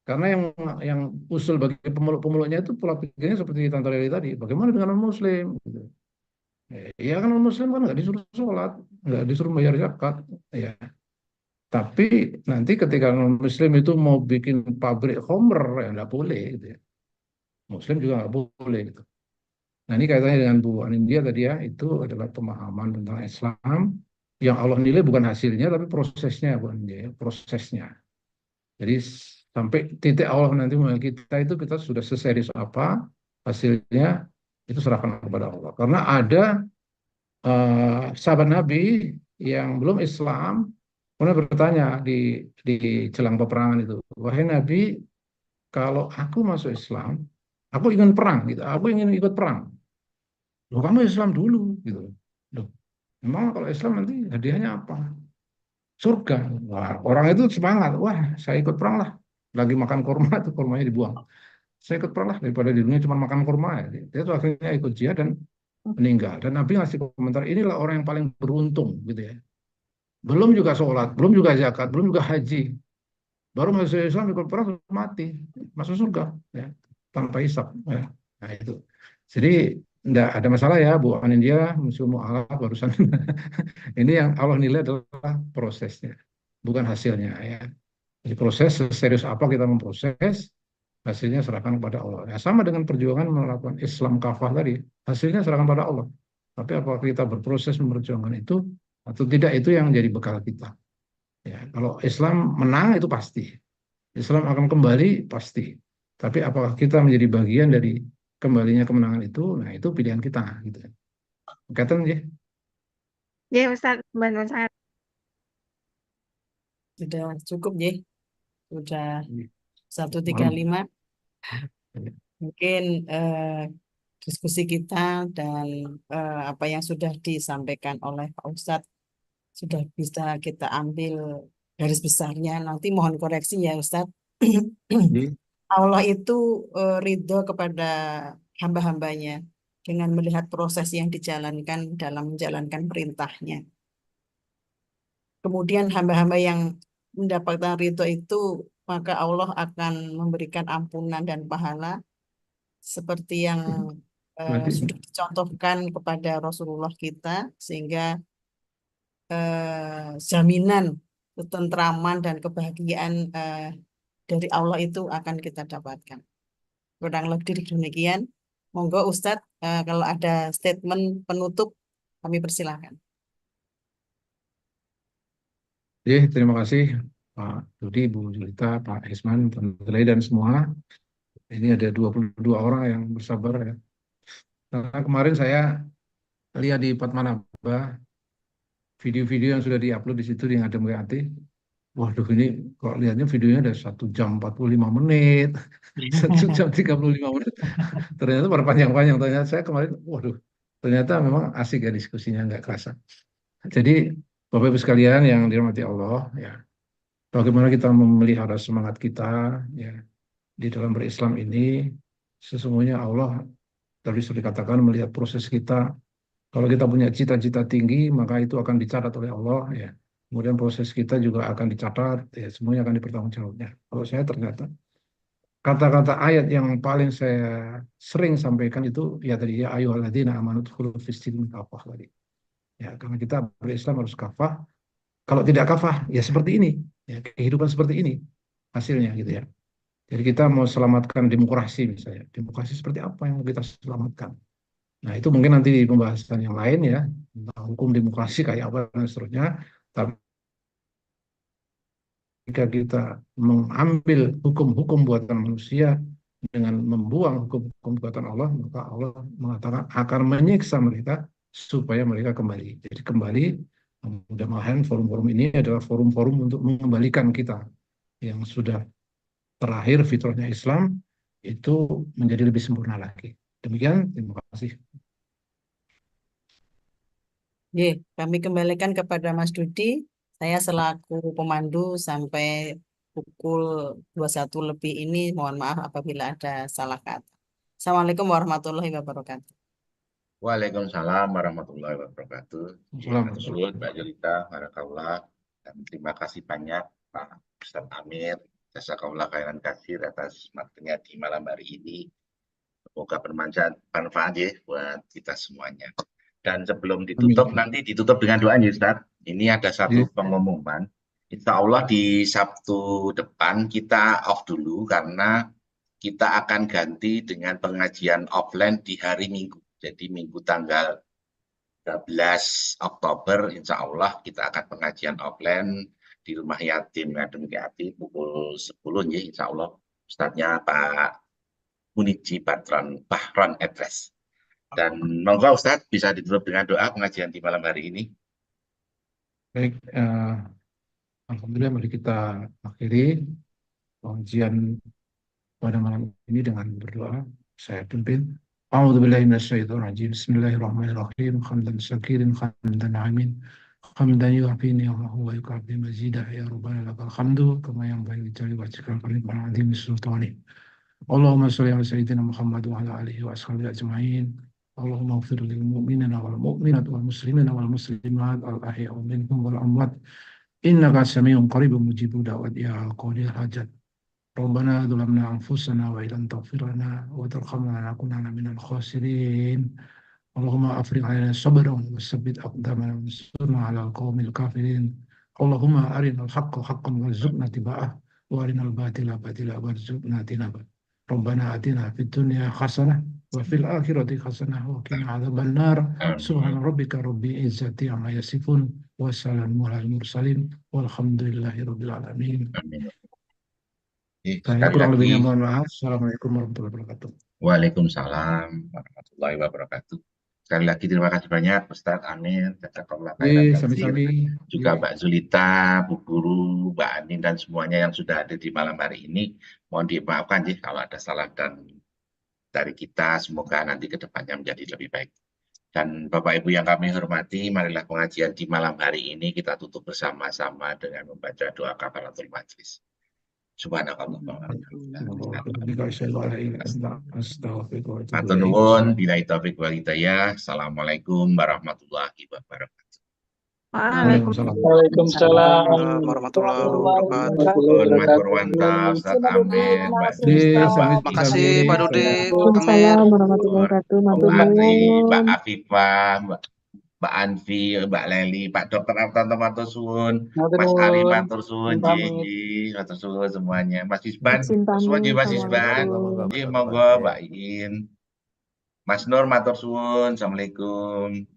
S4: Karena yang usul bagi pemeluk-pemeluknya itu pola pikirnya seperti Tante Leli tadi. Bagaimana dengan non-Muslim? Gitu. Ya kan non-Muslim kan nggak disuruh sholat, nggak disuruh bayar zakat. Ya. Tapi nanti ketika non-Muslim itu mau bikin pabrik homer, ya nggak boleh. Gitu ya. Muslim juga nggak boleh. Gitu. Nah ini kaitannya dengan Bu Anindya tadi ya, itu adalah pemahaman tentang Islam yang Allah nilai bukan hasilnya, tapi prosesnya Bu Anindya, ya, prosesnya. Jadi sampai titik Allah nanti memilih kita itu kita sudah seserius apa hasilnya itu serahkan kepada Allah. Karena ada sahabat Nabi yang belum Islam kemudian bertanya di jelang peperangan itu, wahai Nabi, kalau aku masuk Islam, aku ingin perang gitu, aku ingin ikut perang. Loh kamu Islam dulu gitu. Loh, memang kalau Islam nanti hadiahnya apa? Surga. Wah, orang itu semangat. Wah, saya ikut perang lah. Lagi makan kurma itu kurmanya dibuang. Saya ikut perang lah daripada di dunia cuma makan kurma ya. Dia tuh akhirnya ikut jihad dan meninggal. Dan Nabi ngasih komentar, inilah orang yang paling beruntung gitu ya. Belum juga sholat, belum juga zakat, belum juga haji. Baru masuk Islam ikut perang mati, masuk surga ya, tanpa hisab ya. Nah itu. Jadi enggak ada masalah ya Bu Anindya, musuh mu'alaf barusan. Ini yang Allah nilai adalah prosesnya, bukan hasilnya ya. Jadi proses serius apa kita memproses, hasilnya serahkan kepada Allah. Ya, sama dengan perjuangan melakukan Islam kafah tadi, hasilnya serahkan pada Allah. Tapi apakah kita berproses memperjuangkan itu atau tidak, itu yang jadi bekal kita. Ya, kalau Islam menang itu pasti, Islam akan kembali pasti. Tapi apakah kita menjadi bagian dari kembalinya kemenangan itu? Nah itu pilihan kita. Gitu. Katakan ya.
S3: Ya Ustaz, bantuan saya.
S5: Sudah cukup ya. Sudah
S4: Malam.
S5: 135. Mungkin diskusi kita dan apa yang sudah disampaikan oleh Pak Ustadz sudah bisa kita ambil garis besarnya. Nanti mohon koreksi ya Ustadz. Allah itu ridho kepada hamba-hambanya dengan melihat proses yang dijalankan dalam menjalankan perintahnya. Kemudian hamba-hamba yang mendapatkan ridho itu, maka Allah akan memberikan ampunan dan pahala seperti yang sudah dicontohkan kepada Rasulullah kita, sehingga jaminan ketentraman dan kebahagiaan dari Allah itu akan kita dapatkan. Kurang lebih demikian. Monggo Ustadz, kalau ada statement penutup, kami persilahkan.
S4: Terima kasih Pak Dudi, Bu Julita, Pak Isman, Pak dan semua. Ini ada 22 orang yang bersabar ya. Karena kemarin saya lihat di Padmanaba video-video yang sudah diupload di situ di Ngadem Kreatif. Waduh, ini kok lihatnya videonya ada 1 jam 45 menit, 1 jam 35 menit. Ternyata berpanjang-panjang. Ternyata saya kemarin, waduh, ternyata memang asik ya diskusinya, nggak kerasa. Jadi Bapak Ibu sekalian yang dirahmati Allah, ya, bagaimana kita memelihara semangat kita ya di dalam berislam ini. Sesungguhnya Allah tadi sudah dikatakan melihat proses kita. Kalau kita punya cita-cita tinggi, maka itu akan dicatat oleh Allah ya. Kemudian proses kita juga akan dicatat, ya semuanya akan dipertanggungjawabnya. Kalau saya ternyata kata-kata ayat yang paling saya sering sampaikan itu ya tadi ya ayyuhalladzina amanu udkhulu fis-silmi kafah tadi. Ya, karena kita berislam harus kafah. Kalau tidak kafah, ya seperti ini. Ya, kehidupan seperti ini hasilnya gitu ya. Jadi kita mau selamatkan demokrasi misalnya. Demokrasi seperti apa yang mau kita selamatkan? Nah, itu mungkin nanti di pembahasan yang lain ya, tentang hukum demokrasi kayak apa dan seterusnya. Tapi jika kita mengambil hukum-hukum buatan manusia dengan membuang hukum-hukum buatan Allah, maka Allah mengatakan akan menyiksa mereka supaya mereka kembali. Jadi kembali, mudah-mudahan forum-forum ini adalah forum-forum untuk mengembalikan kita yang sudah terakhir fitrahnya Islam itu menjadi lebih sempurna lagi. Demikian, terima kasih.
S5: Kami kembalikan kepada Mas Dudi. Saya selaku pemandu sampai pukul 21 lebih ini, mohon maaf apabila ada salah kata. Assalamualaikum warahmatullahi wabarakatuh.
S1: Waalaikumsalam warahmatullahi wabarakatuh. Mbak Julita, barakallah, dan terima kasih banyak Pak Ustadz Amir, jazakallah khairan katsir atas materinya di malam hari ini. Semoga bermanfaat ya buat kita semuanya. Dan sebelum ditutup, nanti ditutup dengan doa ya Ustadz. Ini ada satu pengumuman. Insya Allah di Sabtu depan kita off dulu karena kita akan ganti dengan pengajian offline di hari Minggu. Jadi Minggu tanggal 13 Oktober, insya Allah kita akan pengajian offline di Rumah Yatim Ngadem Kreatif pukul 10 ya, insya Allah. Ustadznya Pak Muniji Bahron Edres. Dan monggo Ustadz bisa ditutup dengan doa pengajian di malam hari ini.
S4: Baik, alhamdulillah mari kita akhiri pengajian pada malam ini dengan berdoa. Saya pimpin. A'udzubillahi minasyaitonirrajim. Bismillahirrahmanirrahim. Hamdan syakirin, hamdan amin. Hamdan yu'afi ni'amahu wa yukafi mazidah ya rabbana lakal hamdu kama yanbaghi li jalali wajhikal karim wa 'azimi sultani. Allahumma shalli ala sayyidina Muhammad wa ala alihi wa ashabihi ajma'in. Allahumma ighfir lil mu'minina wal mu'minat wal muslimina wal muslimat al ahya'i minhum wal amwat. Innaka samii'un qariibun mujibud da'wat ya qadil hajat. Rabbana dzalamna anfusana wa illam taghfir lana wa tarhamna lanakunanna minal khasirin. Allahumma afrigh 'alaina sabran wa tsabbit aqdamana wansurna 'alal qaumil kafirin. Allahumma arinal haqqo haqqan warzuqna ittiba'ah wa arinal batila batila warzuqna tinabah. Rabbana atina fid dunya hasanah wa fil akhirati hasanah wa qina adzabannar. Subhana rabbika rabbil izzati amma yasifun wa salamun alal mursalin walhamdulillahi rabbil alamin. Saya kurang lebihnya mohon maaf. Assalamualaikum warahmatullahi wabarakatuh.
S1: Waalaikumsalam warahmatullahi wabarakatuh. Sekali lagi terima kasih banyak Ustadz Amir, jazakallah khairan katsir. Juga Mbak Zulita, Bu Guru, Mbak Anin dan semuanya yang sudah ada di malam hari ini. Mohon dimaafkan kalau ada salah dan dari kita, semoga nanti ke depannya menjadi lebih baik. Dan Bapak Ibu yang kami hormati, marilah pengajian di malam hari ini kita tutup bersama-sama dengan membaca doa kafaratul majlis. Subhanallah. Matur nuwun, billahi taufiq wal hidayah. Assalamualaikum warahmatullahi wabarakatuh.
S2: Waalaikumsalam
S8: warahmatullahi wabarakatuh.
S1: Matur mantap, Ustaz Amir, Mbak
S8: Makasih Pak Dudi, Amir.
S9: Waalaikumsalam warahmatullahi wabarakatuh. Matur
S1: Mbak Atri,
S9: nuwun.
S1: Mbak Afifah, Mbak Anfi, Mbak Leli, Pak Dokter Artanto matur suwun, Mas Ari matur suwun, matur suwun semuanya. Mas Isban, suwun Mas Isban. Monggo Mbak In. Mas Nur matur suwun. Assalamualaikum.